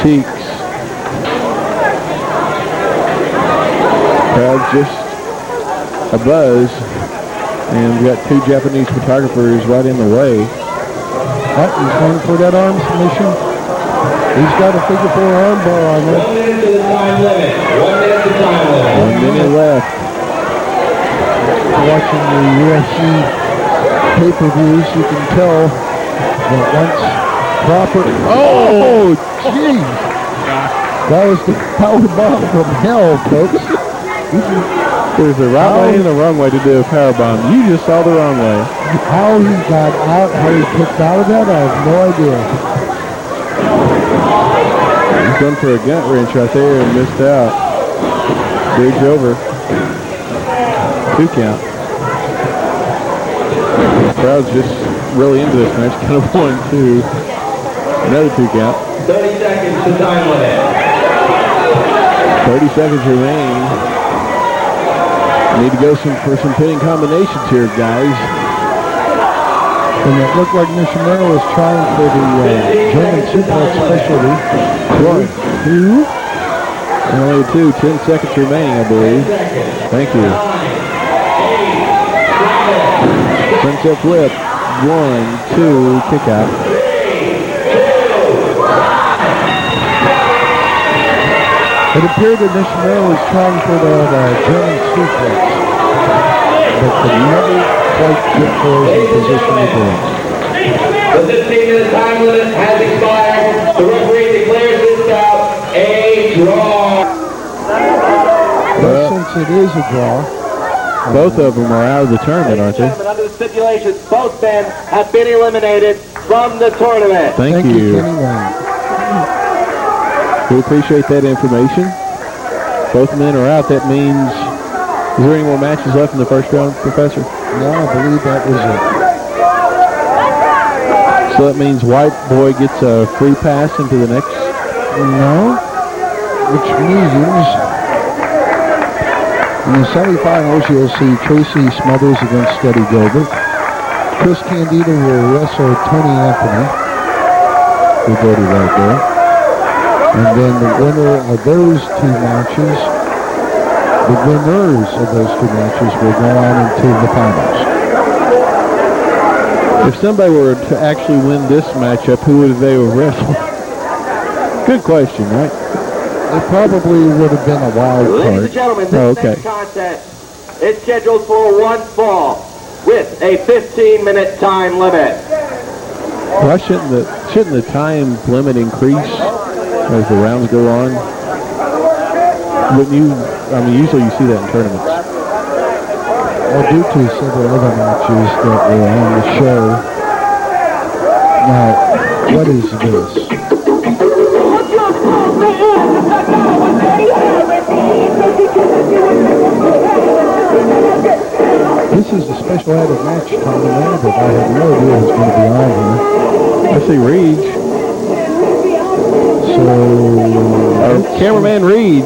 Speaker 3: Cheeks. Crowd just a buzz, and we got two Japanese photographers right in the way.
Speaker 5: He's going for that arm submission. He's got a figure 4 arm bar on there.
Speaker 4: 1 minute to the time limit. 1 minute to time limit.
Speaker 3: 1 minute left.
Speaker 5: Watching the UFC pay-per-views, you can tell that once proper... Oh, jeez! That was the power bomb from hell, folks.
Speaker 3: There's the right way and the wrong way to do a power bomb. You just saw the wrong way.
Speaker 5: How he got out, how he kicked out of that, I have no idea.
Speaker 3: He's going for a gut wrench right there and missed out. Bridge over. 2 count. The crowd's just really into this match. Kind of 1, 2. Another 2 count.
Speaker 4: 30 seconds to time limit.
Speaker 3: 30 seconds remaining. Need to go for some pinning combinations here, guys.
Speaker 5: And it looked like Nishimura was trying for the German suplex specialty.
Speaker 3: 1, 2. And only 2. 10 seconds remaining, I believe. Thank you. Sunset flip. 1, 2. Kick out.
Speaker 5: It appeared that Nishimura was trying for the German suplex, but could never quite get Perez in position to do it.
Speaker 4: The 15-minute time limit has expired. The referee declares this bout a draw.
Speaker 5: But since it is a draw,
Speaker 3: both of them are out of the tournament, aren't they?
Speaker 1: Under the stipulations, both men have been eliminated from the tournament.
Speaker 3: Thank you.
Speaker 5: Kenny Wayne.
Speaker 3: We appreciate that information. Both men are out. That means, is there any more matches left in the first round, Professor?
Speaker 5: No, I believe that was it.
Speaker 3: So that means White Boy gets a free pass into the next?
Speaker 5: No, which means in the semifinals you'll see Tracy Smothers against Scotty Gilbert. Chris Candido will wrestle Tony Anthony. We've already right there. And then the winner of those 2 matches, the winners of those 2 matches will go on into the finals.
Speaker 3: If somebody were to actually win this matchup, who would they have wrestled? Good question, right?
Speaker 5: It probably would have been a wild
Speaker 1: Ladies
Speaker 5: card.
Speaker 1: and gentlemen, this
Speaker 3: Oh, okay.
Speaker 1: next contest is scheduled for one fall with a 15-minute time limit.
Speaker 3: Why shouldn't the time limit increase as the rounds go on? Wouldn't you? I mean, usually you see that in tournaments.
Speaker 5: Well, due to several other matches that were on the show. Now, what is this? This is a special added match tournament that I have no idea what's going to be on here.
Speaker 3: I see Reed.
Speaker 5: So,
Speaker 3: Cameraman Reed.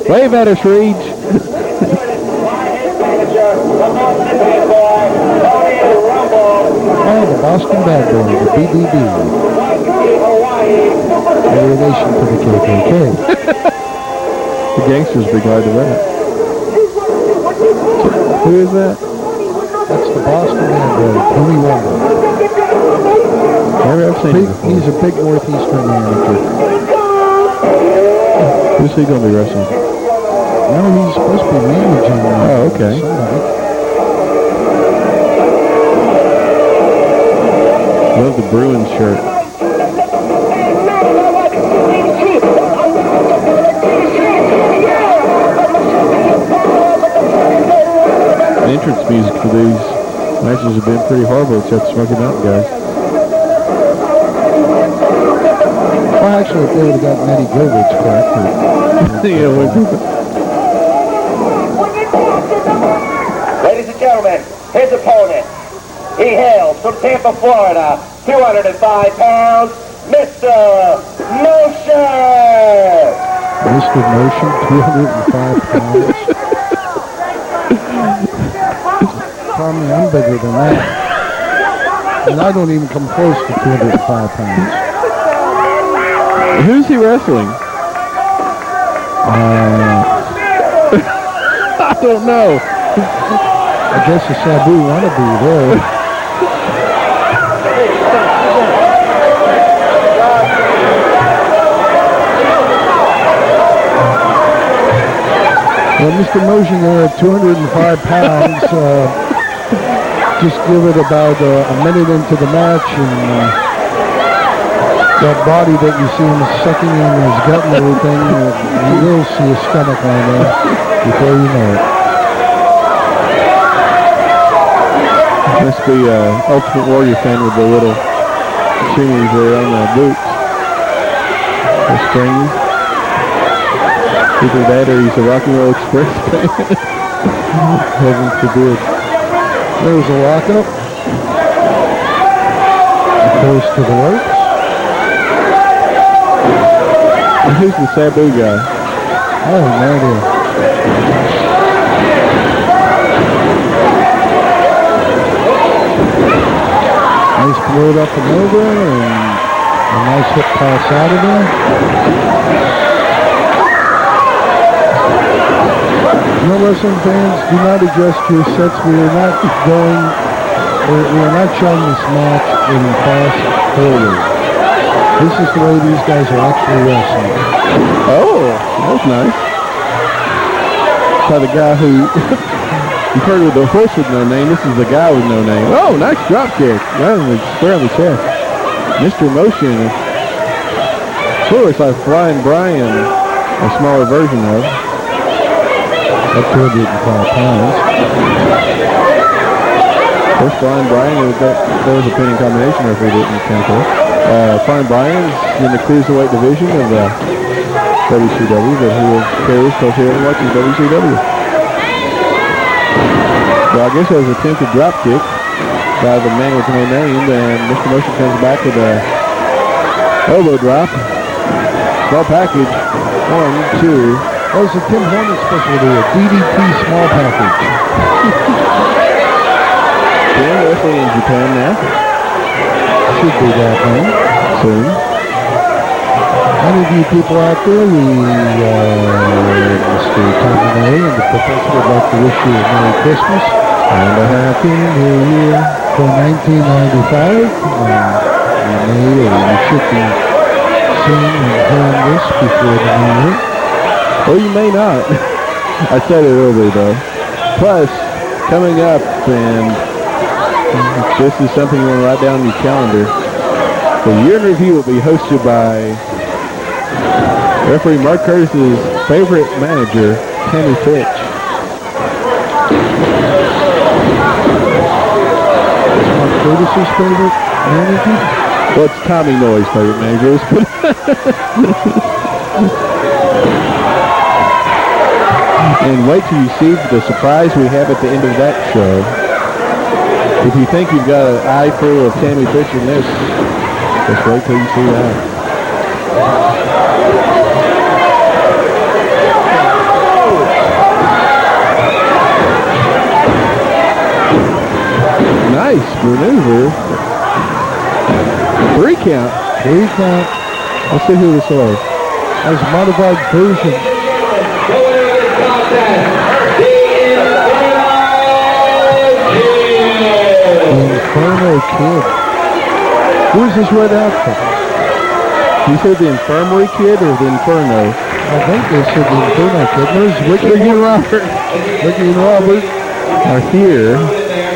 Speaker 3: Wave at us, Reed.
Speaker 5: Oh, the Boston Bad Boy, the BBB. A relation to the KKK.
Speaker 3: The gangsters be glad to that. Who is that?
Speaker 5: That's the Boston Bad Boy, Tony Wonder.
Speaker 3: Never have seen him before.
Speaker 5: He's a big Northeastern manager.
Speaker 3: Who's he going to be wrestling?
Speaker 5: No, he's supposed to be managing
Speaker 3: Oh, okay.
Speaker 5: somebody.
Speaker 3: Love the Bruins shirt. The entrance music for these matches have been pretty horrible except Smoky Mountain guys.
Speaker 5: Well, actually, if they would have gotten Eddie Gilbert's correct.
Speaker 3: Yeah,
Speaker 1: Ladies and gentlemen, his opponent. He hails from Tampa, Florida, 205 pounds, Mr. Motion!
Speaker 5: Mr. Motion, 205 pounds. Tommy, I'm bigger than that. And I don't even come close to 205 pounds.
Speaker 3: Who's he wrestling? I don't know.
Speaker 5: I guess the Sabu wannabe there. Well, Mr. Motion there at 205 pounds, just give it about a minute into the match, and that body that you see him sucking in his gut and everything, you will see a stomach on there before you know it.
Speaker 3: Must be Ultimate Warrior fan with the little shimmies there on the boots. The strings. Either that or he's a Rock and Roll Express fan. Heaven forbid.
Speaker 5: There's a lockup. Goes to the ropes.
Speaker 3: And who's the Sabu guy?
Speaker 5: I have no idea. Nice float up and over, and a nice hip toss out of there. No, wrestling fans, do not adjust your sets. We are not showing this match in fast forward. This is the way these guys are actually wrestling.
Speaker 3: Oh, that's nice. By the guy who you've heard of the horse with no name. This is the guy with no name. Oh, nice drop kick. Right on the square on the chest. Mr. Motion. Sort of looks like Flying Brian, a smaller version of.
Speaker 5: At 205 pounds.
Speaker 3: First Flying Brian, there was a pinning combination referee didn't count there. Flying Brian's in the cruiserweight division of the WCW, but he was Perez because here and watches WCW. Well, I guess it was an attempted drop kick by the man with no name, and Mr. Motion comes back with a elbow drop. Small package. 1, 2.
Speaker 5: That was a Tim Horner specialty, a DDT small package.
Speaker 3: They're wrestling in Japan now.
Speaker 5: Should be that way.
Speaker 3: Soon.
Speaker 5: Any of you people out there, Mr. Tommy and the professor would like to wish you a Merry Christmas and a Happy New Year for 1995. You may or you should be seeing and hearing this before the new year.
Speaker 3: Well, you may not. I said it earlier, though. Plus, coming up, and this is something you want to write down on your calendar, the Year in Review will be hosted by referee Mark Curtis's favorite manager, Tammy Sytch.
Speaker 5: Mark Curtis's favorite manager?
Speaker 3: Well, it's Tommy Noy's favorite manager. And wait till you see the surprise we have at the end of that show. If you think you've got an eye full of Tammy Sytch in this, just wait till you see that. Nice maneuver. 3 count.
Speaker 5: 3 count.
Speaker 3: Let's see who this was.
Speaker 5: That's a modified version. Inferno Kid. Who's this red outfit?
Speaker 3: You said the Infirmary Kid or the Inferno?
Speaker 5: I think they said the Inferno Kid. There's Ricky and Robert. Ricky and Robert
Speaker 3: are here,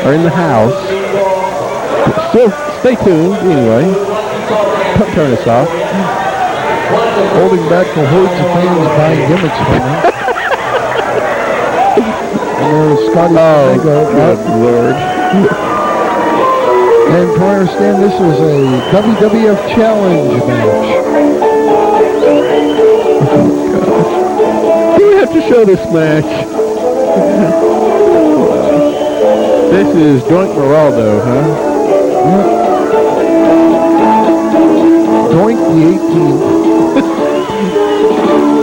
Speaker 3: are in the house. Still, stay tuned anyway. Don't turn us off.
Speaker 5: Holding back the hordes of fans buying gimmicks from them. And there's Scotty.
Speaker 3: Oh, good Lord.
Speaker 5: And to understand, this is a WWF Challenge match.
Speaker 3: Oh, gosh. Do we have to show this match? This is Doink Moraldo, huh?
Speaker 5: Yep. Doink the 18th.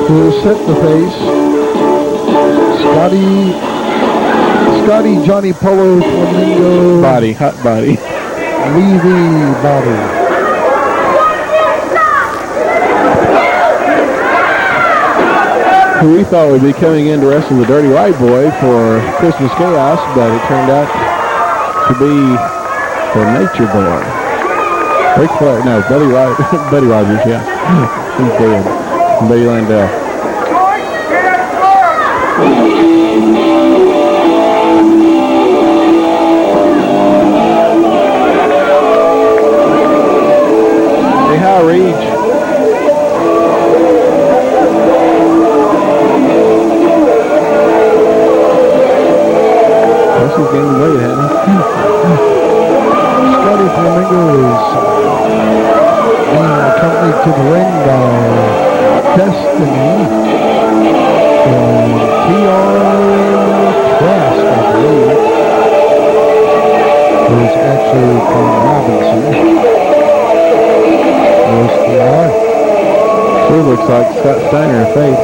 Speaker 5: Who set the face. Scotty, Johnny Polo, Flamingo.
Speaker 3: Body, hot body.
Speaker 5: Levy body.
Speaker 3: Who we thought would be coming in to wrestle the Dirty White Boy for Christmas Chaos, but it turned out to be the Nature Boy. Ric Flair, no, Buddy Rogers, yeah. He's dead. Buddy Landell. Hey, hi, Reach. He's getting late, hasn't he?
Speaker 5: Scotty Flamingo is being accompanied to the ring by Destiny and T.R. Trask, I believe. Who's actually from Robinson. There's T.R.
Speaker 3: Sure looks like Scott Steiner in the face.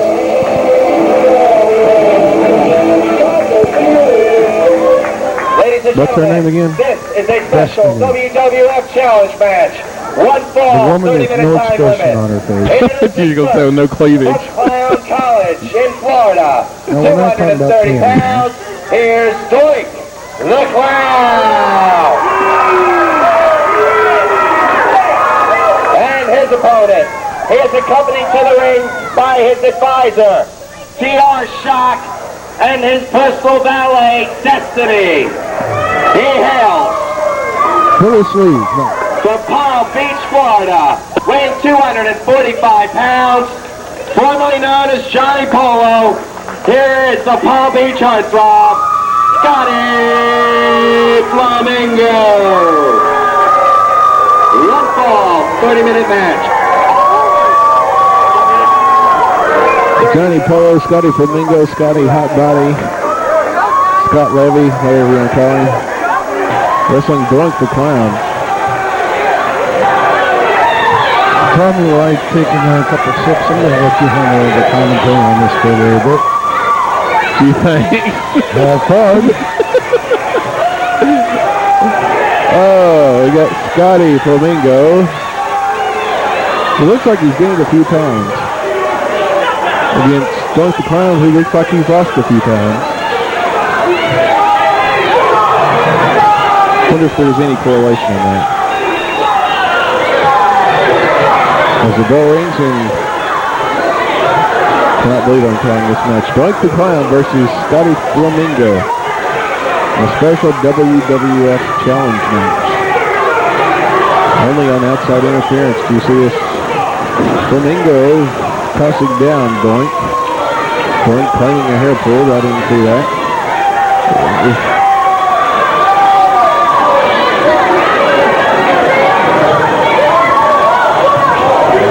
Speaker 3: What's her name again?
Speaker 1: This is a special WWF Challenge match. One fall,
Speaker 5: The woman with
Speaker 1: 30-minute
Speaker 5: no
Speaker 1: time
Speaker 5: expression
Speaker 1: limit.
Speaker 5: on her face.
Speaker 3: You're going to say no cleavage.
Speaker 1: Clown College in Florida.
Speaker 5: No, we're not talking about
Speaker 1: 230 pounds. Here's Doink, the Clown. And his opponent. He is accompanied to the ring by his advisor, T.R. Shock, and his personal valet, Destiny. He hails
Speaker 5: Pull his sleeve. No.
Speaker 1: from Palm Beach, Florida, weighing 245 pounds, formerly known as Johnny Polo. Here is the Palm Beach heartthrob, Scotty Flamingo. One fall, 30-minute match.
Speaker 3: Johnny Polo, Scotty Flamingo, Scotty Hot Body, Scott Levy, whatever you want to call him. Wrestling Doink the Clown.
Speaker 5: Tommy White taking a couple sips. I'm going to let you handle the commentary on this for a little bit.
Speaker 3: Do you think?
Speaker 5: Have fun.
Speaker 3: Oh, we got Scotty Flamingo. It looks like he's gained a few pounds. Against Doink the Clown, who looks like he's lost a few pounds. I wonder if there's any correlation in that. As the bell rings, and cannot believe I'm calling this match. Doink the Clown versus Scotty Flamingo. A special WWF challenge match. Only on outside interference do you see this. Flamingo tossing down Doink. Doink claiming a hair pull. I didn't see that.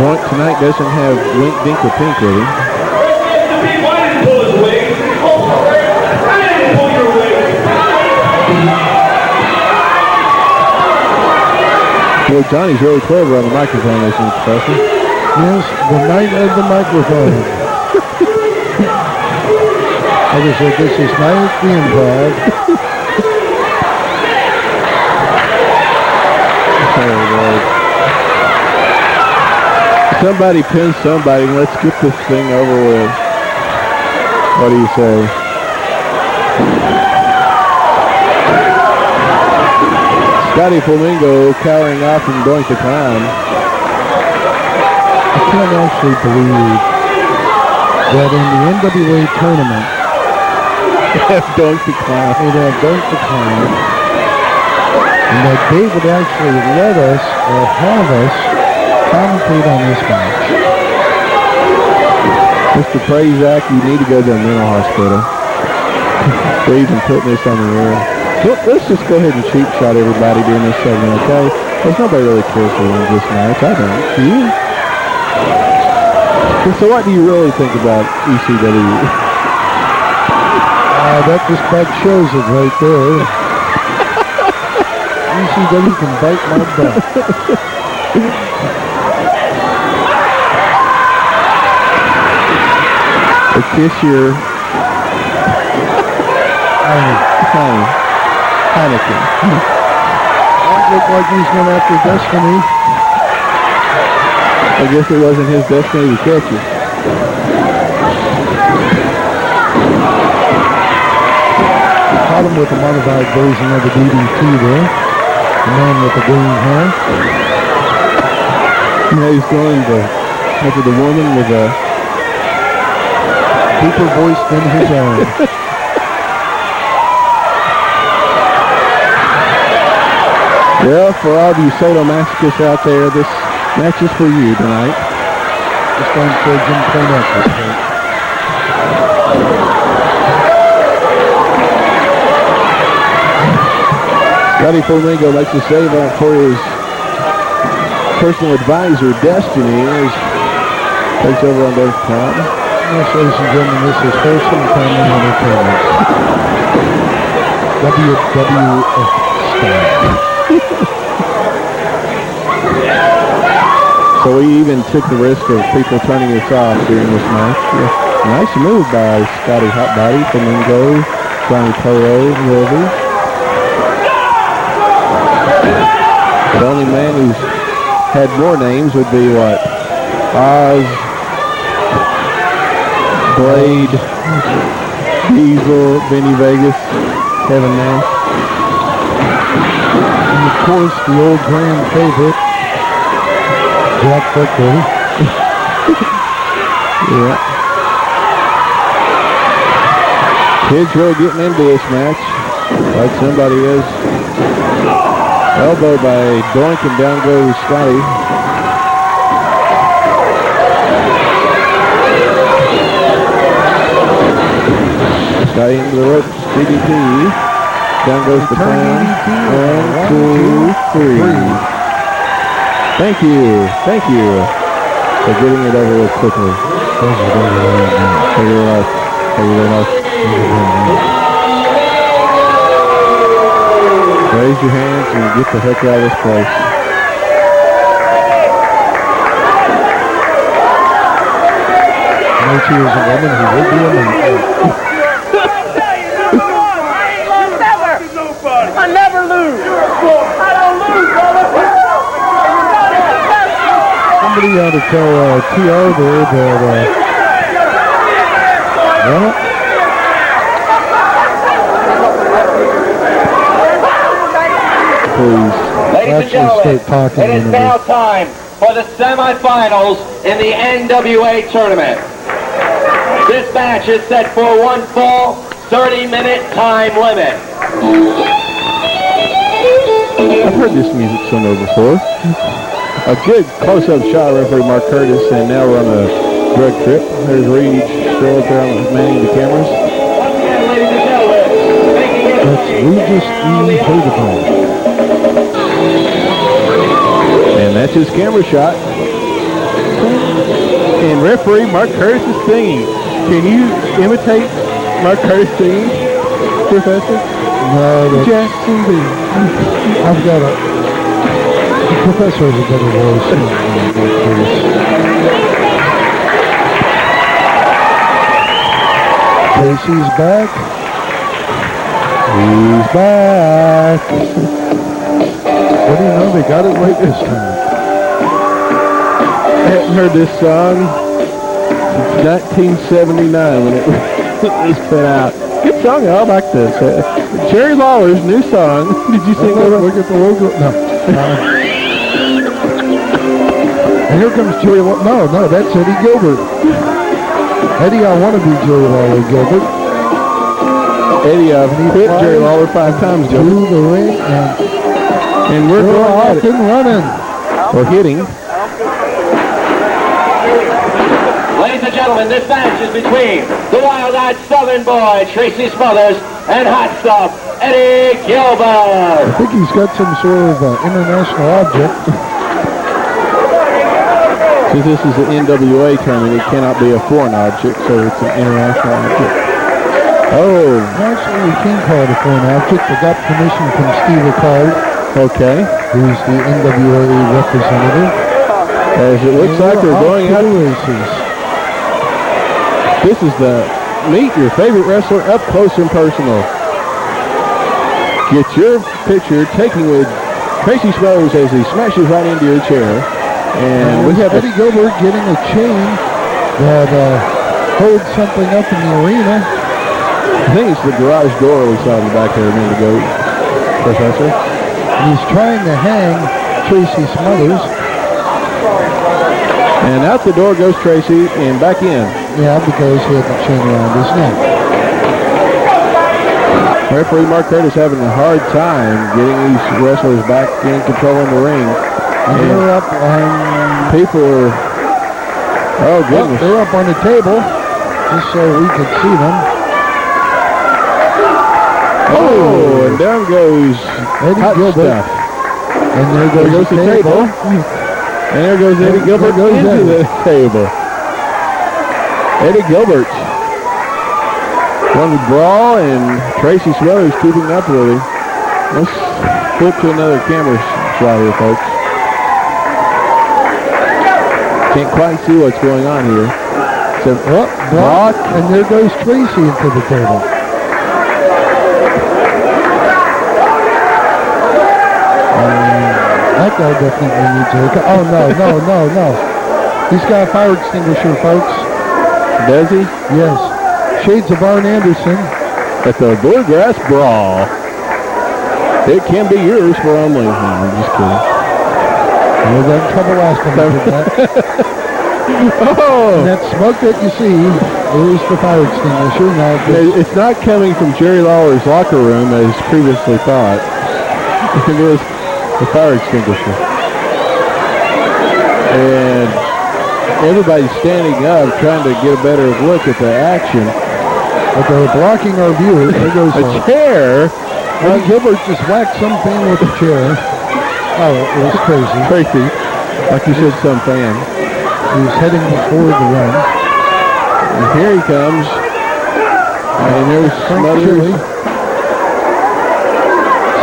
Speaker 3: Doink tonight doesn't have Link, Dink, or Pink with him. Well, Johnny's really clever on the microphone, isn't he, Professor?
Speaker 5: Yes, the night of the microphone. Like I said, this is night at the Improv.
Speaker 3: Oh, Lord. Somebody pin somebody, and let's get this thing over with. What do you say? Scotty Flamingo cowering off and Doink the Clown.
Speaker 5: I can't actually believe that in the NWA tournament,
Speaker 3: They have Doink the Clown.
Speaker 5: they'd have Doink the Clown, and that they would actually let us or have us commentate on this match.
Speaker 3: Mr. Prazak, you need to go to the mental hospital. They're even putting this on the air. Let's just go ahead and cheap shot everybody during this segment, okay? Because nobody really cares who wins this match. I don't. Do you? So what do you really think about ECW?
Speaker 5: That just about shows it right there. ECW can bite my butt.
Speaker 3: The Kishier. Heineken.
Speaker 5: That looked like he's going after Destiny.
Speaker 3: I guess it wasn't his destiny to catch you.
Speaker 5: Caught him with a modified version of the DDT there. The man with the green hair.
Speaker 3: Yeah, he's going after the woman with a
Speaker 5: deeper voice than his own.
Speaker 3: Well, for all of you sadomasochists out there, this match is for you tonight.
Speaker 5: Just going for Jim Cornette.
Speaker 3: Scotty Flamingo makes a save on for his personal advisor, Destiny, as takes over on Doink Clown.
Speaker 5: Yes, ladies and gentlemen, this is Wholesome Family Entertainment. WWF style.
Speaker 3: So we even took the risk of people turning us off during this match. Yeah. Nice move by Scotty Hotbody, Flamingo, Johnny Polo, Wilby. The only man who's had more names would be what? Oz, Blade, Diesel, Benny Vegas, Kevin Nash.
Speaker 5: And of course, the old grand favorite, Jack Buckley.
Speaker 3: Yeah. Kids really getting into this match, like somebody is. Elbow by Doink and down goes Scotty. Scotty into the ropes, DDT. Down goes the Clown. 1, 2, 3. Thank you for getting it over with quickly. Thank you very much. Raise your hands and get the heck out of this place.
Speaker 5: No, she is a woman who would be a man.
Speaker 6: I never lose. I don't lose, brother.
Speaker 5: Somebody ought to tell TR there that, well,
Speaker 3: Please.
Speaker 1: Ladies and gentlemen, it is now time for the semifinals in the NWA tournament. This match is set for one fall,
Speaker 4: 30-minute time limit.
Speaker 3: I've heard this music somewhere before. A good close-up shot, referee Mark Curtis, and now we're on a drug trip. There's Reed still up there manning the cameras.
Speaker 5: That's Regis E. Hildebrand.
Speaker 3: And that's his camera shot. And referee Mark Curtis is singing. Can you imitate Mark Curtis singing, Professor?
Speaker 5: No, that's...
Speaker 3: Jacksonville.
Speaker 5: I've got a... The professor has a better voice than Mark Curtis. Tracy's back. He's back. What do you know? They got it right this time.
Speaker 3: I hadn't heard this song since 1979 when it was put out. Good song. I like this. Jerry Lawler's new song. Did you sing it?
Speaker 5: Look at the logo. No. And here comes Jerry Lawler. No, that's Eddie Gilbert. Eddie, I want to be Jerry Lawler, Gilbert.
Speaker 3: Eddie, I've hit Jerry Lawler 5 times, Gilbert.
Speaker 5: Through the ring,
Speaker 3: and we're going
Speaker 5: off
Speaker 3: at it.
Speaker 5: And running.
Speaker 3: We're hitting.
Speaker 4: Ladies and gentlemen, this match is between the wild-eyed Southern boy, Tracy Smothers, and hot stuff, Eddie Gilbert.
Speaker 5: I think he's got some sort of international object.
Speaker 3: Since this is an NWA tournament, it cannot be a foreign object, so it's an international object. Oh.
Speaker 5: Actually, we can call it a foreign object. I got permission from Steve Ricard.
Speaker 3: Okay.
Speaker 5: Who's the NWA representative.
Speaker 3: As it looks like they're going out.
Speaker 5: Races.
Speaker 3: This is the meet your favorite wrestler up close and personal. Get your picture taken with Tracy Smothers as he smashes right into your chair. And we have
Speaker 5: Eddie Gilbert getting a chain that holds something up in the arena.
Speaker 3: I think it's the garage door we saw in the back there a minute ago, Professor.
Speaker 5: And he's trying to hang Tracy Smothers.
Speaker 3: And out the door goes Tracy and back in.
Speaker 5: Yeah, because he had the chain around his neck.
Speaker 3: Referee Mark Curtis having a hard time getting these wrestlers back in control in the ring.
Speaker 5: And they're up on...
Speaker 3: People are... Oh, goodness.
Speaker 5: They're up on the table, just so we could see them.
Speaker 3: Oh, and down goes
Speaker 5: Eddie Gilbert.
Speaker 3: Stuff.
Speaker 5: And there goes the table.
Speaker 3: And there goes Eddie Gilbert into the table. Eddie Gilbert. One brawl, and Tracy Smothers keeping up with him. Let's flip to another camera shot here, folks. Can't quite see what's going on here. So, block,
Speaker 5: and there goes Tracy into the table. That guy definitely needs a... Oh, no. He's got a fire extinguisher, folks.
Speaker 3: Does he?
Speaker 5: Yes. Shades of Arn Anderson.
Speaker 3: At the Bluegrass Brawl. It can be yours for only... No, I'm just kidding.
Speaker 5: We got in trouble last time we did that.
Speaker 3: Oh!
Speaker 5: And that smoke that you see is the fire extinguisher. Now
Speaker 3: it's not coming from Jerry Lawler's locker room as previously thought. It is the fire extinguisher. And everybody's standing up trying to get a better look at the action.
Speaker 5: But they're blocking our view. There goes
Speaker 3: a chair.
Speaker 5: Eddie Gilbert just whacked something with a chair. Oh, it was crazy.
Speaker 3: Tracy, like you said, some fan.
Speaker 5: He's heading toward the ring.
Speaker 3: And here he comes. And there's Smothers.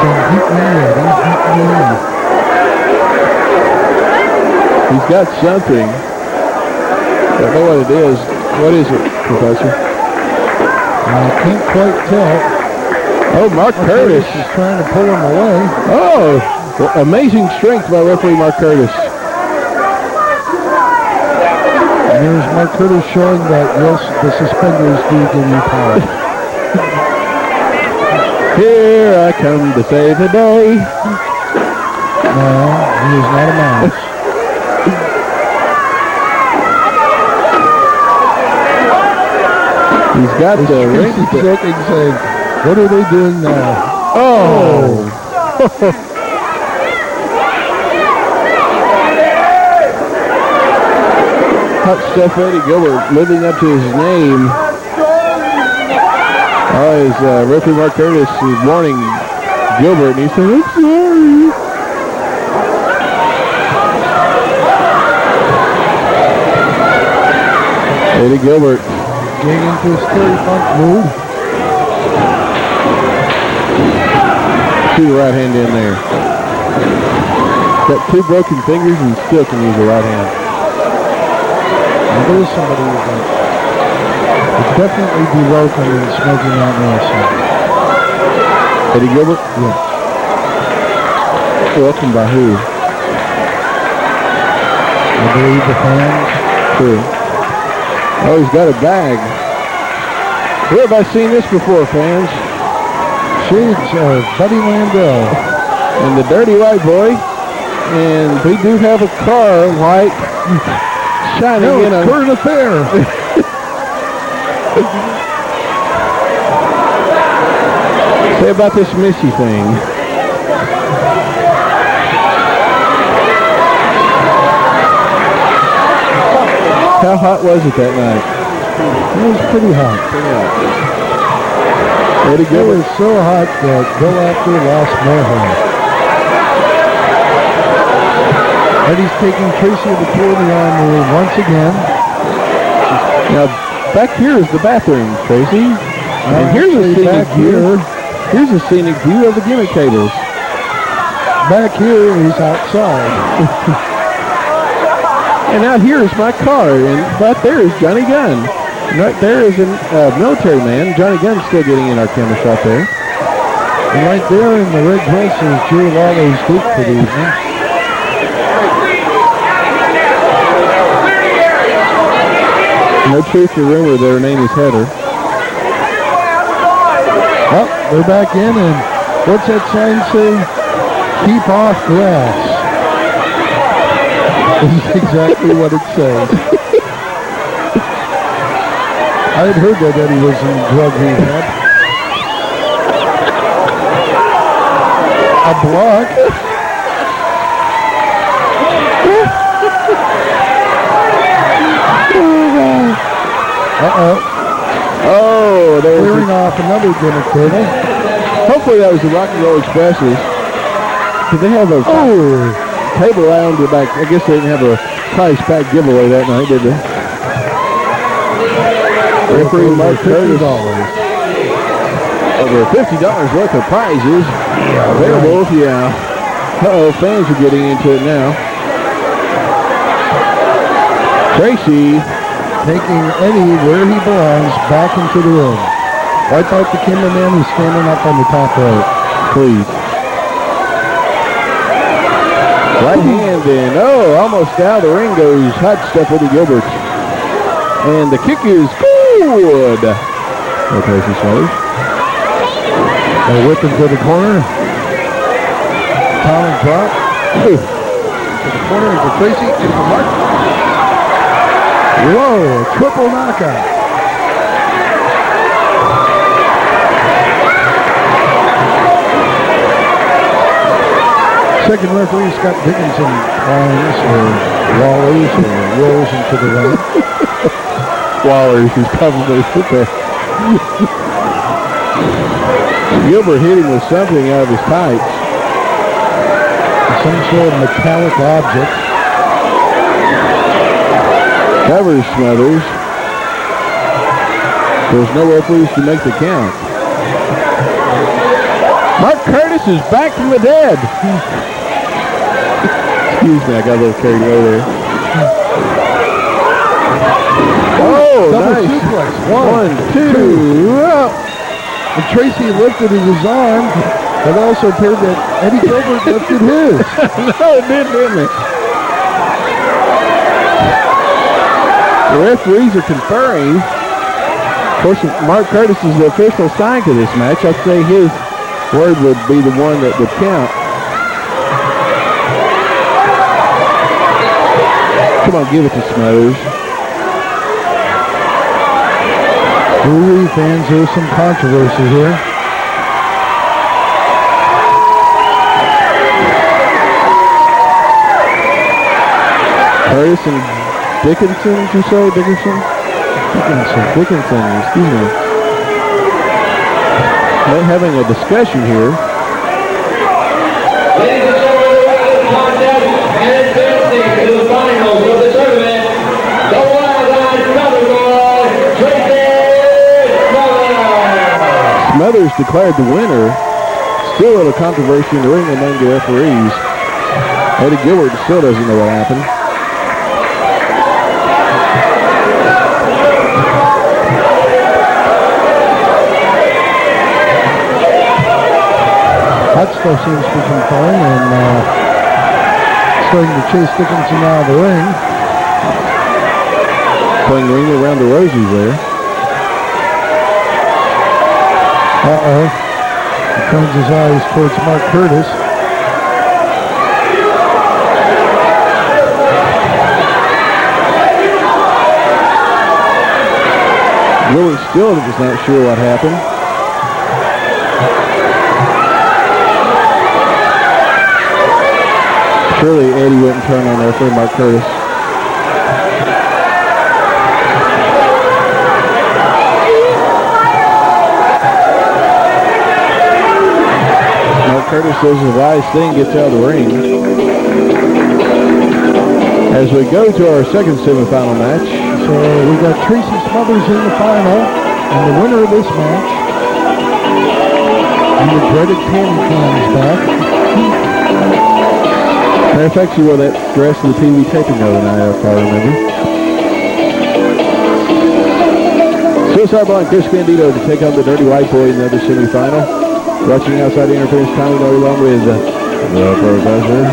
Speaker 5: Some heat me ready.
Speaker 3: He's got something. I don't know what it is. What is it, Professor?
Speaker 5: I can't quite tell.
Speaker 3: Oh, Mark Curtis
Speaker 5: is trying to pull him away.
Speaker 3: Oh, well, amazing strength by referee Mark Curtis.
Speaker 5: And there's Mark Curtis showing that, yes, the suspenders do give you power.
Speaker 3: Here I come to save the day.
Speaker 5: No, he is not a mouse.
Speaker 3: He's got the ring.
Speaker 5: He's looking, saying, what are they doing now? Oh!
Speaker 3: Hot stuff Eddie Gilbert living up to his name. Oh, his referee Mark Curtis is warning Gilbert, and he said, I'm sorry. Eddie Gilbert
Speaker 5: getting into his Terry Funk mood.
Speaker 3: See the right hand in there. Got 2 broken fingers and still can use the right hand.
Speaker 5: Now there's somebody who's definitely be welcome in Smoky Mountain Wrestling.
Speaker 3: Eddie Gilbert?
Speaker 5: Yeah.
Speaker 3: Welcome by who?
Speaker 5: I believe the fans.
Speaker 3: True. Oh, he's got a bag. Where have I seen this before, fans?
Speaker 5: Shades of Buddy Landell.
Speaker 3: And the Dirty White Boy. And we do have a car light shining in on
Speaker 5: current affair.
Speaker 3: Say about this Missy thing. How hot was it that night?
Speaker 5: It was pretty hot.
Speaker 3: Eddie
Speaker 5: It
Speaker 3: Gilbert.
Speaker 5: was so hot that Bill After lost more hair. Eddie's taking Tracy before the arm once again.
Speaker 3: Now, back here is the bathroom, Tracy. And here's a scenic view. Here's a scenic view of the gimmick tables.
Speaker 5: Back here is outside.
Speaker 3: And out here is my car, and right there is Johnny Gunn. And right there is a military man. Johnny Gunn's still getting in our camera shot there.
Speaker 5: And right there in the red dress is Jerry Lawler's Duke for the evening.
Speaker 3: No truth to rumor that her name is Heather.
Speaker 5: Oh, they're back in, and what's that sign say? Keep off grass. This is exactly what it says. I had heard that Eddie was in drug rehab. A block. Uh-oh.
Speaker 3: Oh, there's
Speaker 5: Clearing off another dinner table.
Speaker 3: Hopefully that was the Rock and Roll Expresses. Did they have a table around the back? I guess they didn't have a prize pack giveaway that night, did they? Referee Mark Curtis. Over $50 worth of prizes available. Yeah. Uh-oh, fans are getting into it now. Tracy
Speaker 5: taking Eddie where he belongs, back into the ring. Wipe out the cameraman who's standing up on the top rope.
Speaker 3: Please. Right hand in. Oh, almost out of the ring goes hot stuff Eddie Gilbert. And the kick is good. Okay, she slows.
Speaker 5: They whip him to the corner. Talon drop. To the corner into Tracy. Into the mark. Whoa, triple knockout. Second referee, Scott Dickinson, climbs or Wallers or rolls into the ring.
Speaker 3: Wallers is probably sit there. Gilbert hit him with something out of his tights.
Speaker 5: Some sort of metallic object.
Speaker 3: Covers Smothers. There's no referees to make the count. Mark Curtis is back from the dead. Excuse me, I got a little carried away there. Oh,
Speaker 5: double
Speaker 3: nice.
Speaker 5: suplex.
Speaker 3: One, two.
Speaker 5: And Tracy lifted his arm, but also appeared that Eddie Gilbert lifted his.
Speaker 3: No, it didn't it? The referees are conferring. Of course, Mark Curtis is the official sign to this match. I'd say his word would be the one that would count. Come on, give it to Smothers.
Speaker 5: WWE fans, there's some controversy here.
Speaker 3: Curtis and Dickinson, did you say? Dickinson, excuse me. They're having a discussion here.
Speaker 4: Ladies and gentlemen, the contest and advancing to the finals of the tournament, the wild-eyed Salvatore, Tracy Smothers.
Speaker 3: Smothers declared the winner. Still a little controversy in the ring among the referees. Eddie Gilbert still doesn't know what happened.
Speaker 5: That stuff seems to be compelling and starting to chase Dickinson out of the ring.
Speaker 3: Playing ring around the rosies there.
Speaker 5: He turns his eyes towards Mark Curtis.
Speaker 3: Gilbert still was not sure what happened. Surely Eddie wouldn't turn on there for Mark Curtis. Mark Curtis does his wise thing, gets out of the ring. As we go to our second semifinal match.
Speaker 5: So we got Tracy Smothers in the final, and the winner of this match, and the dreaded Tammy comes back.
Speaker 3: Matter of fact, she wore that dress to the TV taping the other night, if I remember. Suicide Boy and Chris Candido to take on the Dirty White Boy in another semifinal. Watching outside the interference, Tommy along with the Professor.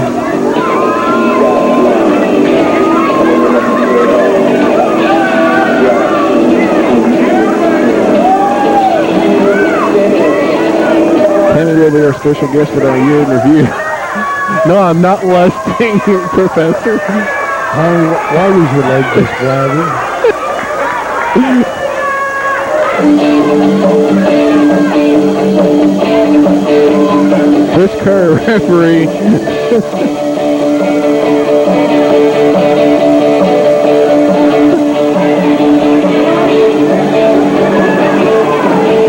Speaker 3: Tammy will be our special guest at our year in review. No, I'm not lusting, Professor.
Speaker 5: Why was your leg just flagging?
Speaker 3: Chris Kerr, referee.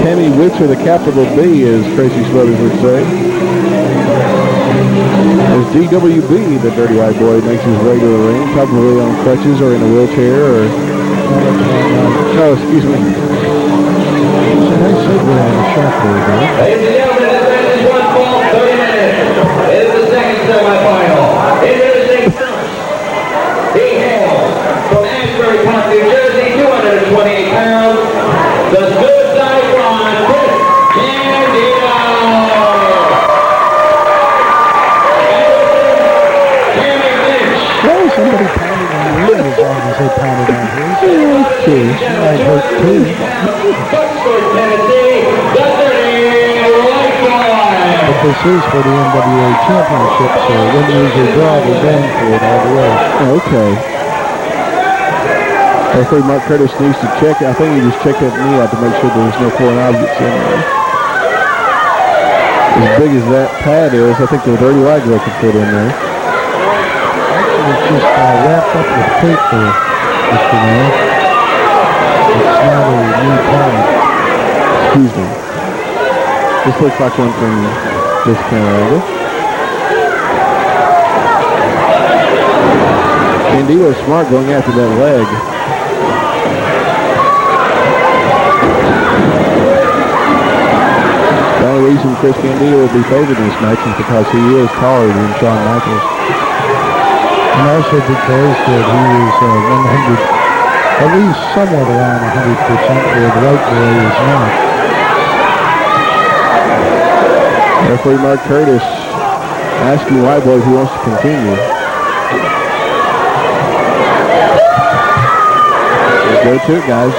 Speaker 3: Tammy Wicks with a capital B, as Tracy Smothers would say. As DWB, the Dirty White Boy, makes his way to the ring, probably on crutches or in a wheelchair or... Oh, excuse me.
Speaker 5: It's a nice segue on the shot there, though.
Speaker 4: Ladies and gentlemen, this match is 1 fall, 30 minutes. It is the second semifinal. Introducing first, he hails from Ashbury Park, New Jersey, 228 pounds, the Suicide Blonde, Chris Candido.
Speaker 5: Somebody pounded on the ring as long as they pounded on his. Might hurt too.
Speaker 4: Bucksport, Tennessee, the Dirty White Boy.
Speaker 5: But this is for the NWA Championship, so when there's a draw, we're going for it all the way.
Speaker 3: Okay. Referee Mark Curtis needs to check. I think he just checked that knee out to make sure there's no foreign objects in there. As big as that pad is, I think the Dirty White Boy could fit in there.
Speaker 5: It's just wrapped up with tape there, Mr. Mayor. It's not a new pad.
Speaker 3: Excuse me. This looks like one from this camera angle. Candido's smart going after that leg. The only reason Chris Candido will be favored in this match is because he is taller than Shawn Michaels.
Speaker 5: And also because that he is 100, at least somewhat around 100%, where the White Boy is not.
Speaker 3: Referee Mark Curtis asking White Boy if he wants to continue. Let's go to it, guys.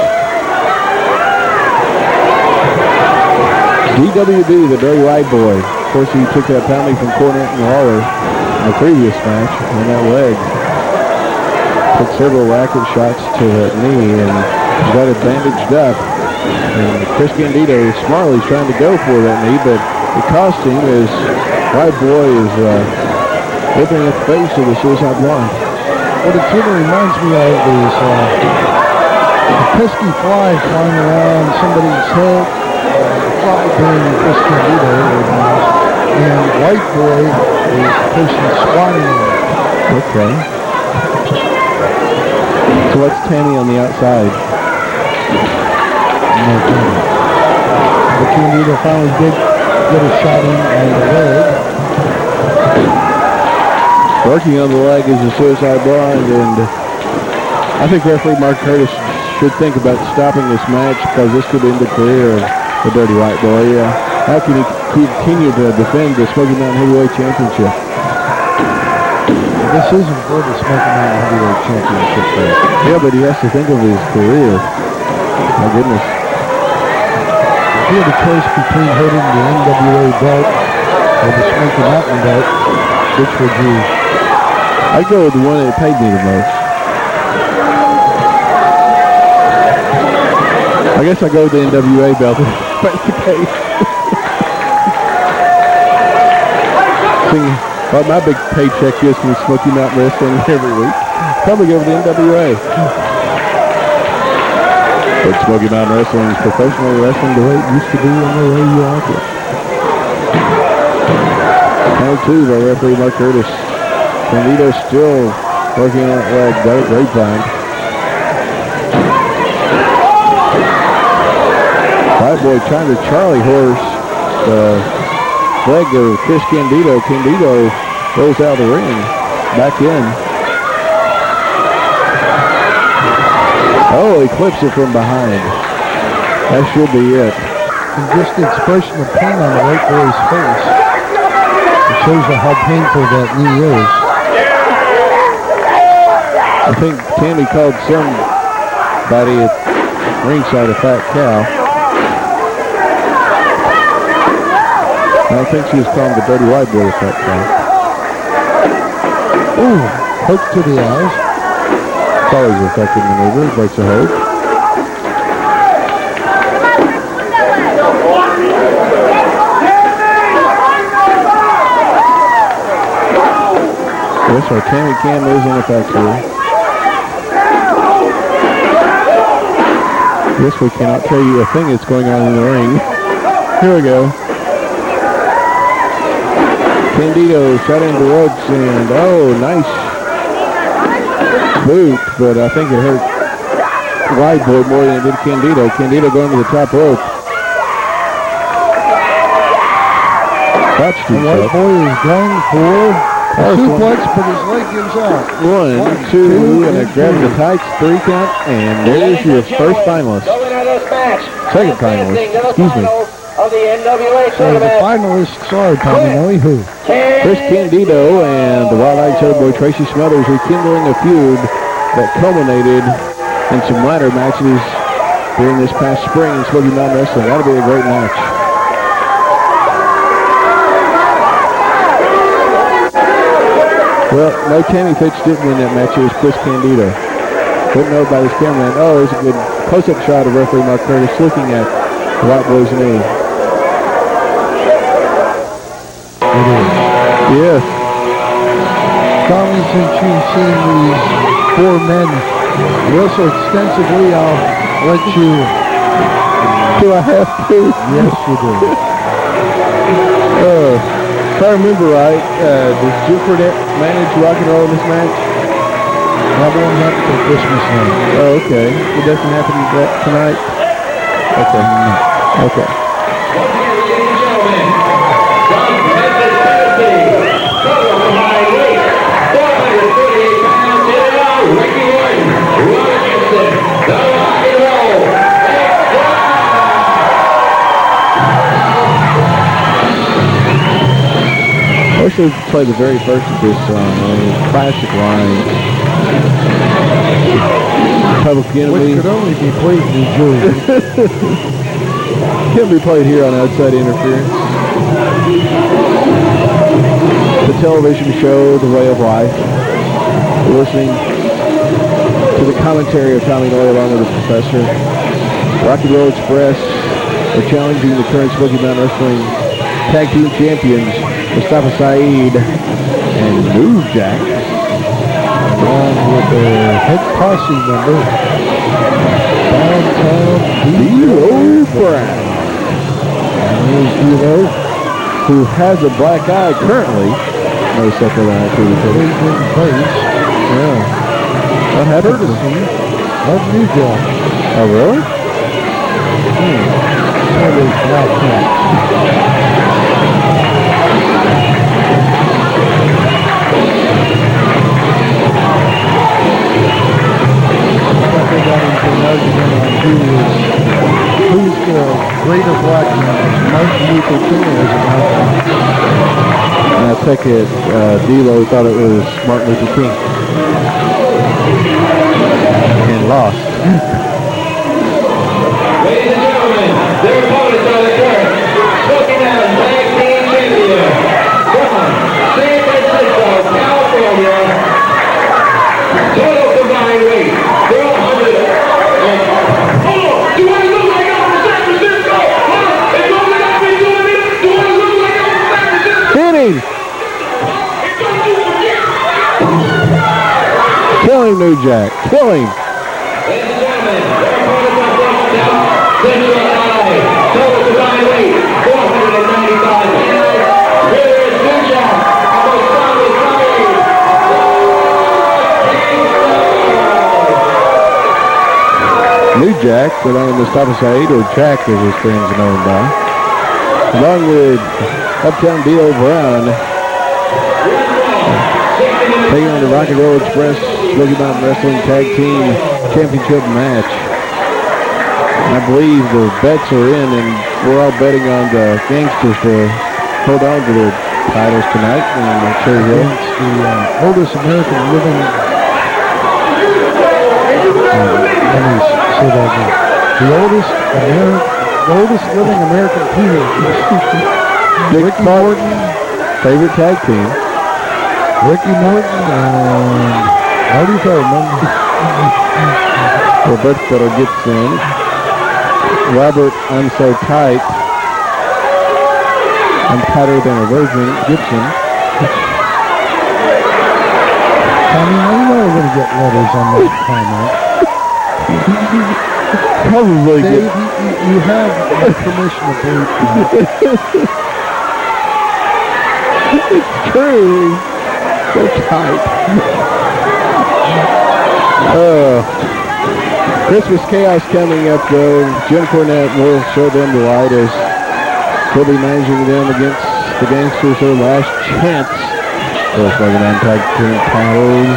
Speaker 3: DWB, the Dirty White Boy. Of course, he took that penalty from Cornette and Lawler in the previous match on that leg. Took several racket shots to that knee and got it bandaged up. And Chris Candido smartly is trying to go for that knee, but it cost him as White Boy is looking at the face of the suicide blonde.
Speaker 5: What it sort of reminds me of is a pesky fly flying around somebody's head, the fly being Chris Candido, and White Boy is the person squatting on it.
Speaker 3: Okay. So what's Tammy on the outside?
Speaker 5: No Tammy. But Candido finally did get a shot in on the leg.
Speaker 3: Working on the leg is a suicide blonde, and I think referee Mark Curtis should think about stopping this match because this could end the career of the Dirty White Boy. How can he continue to defend the Smoky Mountain Heavyweight Championship?
Speaker 5: This isn't for the Smoky Mountain Heavyweight Championship.
Speaker 3: Yeah, but he has to think of his career. My goodness.
Speaker 5: If he had a choice between holding the NWA belt or the Smoky Mountain belt, which would you?
Speaker 3: I'd go with the one that paid me the most. I guess I go with the NWA belt if that's the case. Well, my big paycheck is from Smoky Mountain Wrestling every week. Probably go with the NWA. But Smoky Mountain Wrestling is professional wrestling the way it used to be and the way you like it. Count two by referee Mark Curtis. Candido still working on that leg. Got a grapevine. White Boy trying to Charlie horse the leg of Chris Candido. Candido goes out of the ring. Back in. Oh, he clips it from behind. That should be it.
Speaker 5: And just the expression of pain on the White Boy's face. It shows you how painful that knee is.
Speaker 3: I think Tammy called somebody at ringside a fat cow. I don't think she was calling the Dirty White Boy a fat cow.
Speaker 5: Ooh, hook to the eyes.
Speaker 3: It's always an effective maneuver. Breaks a hold. Yes, our Tammy Cam is ineffective. Yes, we cannot tell you a thing that's going on in the ring. Here we go. Candido shot into the ropes and, oh, nice boot, but I think it hurt White Boy more than it did Candido. Candido going to the top rope. Touched himself.
Speaker 5: White Boy is going for a suplex, but his leg gives out.
Speaker 3: One, two, and a grab the tights, 3 count, and there's your first finalist. Second finalist, excuse me.
Speaker 1: Of the NWA
Speaker 5: So the finalists are, Tommy, who?
Speaker 3: Chris Candido and the Wild Eyed Soda Boy Tracy Smothers rekindling a feud that culminated in some ladder matches during this past spring in Smoky Mountain Wrestling. That'll be a great match. Well, no, Tammy Sytch didn't win that match. It was Chris Candido. Couldn't know by this cameraman. Oh, there's a good close-up shot of referee Mark Curtis looking at the White Boy's knee. Yes.
Speaker 5: Tommy, since you've seen these 4 men wrestle extensively, I'll let you.
Speaker 3: Do I have to?
Speaker 5: Yes, you do.
Speaker 3: If I remember right, does Cornette manage rock and roll in this match?
Speaker 5: That won't happen till Christmas night.
Speaker 3: Oh, okay. It doesn't happen tonight? Okay. No. Okay. I wish we could play the very first of this song. Classic lines. Public Enemy.
Speaker 5: Which could only be played in New Jersey.
Speaker 3: Can't be played here on Outside Interference. The television show, The Way of Life. We're listening to the commentary of Tommy Noy along with the professor. Rock and Roll Express are challenging the current Smoky Mountain Wrestling Tag Team Champions, Mustafa Saeed and New Jack.
Speaker 5: Along with their head posse member, Downtown
Speaker 3: D.O. Brown.
Speaker 5: And here's D.O.
Speaker 3: who has a black eye currently. No second eye to the
Speaker 5: place.
Speaker 3: Yeah. What happened?
Speaker 5: Courtesy of New Jack.
Speaker 3: Oh, really?
Speaker 5: That is black cat. They got into an argument on who's the greater black man, Martin Luther King or is it Malcolm?
Speaker 3: I take it D-Lo thought it was Martin Luther King. And lost.
Speaker 4: Ladies and gentlemen, their opponents are the current Smoky Mountain Tag Team Champion from San Francisco, California. Total combined weight, 400 and... Do I look like I'm from San Francisco? It's only I've been doing it. Do I look like I'm from San Francisco?
Speaker 3: Hit him! Kill him, New Jack. Kill him.
Speaker 4: Ladies and gentlemen, their opponents are from Central LA. Total combined weight, 495 pounds. Here is New Jack of Osamu.
Speaker 3: New Jack, along with Mustafa Saeed, or Jack as his friends know him by, along with Uptown D.O. Brown, taking on the Rock and Roll Express Smoky Mountain Wrestling Tag Team Championship match. I believe the bets are in, and we're all betting on the Gangsters to hold on to their titles tonight in Cherry Hill.
Speaker 5: It's the oldest American living... let me say that again. The oldest living American teenager. Ricky Morton,
Speaker 3: favorite tag team.
Speaker 5: Ricky Morton and Marty Feldman.
Speaker 3: Roberto Gibson. Robert, I'm so tight. I'm tighter than a virgin, Gibson.
Speaker 5: Tommy, I know we're going to get letters on this comment.
Speaker 3: Probably
Speaker 5: Dave, you have permission to bleep that.
Speaker 3: It's true. So tight. Christmas Chaos coming up, though. Jim Cornette will show them the light as he'll be managing them against the Gangsters, their last chance. First like an tag team titles.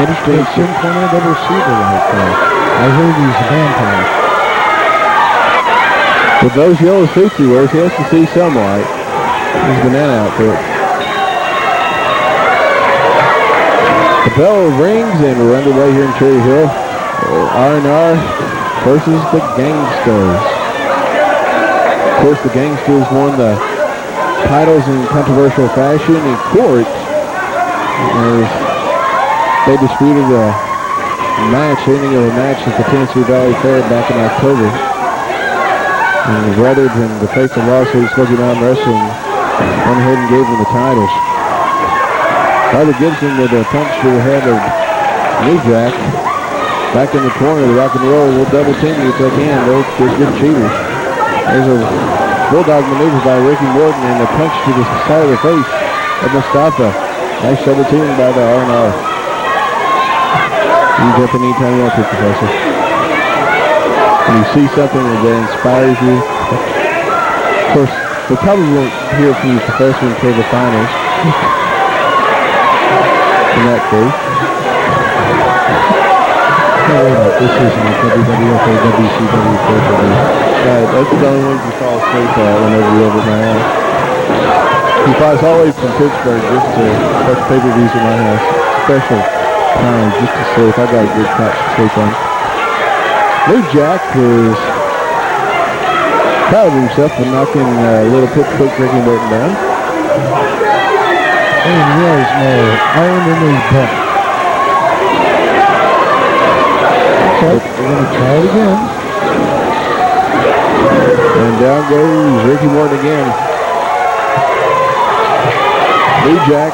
Speaker 3: Interesting.
Speaker 5: Has Jim Cornette ever seen the light, though? I heard he's a vampire.
Speaker 3: With those yellow suits he wears, he has to see some light. His banana outfit. The bell rings and we're underway here in Cherry Hill. R&R versus the Gangsters. Of course, the Gangsters won the titles in controversial fashion in court as they disputed a match, ending of a match at the Tennessee Valley Fair back in October. And rather than the face of lawsuit, Smoky Mountain Wrestling went ahead and gave them the titles. Robert Gibson with a punch to the head of New Jack. Back in the corner, the Rock and Roll will double team you if they can. They're good cheaters. There's a bulldog maneuver by Ricky Morton and a punch to the side of the face of Mustafa. Nice double team by the R&R. You can jump in anytime you want to, Professor. When you see something that inspires you, of course, we probably won't hear from you, Professor, until the finals. In that case.
Speaker 5: No, wait a minute. This isn't a WWF or WCW pay-per-view.
Speaker 3: That's the only one you fall asleep at whenever you're over at my house. He flies all the way from Pittsburgh just to watch pay-per-views in my house. Special time just to sleep. I got a good couch to sleep on. New Jack was proud of himself for knocking little Pittsburgh Ricky Morton down.
Speaker 5: And he has no iron in his butt. check. We're going to try it again.
Speaker 3: And down goes Ricky Morton again. New Jack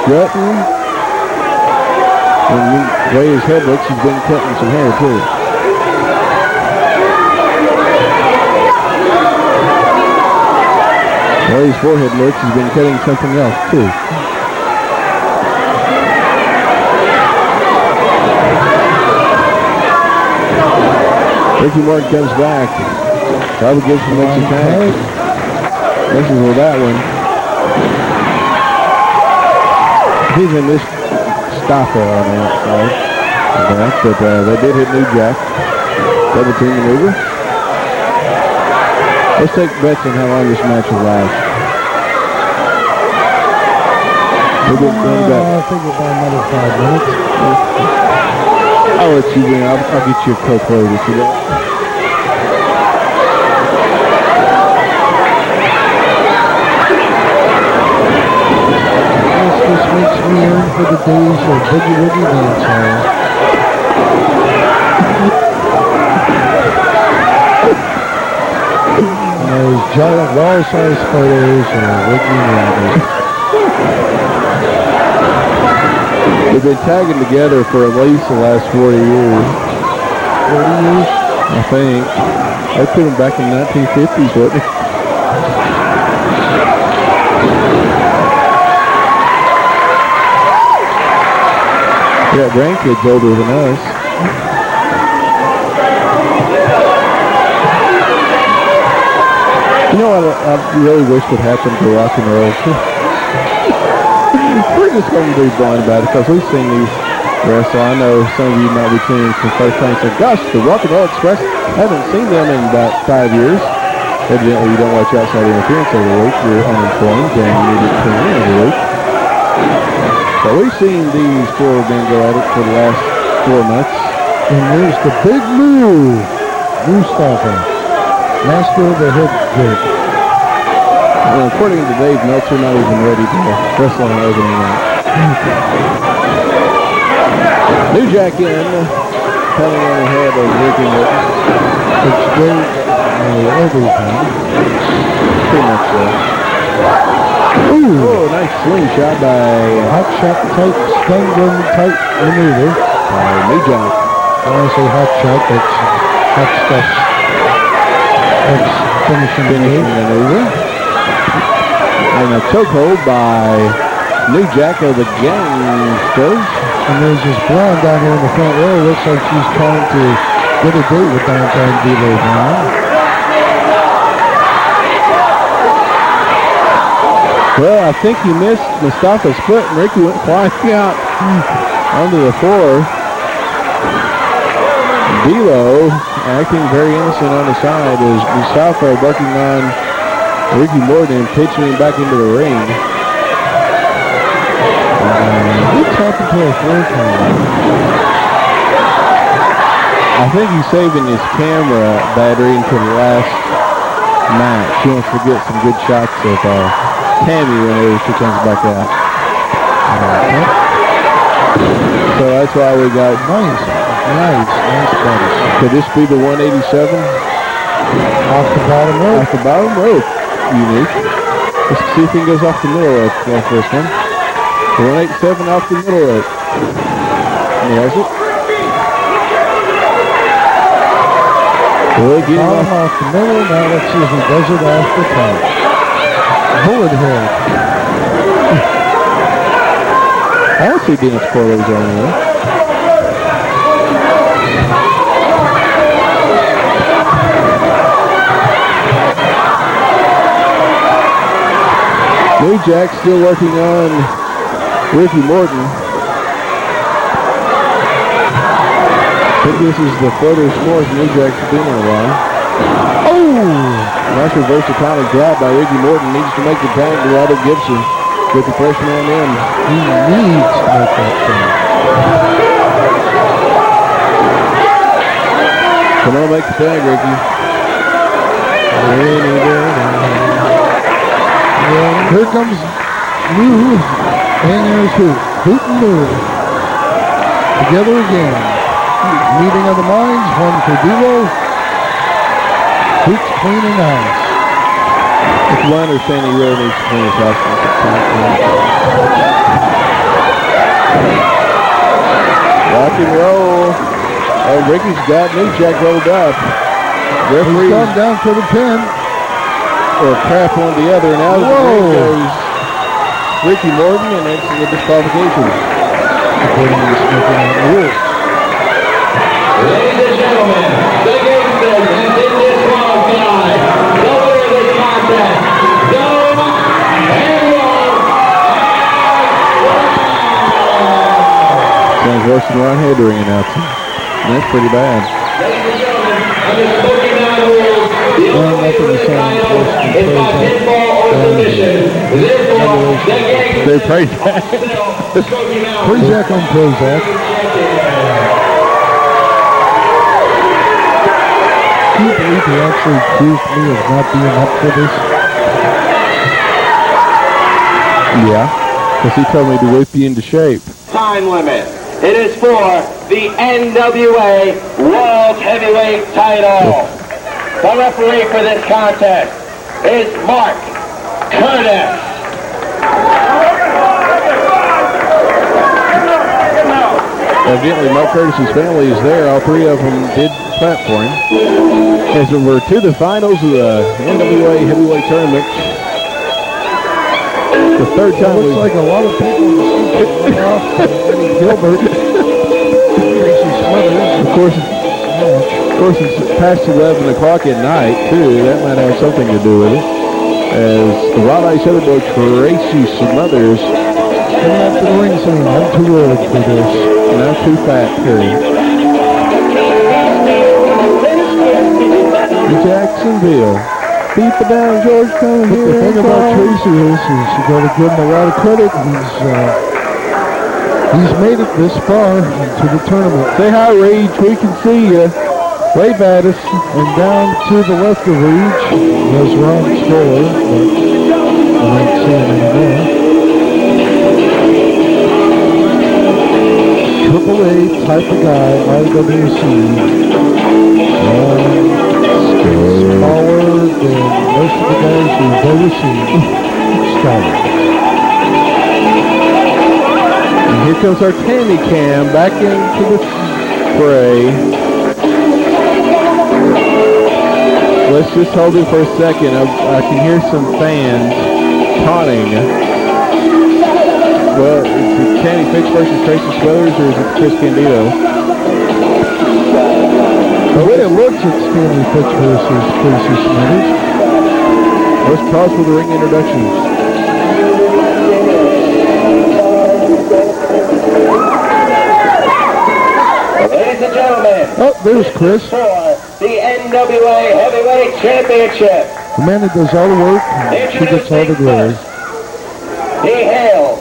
Speaker 3: strutting. And the way his head looks, he's been cutting some hair too. The way his forehead looks, he's been cutting something else too. Ricky Morton comes back. Probably gives some next attack. Misses with that one. He's in this stopper on the outside. But they did hit New Jack. Double team maneuver. Let's take bets on how long this match will last.
Speaker 5: I think about another 5 minutes.
Speaker 3: I'll let you win. I'll get you a Coke later for that.
Speaker 5: This makes me yearn for the days of Boogie Woogie Dance Hall. Those giant wall-sized photos of Woogie and Randy.
Speaker 3: They've been tagging together for at least the last 40 years.
Speaker 5: 40 years?
Speaker 3: I think. They put them back in the 1950s, wasn't it? We got grandkids older than us. You know what I really wish would happen to rock and roll? We're just going to be blunt about it because we've seen these wrestle. I know some of you might be tuning for the first time and say, gosh, the Rock and Roll Express, I haven't seen them in about 5 years. Evidently, you don't watch Outside Interference every week. You're uninformed and you need to tune in every week. But we've seen these four men go at it for the last 4 months.
Speaker 5: And there's the big move. Mustafa. Master of the head jerk.
Speaker 3: Well, according to Dave Meltzer, not even ready to wrestle on an opening night. New Jack in, coming on ahead of Ricky Morton.
Speaker 5: It's great everything.
Speaker 3: Pretty much so. Ooh, oh, nice slingshot by
Speaker 5: hot shot type, stun gun type maneuver.
Speaker 3: New Jack.
Speaker 5: When I say hot shot, that's hot stuff. That's finishing
Speaker 3: maneuver. And a chokehold by New Jack of the Gangsters.
Speaker 5: And there's this blonde down here in the front row. Looks like she's trying to get a date with downtown D-Lo now.
Speaker 3: Well, I think he missed Mustafa's foot and Ricky went flying out onto the floor. D-Lo acting very innocent on the side as Mustafa working on Ricky Morton and pitching him back into the ring.
Speaker 5: What's happened to our floor camera?
Speaker 3: I think he's saving his camera battery until the last match. He wants to get some good shots of Tammy whenever she comes back out. So that's why we got
Speaker 5: nice buddies.
Speaker 3: Could this be the 187?
Speaker 5: Off the bottom rope.
Speaker 3: Off the bottom rope. Unique. Let's see if he goes off the middle rope off this one. The 187 off the middle rope. Nails it. Really getting
Speaker 5: off the middle. Now let's see if he does it off the top. Bullet head.
Speaker 3: I don't see Dennis Corley's on there. New Jack still working on Ricky Morton. I think this is the furthest north New Jack's been in a while. Oh! Nice reverse atomic drop by Ricky Morton. Needs to make the tag to Robert Gibson. Get the fresh man in.
Speaker 5: He needs to make that tag.
Speaker 3: Come on, make the tag, Ricky.
Speaker 5: Here comes Lou, and there's Hoot. Hoot and Lou. Together again. Meeting of the minds, one for Duo. Boots clean and nice.
Speaker 3: It's my understanding he really needs to clean his house. Rock and roll. Oh, Ricky's got New Jack rolled up. Referee's
Speaker 5: gone down for the pin.
Speaker 3: Or crap on the other, and out of the ring goes Ricky Morton, and it's a disqualification.
Speaker 5: According to the Smoky rules.
Speaker 4: Ladies and gentlemen, the gamesters have been disqualified. The winner of this contest, Doink and
Speaker 3: Sounds worse than Ron Hedring announcing. And that's pretty bad.
Speaker 4: Ladies and gentlemen, under Smoky rules, the only title is by pinfall or submission. Therefore, the gamesters
Speaker 3: They praise that.
Speaker 5: Prozac on Prozac. Can you believe he actually accused me of not being up for this?
Speaker 3: Yeah, because he told me to whip you into shape.
Speaker 1: Time limit. It is for the NWA World Heavyweight title. The referee for this contest is Mark Curtis.
Speaker 3: Evidently, Mark Curtis's family is there. All three of them did clap for him. As we're to the finals of the NWA Heavyweight Tournament. The third time
Speaker 5: Looks like a lot of people in the off. Gilbert. Tracy Smothers.
Speaker 3: Of course, it's past 11 o'clock at night, too. That might have something to do with it. As the Wild Ice Other Boy, Tracy Smothers,
Speaker 5: coming up to the ring saying, I'm too old for this.
Speaker 3: and I'm too fat, period. Jacksonville. Beat the down, George, coming here.
Speaker 5: The thing about Tracy is you got to give him a lot of credit. He's made it this far into the tournament.
Speaker 3: Say hi, Reach. We can see you. Wave at us.
Speaker 5: And down to the left of Reach was Ron Scorer, but I don't see him anymore. Triple A type of guy, IWC. Smaller than most of the guys you've ever seen. Scotty.
Speaker 3: And here comes our Tammy Cam back into the fray. Let's just hold it for a second. I can hear some fans taunting. Well, is it Tammy Fitch versus Tracy Smothers, or is it Chris Candido?
Speaker 5: The way it looks, it's Stanley Fitch versus Tracy Smothers.
Speaker 3: Let's pause for the ring introductions.
Speaker 1: Ladies and gentlemen,
Speaker 5: Oh, there's Chris.
Speaker 1: for the NWA Heavyweight Championship.
Speaker 5: The man that does all the work, and she gets all the glory.
Speaker 1: He hails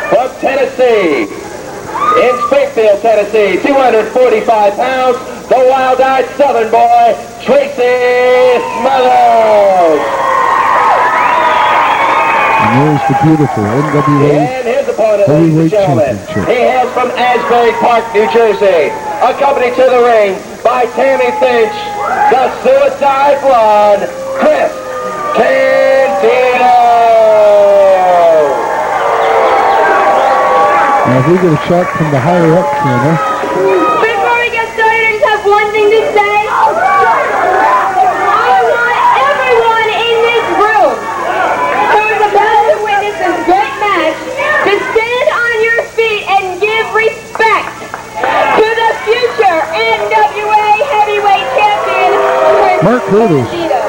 Speaker 1: from Tennessee, in Springfield, Tennessee, 245 pounds, the wild-eyed Southern boy, Tracy Smothers.
Speaker 5: And there's the beautiful NWA
Speaker 1: And his opponent, ladies and
Speaker 5: Heavyweight
Speaker 1: gentlemen,
Speaker 5: Championship.
Speaker 1: he hails from Asbury Park, New Jersey, accompanied to the ring by Tammy Fitch, the Suicide Blonde, Chris Candido.
Speaker 5: Now, if we get a shot from the higher-up corner,
Speaker 7: Before we get started, I just have one thing to say. I want everyone in this room who is about to witness this great match to stand on your feet and give respect to the future NWA Heavyweight Champion,
Speaker 5: Mark Curtis.
Speaker 7: Candido.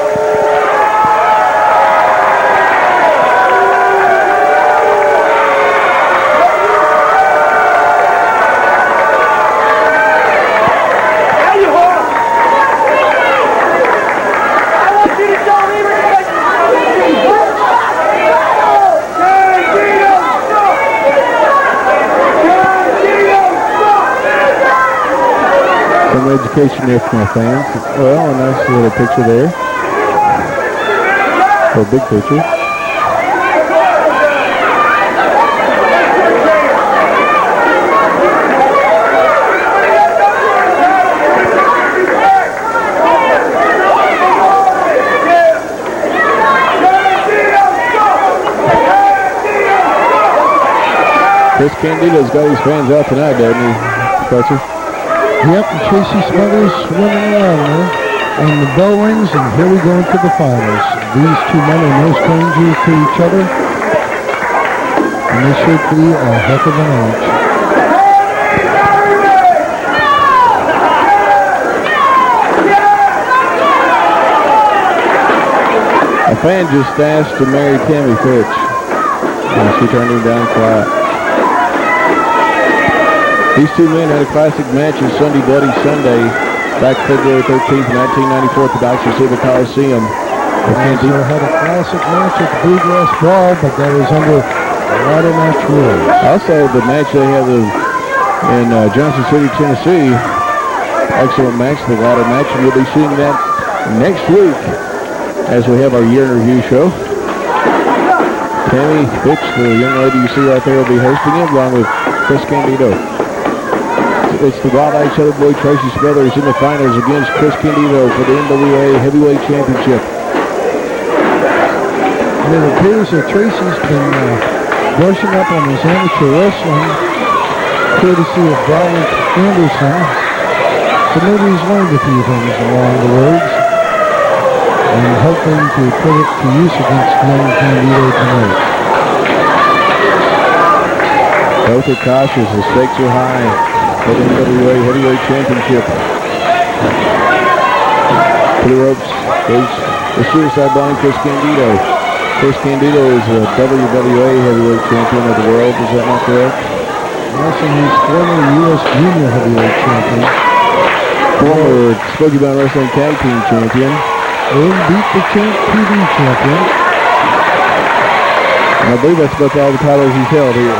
Speaker 3: Some education there for my fans. Well, a nice little picture there. Or a big picture. Chris Candido's got his fans out tonight, doesn't he, Spencer?
Speaker 5: Yep, and Tracy Smothers swimming around there. And the bell rings, and here we go into the finals. These two men are no strangers to each other. And this should be a heck of a match.
Speaker 3: A fan just asked to marry Tammy Sytch, and she turned him down quiet. These two men had a classic match on Sunday Bloody Sunday back February 13th, 1994 at the Dr. Silva Coliseum.
Speaker 5: Candido had a classic match at the Bluegrass Brawl, but that was under a lot of match rules.
Speaker 3: Also, the match they had in Johnson City, Tennessee, excellent match, the ladder match, and we'll be seeing that next week as we have our year in review show. Tammy Sytch, the young lady you see right there, will be hosting it along with Chris Candido. It's the Wild Eyed Southern Boy Tracy Smothers in the finals against Chris Candido for the NWA Heavyweight Championship.
Speaker 5: And it appears that Tracy's been brushing up on his amateur wrestling, courtesy of Brian Anderson. So maybe he's learned a few things along the roads, and hoping to put it to use against young Candido tonight.
Speaker 3: Both are cautious, the stakes are high for the NWA Heavyweight Championship. To the ropes goes the suicide blind Chris Candido. Chris Candido is a WWA Heavyweight Champion of the world, is that not correct?
Speaker 5: Yes, and he's former U.S. Junior Heavyweight Champion.
Speaker 3: Former Smoky Bound Wrestling Tag Team Champion.
Speaker 5: And beat the Champ TV Champion.
Speaker 3: And I believe that's about all the titles he's held here.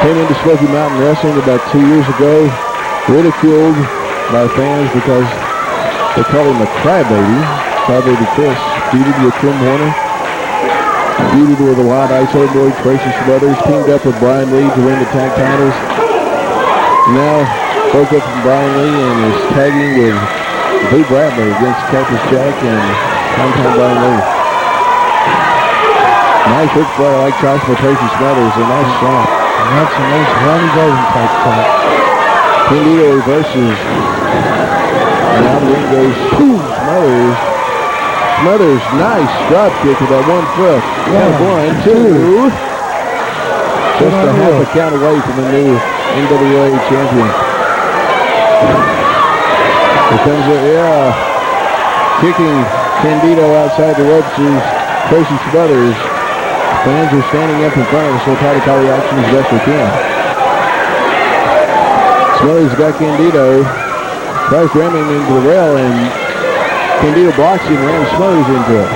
Speaker 3: Came into Smoky Mountain Wrestling about 2 years ago, ridiculed by fans because they called him a crybaby. Crybaby Chris. Feuded with Tim Horner. Feuded with the Wild Eyed Southern Boy Tracy Smothers. Teamed up with Brian Lee to win the tag titles. Now broke up from Brian Lee and is tagging with Boo Bradley against Cactus Jack and Hometown Brian Lee. Nice hook fly like chops by Tracy Smothers. A nice shot.
Speaker 5: And that's a nice Ronnie Golden type shot.
Speaker 3: Candido reverses. And out the ring goes Smothers. Smothers, nice drop kick with that 1 foot. Count 1, 2. Just a half a count away from the new NWA champion. Here comes kicking Candido outside the ropes is Tracy Smothers. Fans are standing up in front of us, so try to call the action as best we can. Smothers got Candido, tries ramming him into the rail, and Candido blocks him and rams Smothers into it.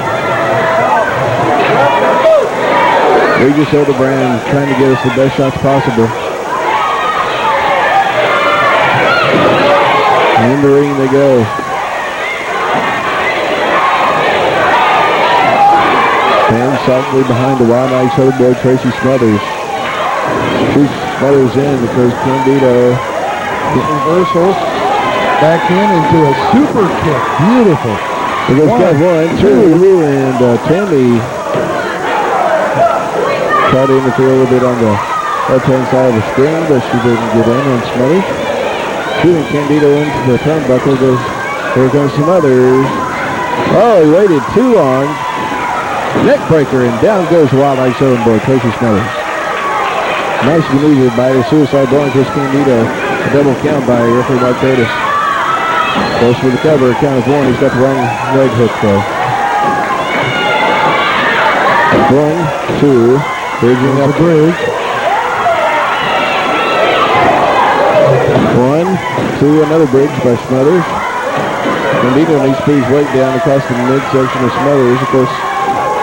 Speaker 3: Regis Hildebrand trying to get us the best shots possible. And in the ring they go. Fans solidly behind the Wild Eyed Southern Boy Tracy Smothers. Shoots Smothers in because Candido
Speaker 5: Reversal. Back in into a super kick. Beautiful.
Speaker 3: It goes count 1, 2, and Tammy tried to interfere a little bit on the left-hand side of the screen, but she didn't get in on Smothers. Shooting Candido into the turnbuckle goes, here comes Smothers. Oh, he waited too long. Neck breaker, and down goes the Wild Eyed Southern Boy, Tracy Smothers. Nice maneuver by the suicide blind Chris Candido. A double count by referee Mark Curtis. Goes for the cover, count of 1. He's got the wrong leg hook though. 1, 2, bridging up the bridge. 1, 2, another bridge by Smothers. Candido needs to put his weight down across the midsection of Smothers. Of course,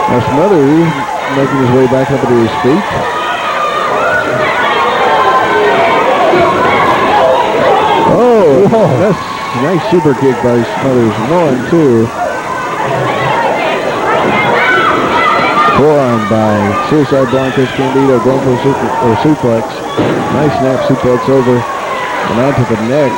Speaker 3: now Smothers making his way back up to his feet. Oh, that's a nice super kick by Smothers. 1, 2. Forearm by Suicide Blind Chris Candido going for a suplex. Nice snap suplex over and onto the neck.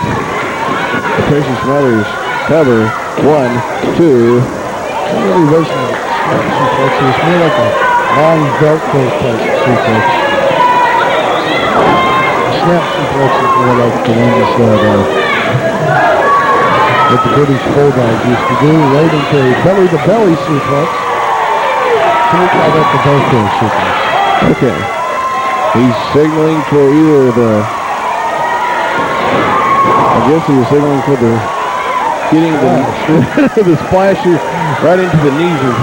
Speaker 3: Tracy Smothers cover. 1, 2.
Speaker 5: It really wasn't a suplex. It was more like a long belt type suplex. snap suplexes more like the ones that the British Bulldog used to do, right into a belly-to-belly suplex. So we call that the Velcro suplex.
Speaker 3: Okay. He's signaling for either the... I guess he was signaling for the... Getting the splasher right into the knees of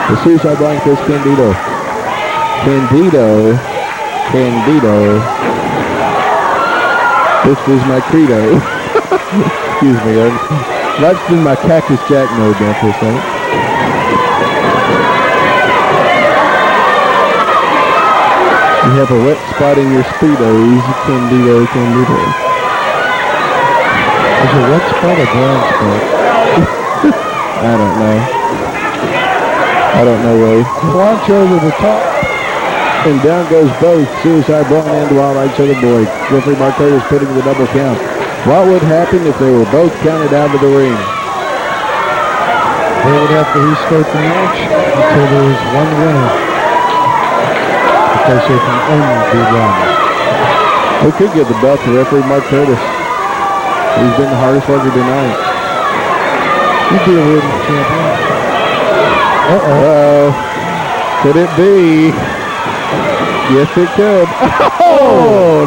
Speaker 3: the suicide blind Chris Candido. Candido. This is my credo. Excuse me. That's in my Cactus Jack mode now for a second. You have a wet spot in your Speedos, Candido.
Speaker 5: Is a wet spot a brown spot?
Speaker 3: I don't know, Ray.
Speaker 5: Launch over the top.
Speaker 3: And down goes both Suicide Blonde and Wild Eyed Southern Boy. Referee Mark Curtis putting the double count. What would happen if they were both counted out of the ring?
Speaker 5: They would have to restart the match until there is one winner. Because there can only be one.
Speaker 3: We could give the belt to referee Mark Curtis. He's been the hardest worker tonight.
Speaker 5: He'd be a worthy champion.
Speaker 3: Uh-oh. Could it be? Yes, it could. Oh!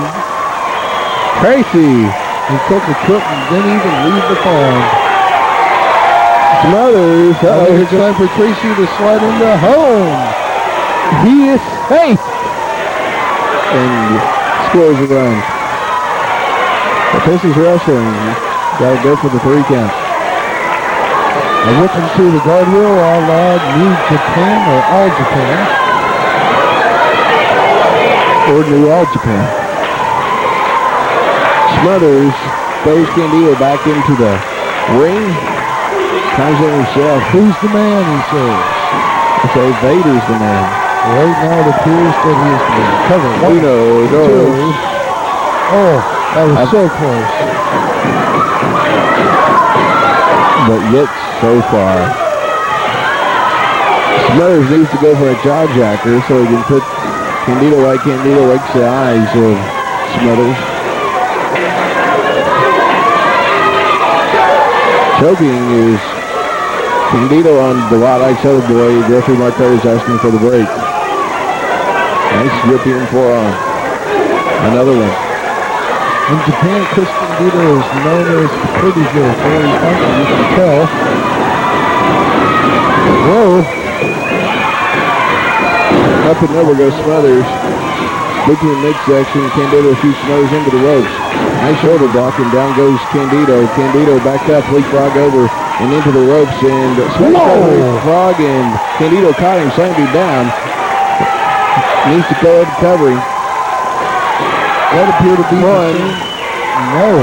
Speaker 3: Tracy.
Speaker 5: He took a trip and didn't even leave the farm.
Speaker 3: Smothers.
Speaker 5: It's time for Tracy to slide into home.
Speaker 3: He is safe. And scores a run. This is wrestling. Gotta go for the 3 count.
Speaker 5: A whip into the guardrail, a la New Japan or All Japan.
Speaker 3: Or New All Japan. Smothers throws Candido back into the ring. Comes in himself.
Speaker 5: Who's the man, he says.
Speaker 3: I say Vader's the man.
Speaker 5: Right now it appears that he is being covered.
Speaker 3: Who knows?
Speaker 5: Oh, that was so close.
Speaker 3: But yet so far. Smothers needs to go for a jaw jacker so he can put Candido right. Candido likes the eyes of Smothers. Choking is Candido on the Wild-Eyed Southern Boy. Referee Mark Curtis asking for the break. Nice European forearm. Another one.
Speaker 5: In Japan, Chris Candido is known as the pretty girl. Very funny, you can tell. Whoa.
Speaker 3: Up and over goes Smothers. Looking in the midsection, Candido shoots Smothers into the ropes. Nice shoulder block, and down goes Candido. Candido back up, leapfrog over and into the ropes, and Smothers frog, and Candido caught him, slammed him down. Needs to go up covering.
Speaker 5: That appeared to be the same. No.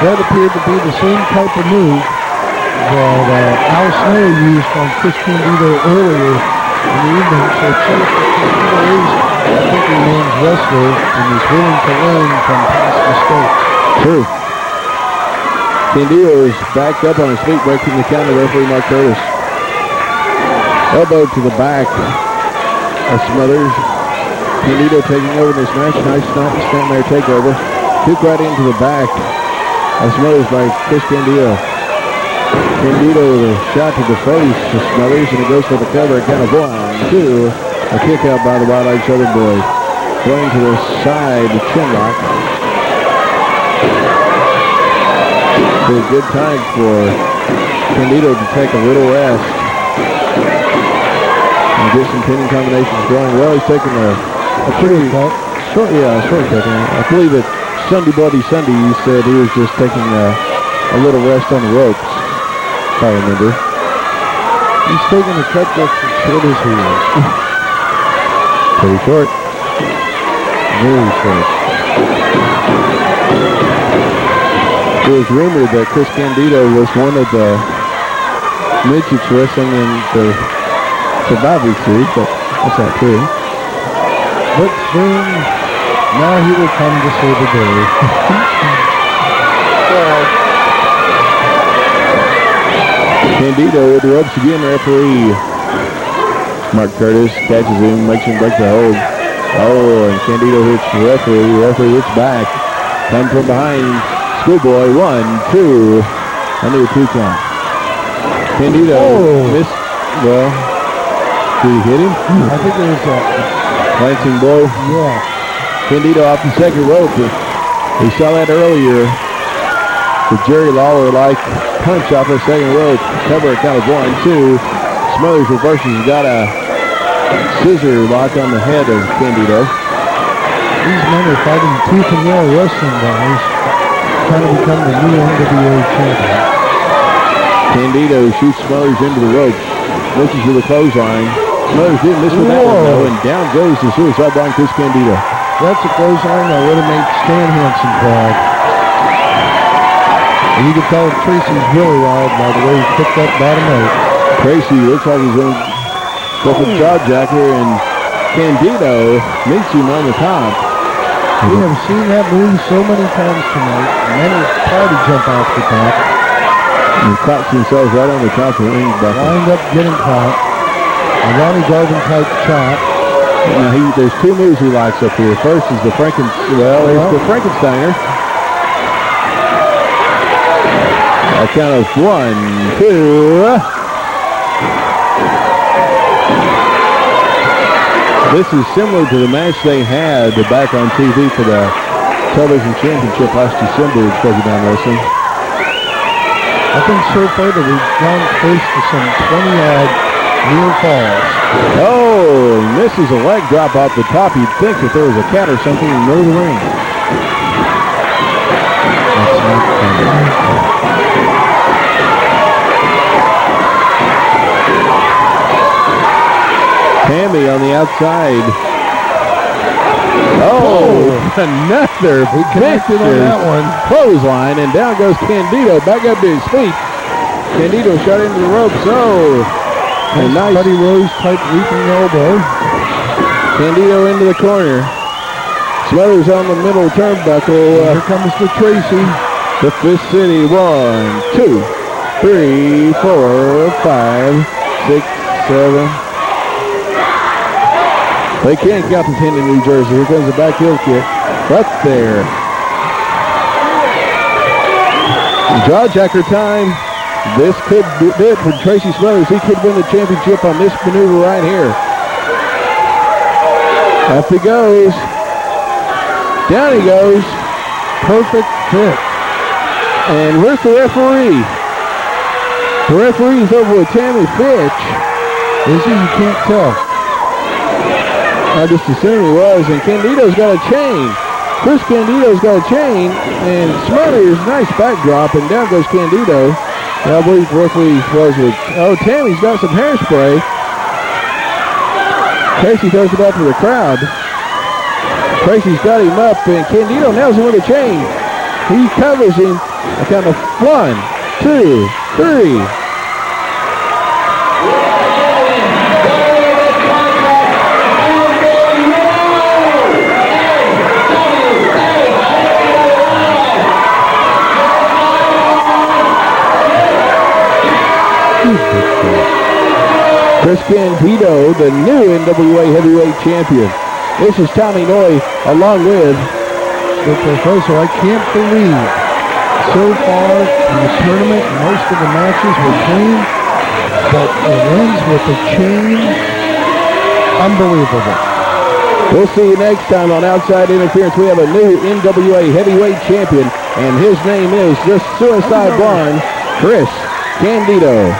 Speaker 5: That appeared to be the same type of move that Al Snow used on Chris Candido earlier in the evening. So it shows that Candido is a thinking man's wrestler and is willing to learn from past mistakes.
Speaker 3: True. Candido is backed up on his feet, breaking the count of referee Mark Curtis. Elbow to the back of Smothers. Candido taking over this match. Nice snapmare takeover. Took right into the back of Smothers by Chris Candido. Candido with a shot to the face to Smothers, and it goes for the cover. Count of 1, 2. A kick out by the Wild-Eyed Southern Boy. Going to the side, chin lock. It's a good time for Candido to take a little rest and get some pinning combinations going. Well, he's taking a pretty shortcut. I believe that Sunday Bloody Sunday, he said he was just taking a little rest on the ropes, if I remember.
Speaker 5: He's taking a cut that's as short as he is.
Speaker 3: Pretty short.
Speaker 5: Very short.
Speaker 3: It was rumored that Chris Candido was one of the midgets wrestling in the Survivor Series, but that's not true.
Speaker 5: But soon, now he will come to save the day.
Speaker 3: Candido with the ropes again, referee Mark Curtis catches him, makes him break the hold. Oh, and Candido hits the referee. The referee hits back. Come from behind. Schoolboy, 1, 2. Under a 2 count. Candido missed. Well, did he hit him?
Speaker 5: I think it was a
Speaker 3: Lancing blow.
Speaker 5: yeah.
Speaker 3: Candido off the second rope. We saw that earlier. The Jerry Lawler-like punch off the second rope. Cover a count of 1, 2. Smothers reverses. He's got a scissor lock on the head of Candido.
Speaker 5: These men are fighting tooth and nail wrestling guys, trying to become the new NWA champion.
Speaker 3: Candido shoots Smothers into the ropes. Looking for the clothesline. Smothers didn't miss with that one though, and down goes the suicide bomb Chris Candido.
Speaker 5: That's a clothesline that would have made Stan Hansen proud. And you can tell Tracy's really wild by the way he picked that bottom rope.
Speaker 3: Tracy looks like he's going to go for the jaw jacker, and Candido meets him on the top.
Speaker 5: We have seen that move so many times tonight. Many try to jump off the top.
Speaker 3: And caught themselves right on the top of the ring buckle.
Speaker 5: Wind up getting caught. A Ronnie Garvin type chop.
Speaker 3: Now there's 2 moves he likes up here. First is the the Frankensteiner. A count of 1, 2. This is similar to the match they had back on TV for the Television Championship last December at Down Wrestling.
Speaker 5: I think so far that we've gone close to some 20-odd near falls.
Speaker 3: Oh, and this is a leg drop off the top. You'd think that there was a cat or something in the middle of the ring.
Speaker 5: That's not funny.
Speaker 3: Tammy on the outside. Oh, another
Speaker 5: connected on that one.
Speaker 3: Clothesline, and down goes Candido, back up to his feet. Candido shot into the ropes. Oh, a nice
Speaker 5: Buddy Rose type leaping elbow.
Speaker 3: Candido into the corner. Smothers on the middle turnbuckle.
Speaker 5: Here comes the Tracy.
Speaker 3: The Fist City. 1, 2, 3, 4, 5, 6, 7. They can't count the 10 in New Jersey. Here comes the back heel kick. Up there. Jawjacker time. This could be it for Tracy Smothers. He could win the championship on this maneuver right here. Up he goes. Down he goes.
Speaker 5: Perfect fit.
Speaker 3: And where's the referee? The referee's over with Tammy Sytch.
Speaker 5: Is he? You can't tell.
Speaker 3: I just assumed he was, and Candido's got a chain. Chris Candido's got a chain, and Smothers, nice backdrop, and down goes Candido. I believe the referee was with, Tammy's got some hairspray. Tracy throws it back to the crowd. Tracy's got him up, and Candido nails him with a chain. He covers him. I count of 1, 2, 3. Chris Candido, the new NWA heavyweight champion. This is Tommy Noy along with
Speaker 5: the Professor. I can't believe so far in the tournament most of the matches were clean, but it ends with a chain. Unbelievable.
Speaker 3: We'll see you next time on Outside Interference. We have a new NWA heavyweight champion, and his name is the Suicide Blonde, Chris Candido.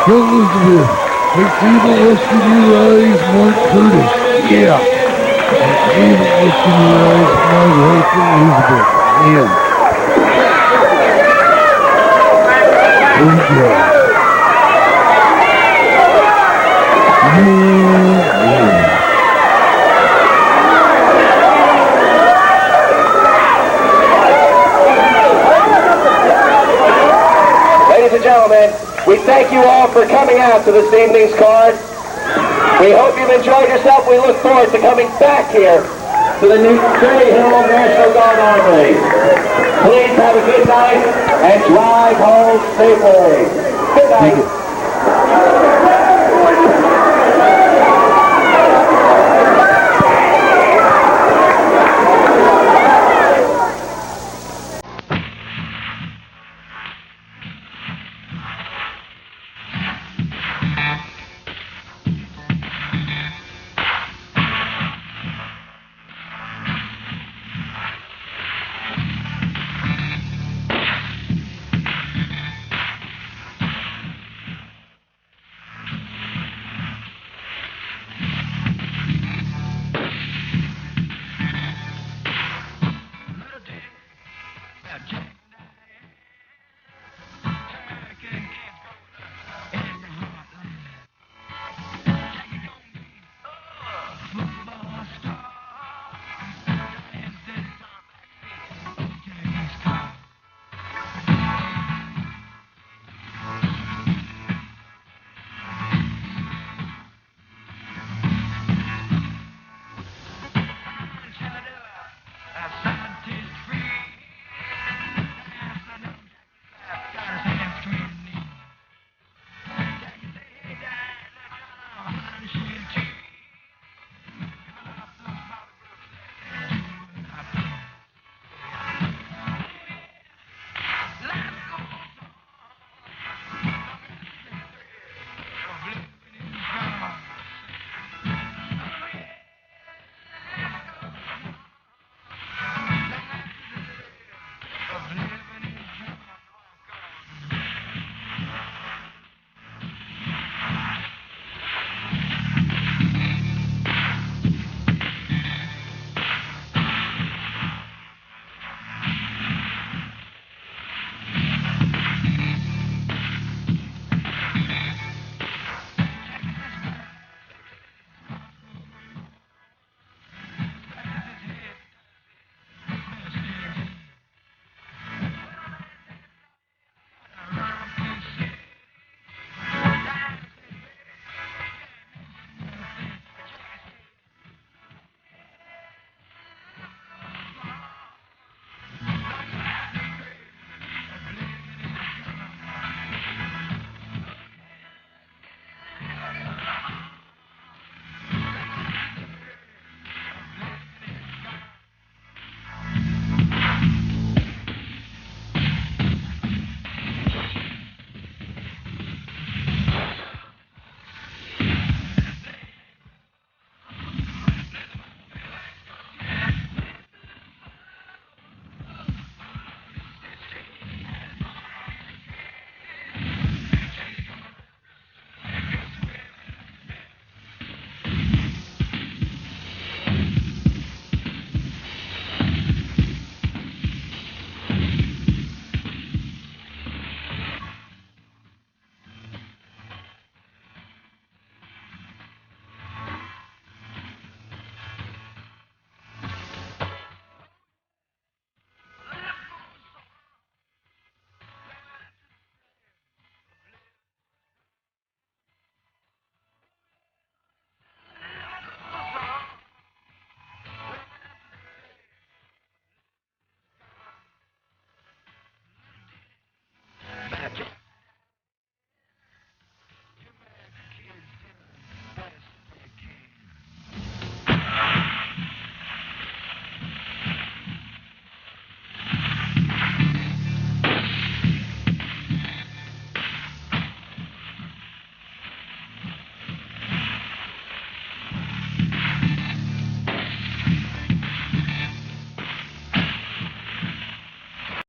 Speaker 5: Elizabeth, let's see the rest of your eyes, Mark Curtis. Yeah. Let's see the rest of your eyes, my wife Elizabeth. Yeah. Here we go.
Speaker 1: Ladies and gentlemen, we thank you all for coming out to this evening's card. We hope you've enjoyed yourself. We look forward to coming back here to the New Cherry Hill National Guard Armory. Please have a good night and drive home safely. Good night.